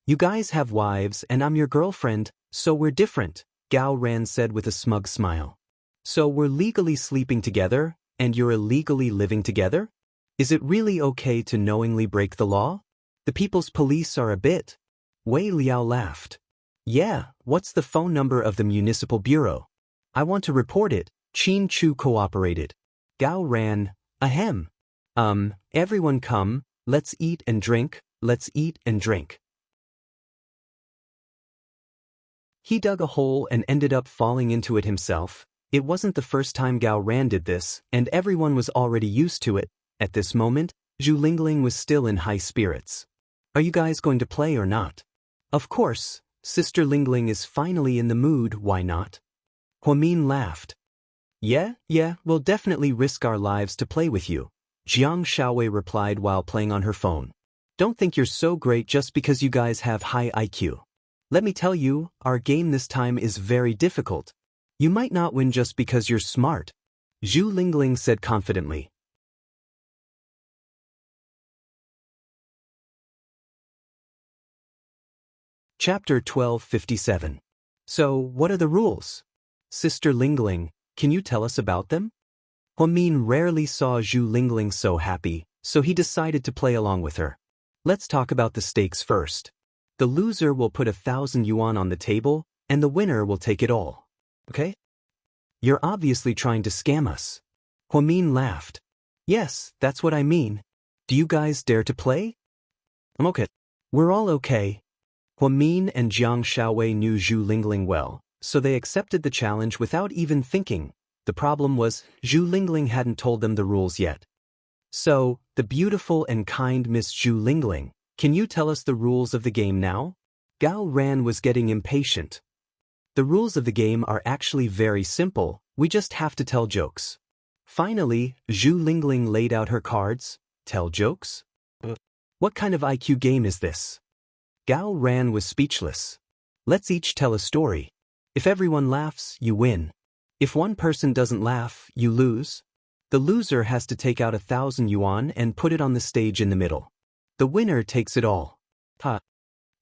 You guys have wives and I'm your girlfriend, so we're different, Gao Ran said with a smug smile. So we're legally sleeping together, and you're illegally living together? Is it really okay to knowingly break the law? The people's police are a bit. Wei Liao laughed. Yeah, what's the phone number of the municipal bureau? I want to report it, Qin Chu cooperated. Gao Ran, ahem. Everyone come, let's eat and drink, let's eat and drink. He dug a hole and ended up falling into it himself. It wasn't the first time Gao Ran did this, and everyone was already used to it. At this moment, Zhu Lingling was still in high spirits. Are you guys going to play or not? Of course, Sister Lingling is finally in the mood, why not? Huamin laughed. Yeah, we'll definitely risk our lives to play with you, Jiang Shaowei replied while playing on her phone. Don't think you're so great just because you guys have high IQ. Let me tell you, our game this time is very difficult. You might not win just because you're smart, Zhu Lingling said confidently. Chapter 1257. So, what are the rules? Sister Lingling, can you tell us about them? Huamin rarely saw Zhu Lingling so happy, so he decided to play along with her. Let's talk about the stakes first. The loser will put 1,000 yuan on the table, and the winner will take it all. Okay? You're obviously trying to scam us. Huamin laughed. Yes, that's what I mean. Do you guys dare to play? I'm okay. We're all okay. Huamin and Jiang Shaowei knew Zhu Lingling well, so they accepted the challenge without even thinking. The problem was, Zhu Lingling hadn't told them the rules yet. So, the beautiful and kind Miss Zhu Lingling, can you tell us the rules of the game now? Gao Ran was getting impatient. The rules of the game are actually very simple, we just have to tell jokes. Finally, Zhu Lingling laid out her cards. Tell jokes? What kind of IQ game is this? Gao Ran was speechless. Let's each tell a story. If everyone laughs, you win. If one person doesn't laugh, you lose. The loser has to take out 1,000 yuan and put it on the stage in the middle. The winner takes it all.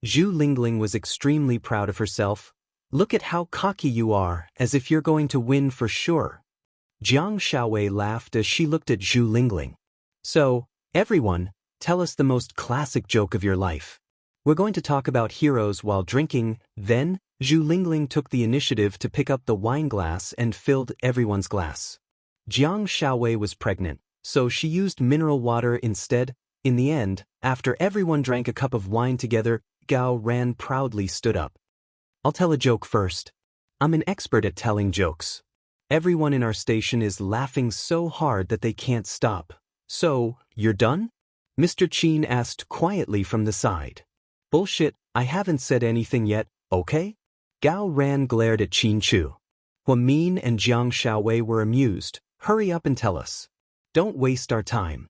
Zhu Lingling was extremely proud of herself. Look at how cocky you are, as if you're going to win for sure. Jiang Shaowei laughed as she looked at Zhu Lingling. So, everyone, tell us the most classic joke of your life. We're going to talk about heroes while drinking. Then, Zhu Lingling took the initiative to pick up the wine glass and filled everyone's glass. Jiang Shaowei was pregnant, so she used mineral water instead. In the end, after everyone drank a cup of wine together, Gao Ran proudly stood up. I'll tell a joke first. I'm an expert at telling jokes. Everyone in our station is laughing so hard that they can't stop. So, you're done? Mr. Qin asked quietly from the side. Bullshit, I haven't said anything yet, okay? Gao Ran glared at Qin Chu. Huamin and Jiang Shaowei were amused. Hurry up and tell us. Don't waste our time.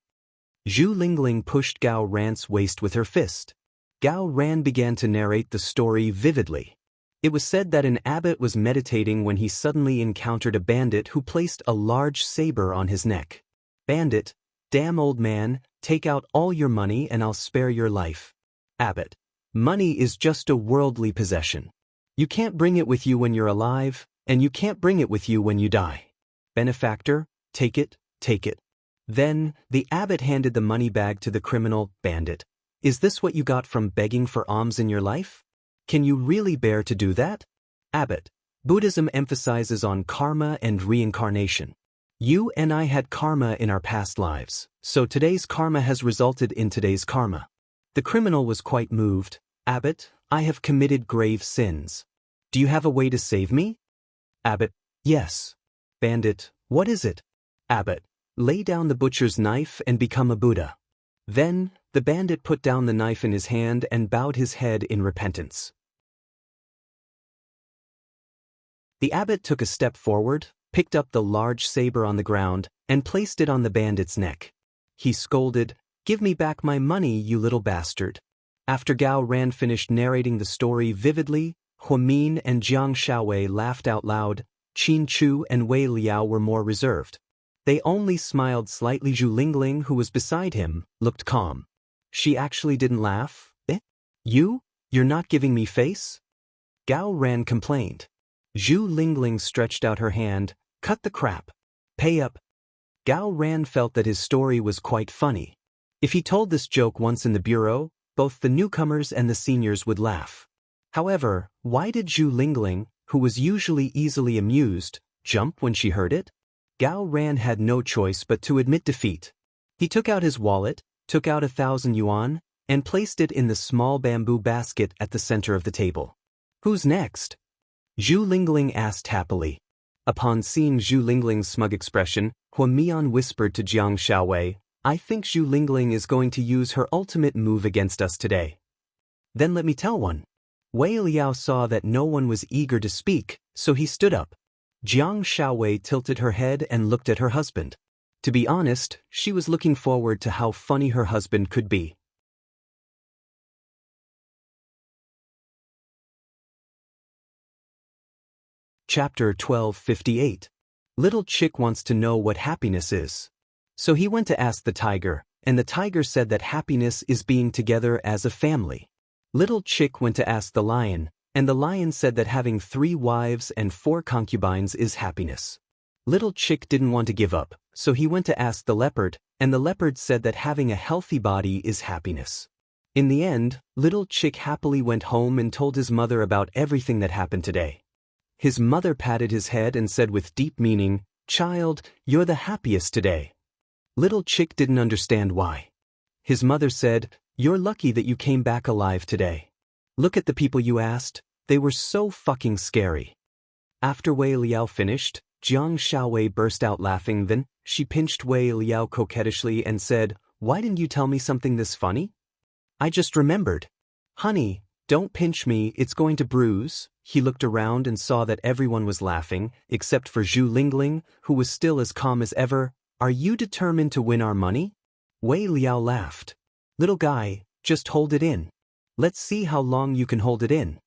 Zhu Lingling pushed Gao Ran's waist with her fist. Gao Ran began to narrate the story vividly. It was said that an abbot was meditating when he suddenly encountered a bandit who placed a large saber on his neck. Bandit, damn old man, take out all your money and I'll spare your life. Abbot, money is just a worldly possession. You can't bring it with you when you're alive, and you can't bring it with you when you die. Benefactor, take it, take it. Then, the abbot handed the money bag to the criminal bandit. Is this what you got from begging for alms in your life? Can you really bear to do that? Abbot, Buddhism emphasizes on karma and reincarnation. You and I had karma in our past lives, so today's karma has resulted in today's karma. The criminal was quite moved. Abbot, I have committed grave sins. Do you have a way to save me? Abbot, yes. Bandit, what is it? Abbot, lay down the butcher's knife and become a Buddha. Then, the bandit put down the knife in his hand and bowed his head in repentance. The abbot took a step forward, picked up the large saber on the ground, and placed it on the bandit's neck. He scolded, "Give me back my money, you little bastard." After Gao Ran finished narrating the story vividly, Huamin and Jiang Shaowei laughed out loud. Qin Chu and Wei Liao were more reserved. They only smiled slightly. Zhu Lingling, who was beside him, looked calm. She actually didn't laugh? You're not giving me face? Gao Ran complained. Zhu Lingling stretched out her hand. Cut the crap. Pay up. Gao Ran felt that his story was quite funny. If he told this joke once in the bureau, both the newcomers and the seniors would laugh. However, why did Zhu Lingling, who was usually easily amused, jump when she heard it? Gao Ran had no choice but to admit defeat. He took out his wallet, took out 1,000 yuan, and placed it in the small bamboo basket at the center of the table. Who's next? Zhu Lingling asked happily. Upon seeing Zhu Lingling's smug expression, Huamian whispered to Jiang Shaowei, "I think Zhu Lingling is going to use her ultimate move against us today." Then let me tell one. Wei Liao saw that no one was eager to speak, so he stood up. Jiang Shaowei tilted her head and looked at her husband. To be honest, she was looking forward to how funny her husband could be. Chapter 1258. Little Chick wants to know what happiness is. So he went to ask the tiger, and the tiger said that happiness is being together as a family. Little Chick went to ask the lion, and the lion said that having 3 wives and 4 concubines is happiness. Little Chick didn't want to give up, so he went to ask the leopard, and the leopard said that having a healthy body is happiness. In the end, Little Chick happily went home and told his mother about everything that happened today. His mother patted his head and said with deep meaning, "Child, you're the happiest today." Little Chick didn't understand why. His mother said, "You're lucky that you came back alive today. Look at the people you asked, they were so fucking scary." After Wei Liao finished, Jiang Shaowei burst out laughing. Then, she pinched Wei Liao coquettishly and said, "Why didn't you tell me something this funny?" "I just remembered." "Honey, don't pinch me, it's going to bruise." He looked around and saw that everyone was laughing, except for Zhu Lingling, who was still as calm as ever. "Are you determined to win our money?" Wei Liao laughed. "Little guy, just hold it in. Let's see how long you can hold it in."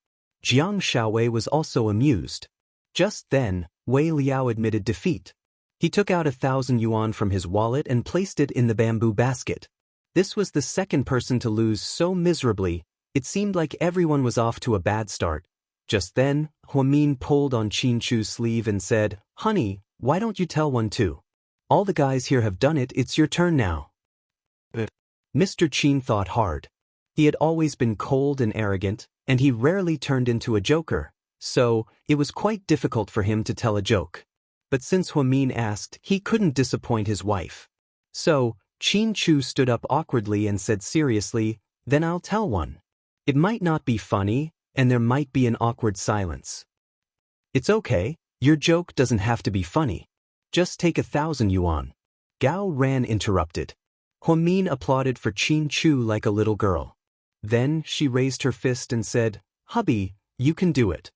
Jiang Shaowei was also amused. Just then, Wei Liao admitted defeat. He took out 1,000 yuan from his wallet and placed it in the bamboo basket. This was the second person to lose so miserably. It seemed like everyone was off to a bad start. Just then, Huamin pulled on Qin Chu's sleeve and said, "Honey, why don't you tell one too? All the guys here have done it, it's your turn now." Mr. Qin thought hard. He had always been cold and arrogant, and he rarely turned into a joker, so it was quite difficult for him to tell a joke. But since Huamin asked, he couldn't disappoint his wife. So, Qin Chu stood up awkwardly and said seriously, "Then I'll tell one. It might not be funny, and there might be an awkward silence." "It's okay, your joke doesn't have to be funny. Just take 1,000 yuan. Gao Ran interrupted. Huamin applauded for Qin Chu like a little girl. Then she raised her fist and said, "Hubby, you can do it."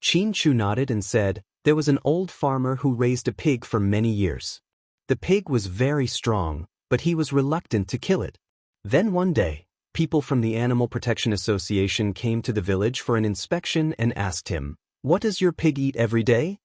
Qin Chu nodded and said, "There was an old farmer who raised a pig for many years. The pig was very strong, but he was reluctant to kill it. Then one day, people from the Animal Protection Association came to the village for an inspection and asked him, 'What does your pig eat every day?'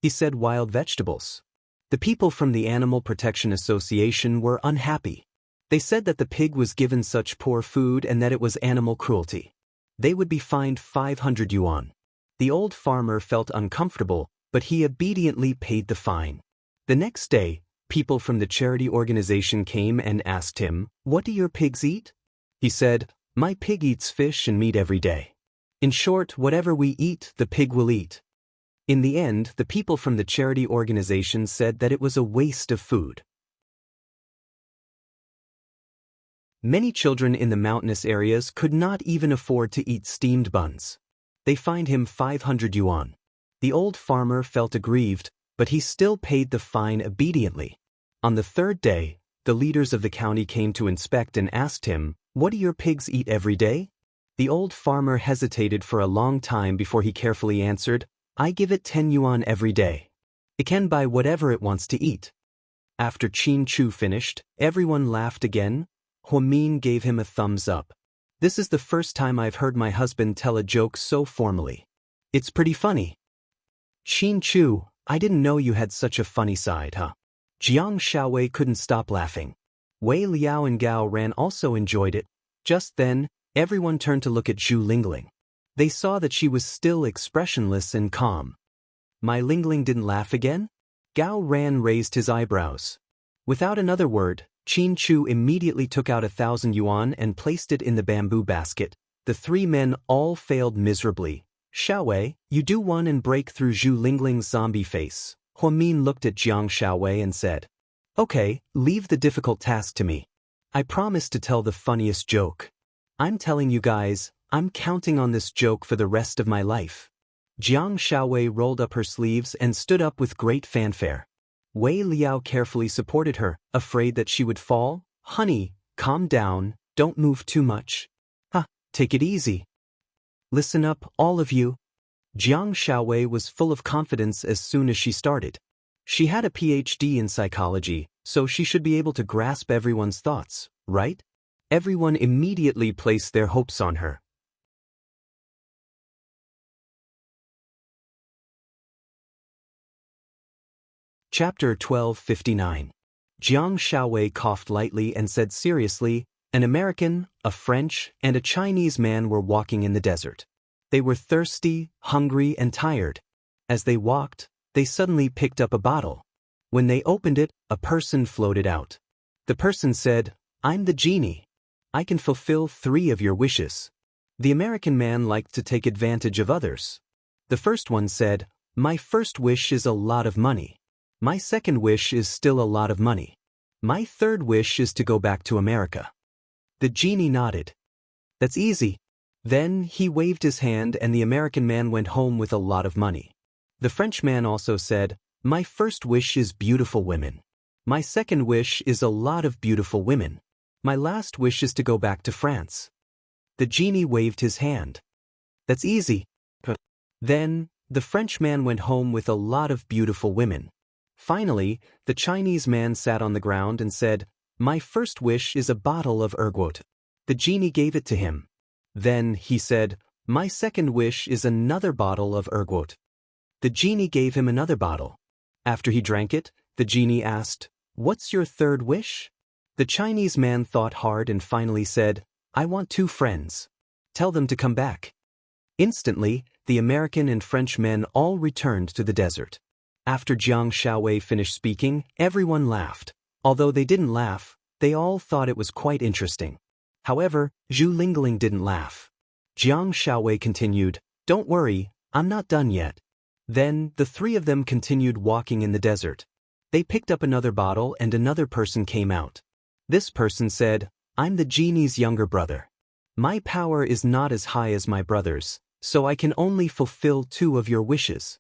He said wild vegetables. The people from the Animal Protection Association were unhappy. They said that the pig was given such poor food and that it was animal cruelty. They would be fined 500 yuan. The old farmer felt uncomfortable, but he obediently paid the fine. The next day, people from the charity organization came and asked him, 'What do your pigs eat?' He said, "My pig eats fish and meat every day. In short, whatever we eat, the pig will eat." In the end, the people from the charity organization said that it was a waste of food. Many children in the mountainous areas could not even afford to eat steamed buns. They fined him 500 yuan. The old farmer felt aggrieved, but he still paid the fine obediently. On the third day, the leaders of the county came to inspect and asked him, "What do your pigs eat every day?" The old farmer hesitated for a long time before he carefully answered, "I give it 10 yuan every day. It can buy whatever it wants to eat." After Qin Chu finished, everyone laughed again. Huamin gave him a thumbs up. "This is the first time I've heard my husband tell a joke so formally. It's pretty funny." "Qin Chu, I didn't know you had such a funny side, huh?" Jiang Shaowei couldn't stop laughing. Wei Liao and Gao Ran also enjoyed it. Just then, everyone turned to look at Zhu Lingling. They saw that she was still expressionless and calm. "My Lingling didn't laugh again?" Gao Ran raised his eyebrows. Without another word, Qin Chu immediately took out 1,000 yuan and placed it in the bamboo basket. The three men all failed miserably. "Shaowei, you do one and break through Zhu Lingling's zombie face." Huamin looked at Jiang Shaowei and said, "Okay, leave the difficult task to me. I promise to tell the funniest joke. I'm telling you guys, I'm counting on this joke for the rest of my life." Jiang Shaowei rolled up her sleeves and stood up with great fanfare. Wei Liao carefully supported her, afraid that she would fall. "Honey, calm down, don't move too much. Take it easy. Listen up, all of you." Jiang Shaowei was full of confidence as soon as she started. She had a PhD in psychology, so she should be able to grasp everyone's thoughts, right? Everyone immediately placed their hopes on her. Chapter 1259. Jiang Shaowei coughed lightly and said seriously, "An American, a French, and a Chinese man were walking in the desert. They were thirsty, hungry, and tired. As they walked, they suddenly picked up a bottle. When they opened it, a person floated out. The person said, 'I'm the genie. I can fulfill 3 of your wishes.' The American man liked to take advantage of others. The first one said, 'My first wish is a lot of money. My second wish is still a lot of money. My third wish is to go back to America.' The genie nodded. 'That's easy.' Then he waved his hand and the American man went home with a lot of money. The French man also said, 'My first wish is beautiful women. My second wish is a lot of beautiful women. My last wish is to go back to France.' The genie waved his hand. 'That's easy.' Then, the French man went home with a lot of beautiful women. Finally, the Chinese man sat on the ground and said, 'My first wish is a bottle of ergot.' The genie gave it to him. Then he said, 'My second wish is another bottle of ergot.' The genie gave him another bottle. After he drank it, the genie asked, 'What's your third wish?' The Chinese man thought hard and finally said, 'I want 2 friends. Tell them to come back.' Instantly, the American and French men all returned to the desert. After Jiang Shaowei finished speaking, everyone laughed. Although they didn't laugh, they all thought it was quite interesting. However, Zhu Lingling didn't laugh. Jiang Shaowei continued, 'Don't worry, I'm not done yet.' Then, the 3 of them continued walking in the desert. They picked up another bottle and another person came out. This person said, 'I'm the genie's younger brother. My power is not as high as my brother's, so I can only fulfill 2 of your wishes.'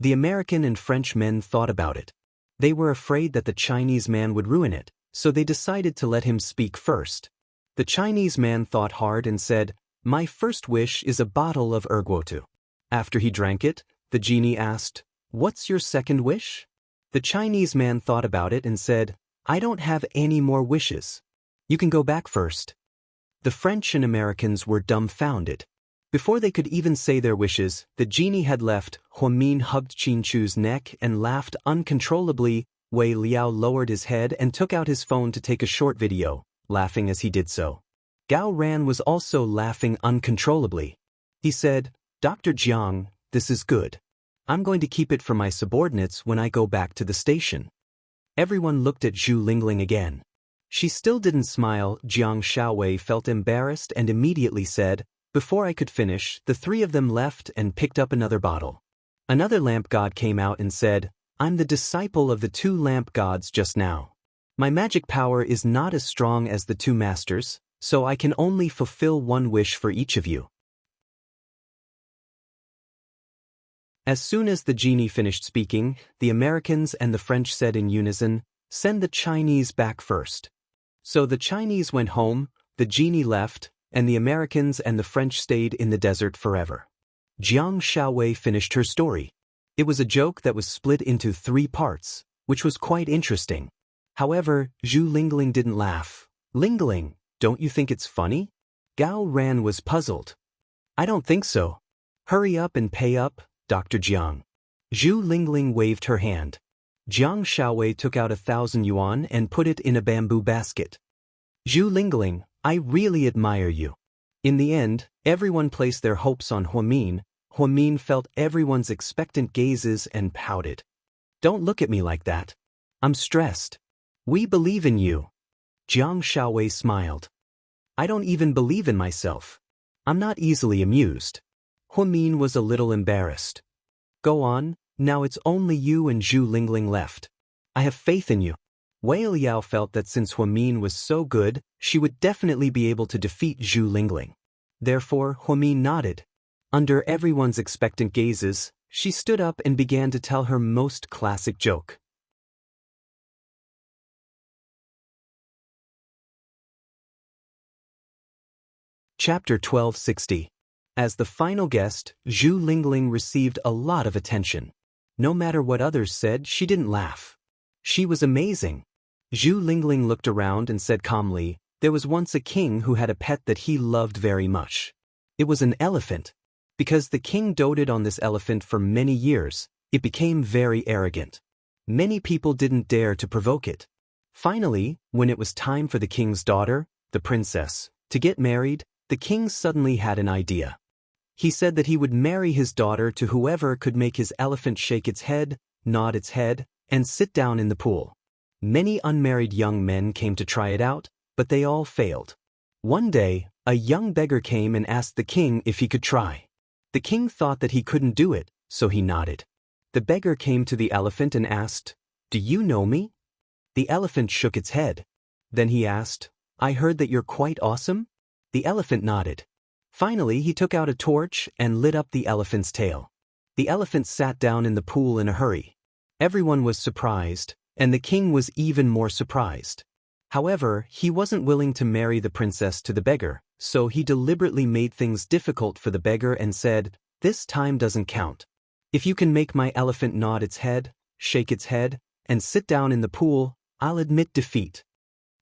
The American and French men thought about it. They were afraid that the Chinese man would ruin it, so they decided to let him speak first. The Chinese man thought hard and said, 'My first wish is a bottle of ergot.' After he drank it, the genie asked, 'What's your second wish?' The Chinese man thought about it and said, 'I don't have any more wishes. You can go back first.' The French and Americans were dumbfounded. Before they could even say their wishes, the genie had left. Huamin hugged Qin Chu's neck and laughed uncontrollably. Wei Liao lowered his head and took out his phone to take a short video, laughing as he did so. Gao Ran was also laughing uncontrollably. He said, 'Dr. Jiang, this is good. I'm going to keep it for my subordinates when I go back to the station.' Everyone looked at Zhu Lingling again. She still didn't smile. Jiang Shaowei felt embarrassed and immediately said, "Before I could finish, the three of them left and picked up another bottle." Another lamp god came out and said, "I'm the disciple of the two lamp gods just now. My magic power is not as strong as the two masters, so I can only fulfill one wish for each of you." As soon as the genie finished speaking, the Americans and the French said in unison, "Send the Chinese back first." So the Chinese went home, the genie left, and the Americans and the French stayed in the desert forever. Jiang Shaowei finished her story. It was a joke that was split into 3 parts, which was quite interesting. However, Zhu Lingling didn't laugh. "Lingling, don't you think it's funny?" Gao Ran was puzzled. "I don't think so. Hurry up and pay up, Dr. Jiang." Zhu Lingling waved her hand. Jiang Shaowei took out 1,000 yuan and put it in a bamboo basket. "Zhu Lingling, I really admire you." In the end, everyone placed their hopes on Huamin. Huamin felt everyone's expectant gazes and pouted. "Don't look at me like that. I'm stressed. We believe in you." Jiang Shaowei smiled. "I don't even believe in myself. I'm not easily amused." Huamin was a little embarrassed. "Go on, now it's only you and Zhu Lingling left. I have faith in you." Wei Liao felt that since Huamin was so good, she would definitely be able to defeat Zhu Lingling. Therefore, Huamin nodded. Under everyone's expectant gazes, she stood up and began to tell her most classic joke. Chapter 1260. As the final guest, Zhu Lingling received a lot of attention. No matter what others said, she didn't laugh. She was amazing. Zhu Lingling looked around and said calmly, "There was once a king who had a pet that he loved very much. It was an elephant. Because the king doted on this elephant for many years, it became very arrogant. Many people didn't dare to provoke it. Finally, when it was time for the king's daughter, the princess, to get married, the king suddenly had an idea. He said that he would marry his daughter to whoever could make his elephant shake its head, nod its head, and sit down in the pool. Many unmarried young men came to try it out, but they all failed. One day, a young beggar came and asked the king if he could try. The king thought that he couldn't do it, so he nodded. The beggar came to the elephant and asked, "Do you know me?" The elephant shook its head. Then he asked, "I heard that you're quite awesome?" The elephant nodded. Finally, he took out a torch and lit up the elephant's tail. The elephant sat down in the pool in a hurry. Everyone was surprised, and the king was even more surprised. However, he wasn't willing to marry the princess to the beggar, so he deliberately made things difficult for the beggar and said, "This time doesn't count. If you can make my elephant nod its head, shake its head, and sit down in the pool, I'll admit defeat."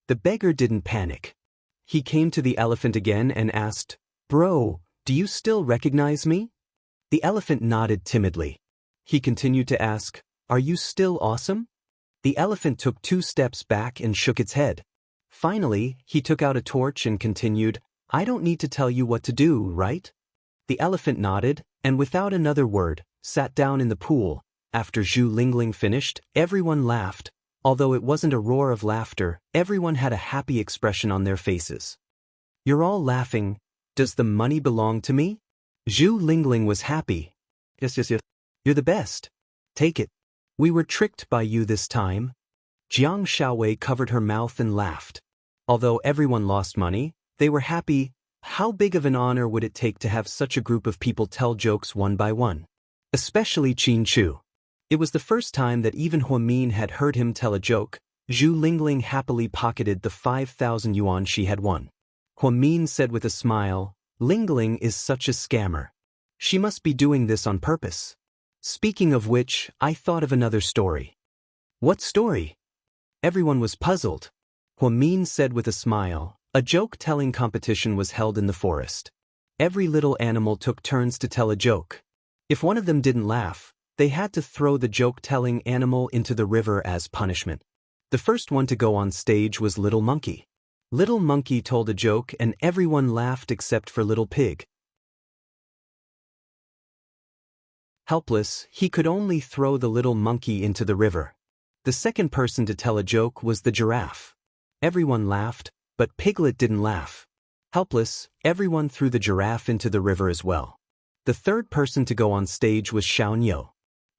The beggar didn't panic. He came to the elephant again and asked, "Bro, do you still recognize me?" The elephant nodded timidly. He continued to ask, "Are you still awesome?" The elephant took 2 steps back and shook its head. Finally, he took out a torch and continued, "I don't need to tell you what to do, right?" The elephant nodded, and without another word, sat down in the pool. After Zhu Lingling finished, everyone laughed. Although it wasn't a roar of laughter, everyone had a happy expression on their faces. "You're all laughing. Does the money belong to me?" Zhu Lingling was happy. Yes. You're the best. Take it. We were tricked by you this time." Jiang Shaowei covered her mouth and laughed. Although everyone lost money, they were happy. How big of an honor would it take to have such a group of people tell jokes one by one? Especially Qin Chu. It was the first time that even Huamin had heard him tell a joke. Zhu Lingling happily pocketed the 5,000 yuan she had won. Huamin said with a smile, "Lingling is such a scammer. She must be doing this on purpose. Speaking of which, I thought of another story." "What story?" Everyone was puzzled. Huamin said with a smile, "A joke-telling competition was held in the forest. Every little animal took turns to tell a joke. If one of them didn't laugh, they had to throw the joke-telling animal into the river as punishment. The first one to go on stage was Little Monkey. Little Monkey told a joke and everyone laughed except for Little Pig. Helpless, he could only throw the little monkey into the river. The second person to tell a joke was the giraffe. Everyone laughed, but Piglet didn't laugh. Helpless, everyone threw the giraffe into the river as well. The third person to go on stage was Xianxia.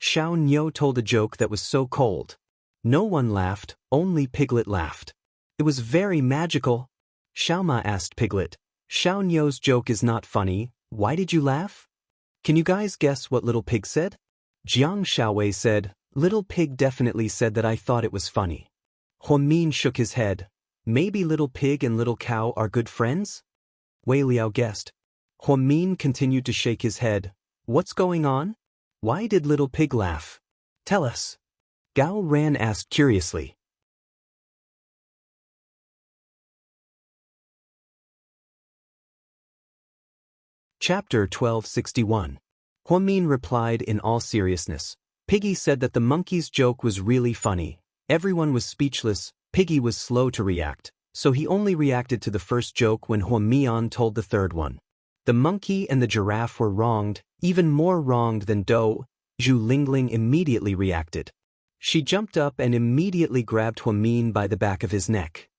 Xianxia told a joke that was so cold. No one laughed, only Piglet laughed. It was very magical. Xiaoma asked Piglet, Xianxia's joke is not funny, why did you laugh? Can you guys guess what Little Pig said? Jiang Xiaowei said, Little Pig definitely said that I thought it was funny. Huamin shook his head. Maybe Little Pig and Little Cow are good friends? Wei Liao guessed. Huamin continued to shake his head. What's going on? Why did Little Pig laugh? Tell us. Gao Ran asked curiously. Chapter 1261. Huamin replied in all seriousness. Piggy said that the monkey's joke was really funny. Everyone was speechless. Piggy was slow to react, so he only reacted to the first joke when Huamian told the third one. The monkey and the giraffe were wronged, even more wronged than Zhu Lingling immediately reacted. She jumped up and immediately grabbed Huamin by the back of his neck.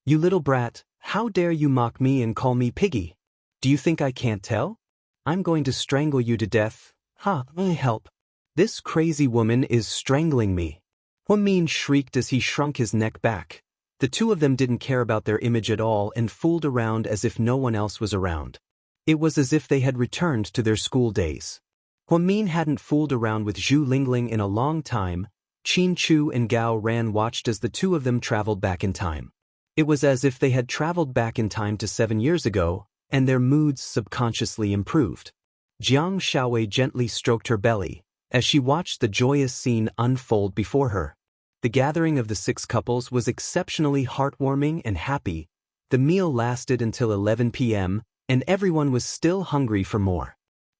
You little brat, how dare you mock me and call me Piggy? Do you think I can't tell? I'm going to strangle you to death. Ha, help. This crazy woman is strangling me. Huamin shrieked as he shrunk his neck back. The two of them didn't care about their image at all and fooled around as if no one else was around. It was as if they had returned to their school days. Huamin hadn't fooled around with Zhu Lingling in a long time. Qin Chu and Gao Ran watched as the two of them traveled back in time. It was as if they had traveled back in time to 7 years ago, and their moods subconsciously improved. Jiang Xiaowei gently stroked her belly as she watched the joyous scene unfold before her. The gathering of the 6 couples was exceptionally heartwarming and happy. The meal lasted until 11 p.m., and everyone was still hungry for more.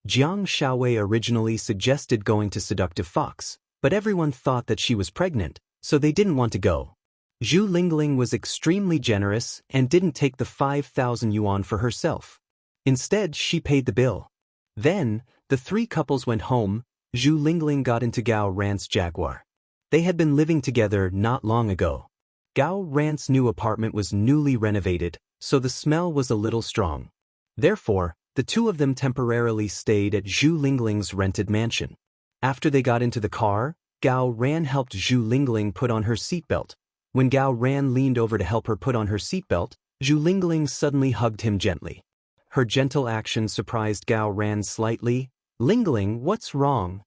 Jiang Xiaowei originally suggested going to Seductive Fox, but everyone thought that she was pregnant, so they didn't want to go. Zhu Lingling was extremely generous and didn't take the 5,000 yuan for herself. Instead, she paid the bill. Then, the 3 couples went home. Zhu Lingling got into Gao Ran's Jaguar. They had been living together not long ago. Gao Ran's new apartment was newly renovated, so the smell was a little strong. Therefore, the two of them temporarily stayed at Zhu Lingling's rented mansion. After they got into the car, Gao Ran helped Zhu Lingling put on her seatbelt. When Gao Ran leaned over to help her put on her seatbelt, Zhu Lingling suddenly hugged him gently. Her gentle action surprised Gao Ran slightly. Lingling, what's wrong?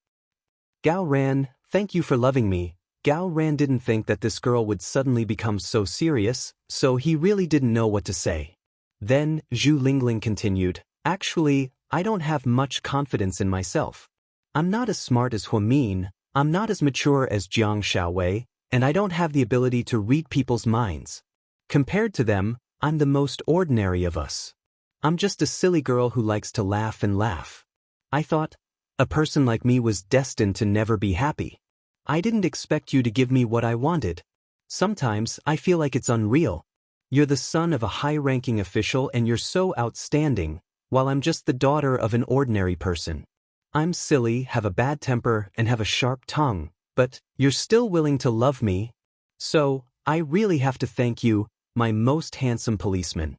Gao Ran, thank you for loving me. Gao Ran didn't think that this girl would suddenly become so serious, so he really didn't know what to say. Then, Zhu Lingling continued, actually, I don't have much confidence in myself. I'm not as smart as Huamin, I'm not as mature as Jiang Xiaowei, and I don't have the ability to read people's minds. Compared to them, I'm the most ordinary of us. I'm just a silly girl who likes to laugh and laugh. I thought, a person like me was destined to never be happy. I didn't expect you to give me what I wanted. Sometimes I feel like it's unreal. You're the son of a high-ranking official and you're so outstanding, while I'm just the daughter of an ordinary person. I'm silly, have a bad temper, and have a sharp tongue, but you're still willing to love me. So, I really have to thank you, my most handsome policeman.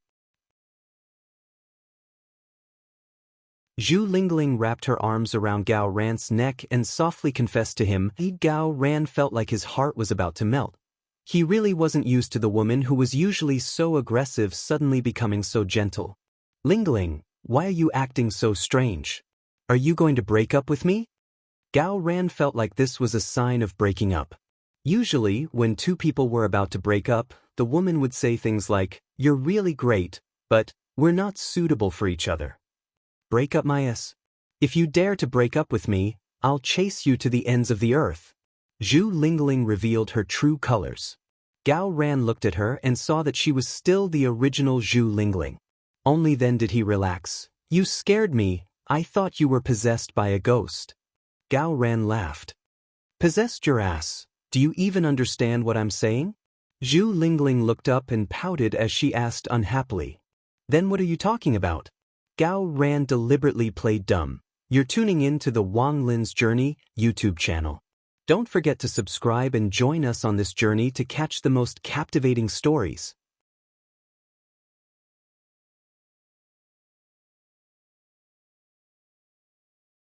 Zhu Lingling wrapped her arms around Gao Ran's neck and softly confessed to him. Gao Ran felt like his heart was about to melt. He really wasn't used to the woman who was usually so aggressive suddenly becoming so gentle. Lingling, why are you acting so strange? Are you going to break up with me? Gao Ran felt like this was a sign of breaking up. Usually, when two people were about to break up, the woman would say things like, "You're really great, but we're not suitable for each other. Break up my ass. If you dare to break up with me, I'll chase you to the ends of the earth." Zhu Lingling revealed her true colors. Gao Ran looked at her and saw that she was still the original Zhu Lingling. Only then did he relax. "You scared me, I thought you were possessed by a ghost." Gao Ran laughed. "Possessed your ass, do you even understand what I'm saying?" Zhu Lingling looked up and pouted as she asked unhappily. "Then what are you talking about?" Gao Ran deliberately played dumb. "You're tuning in to the Wang Lin's Journey YouTube channel. Don't forget to subscribe and join us on this journey to catch the most captivating stories.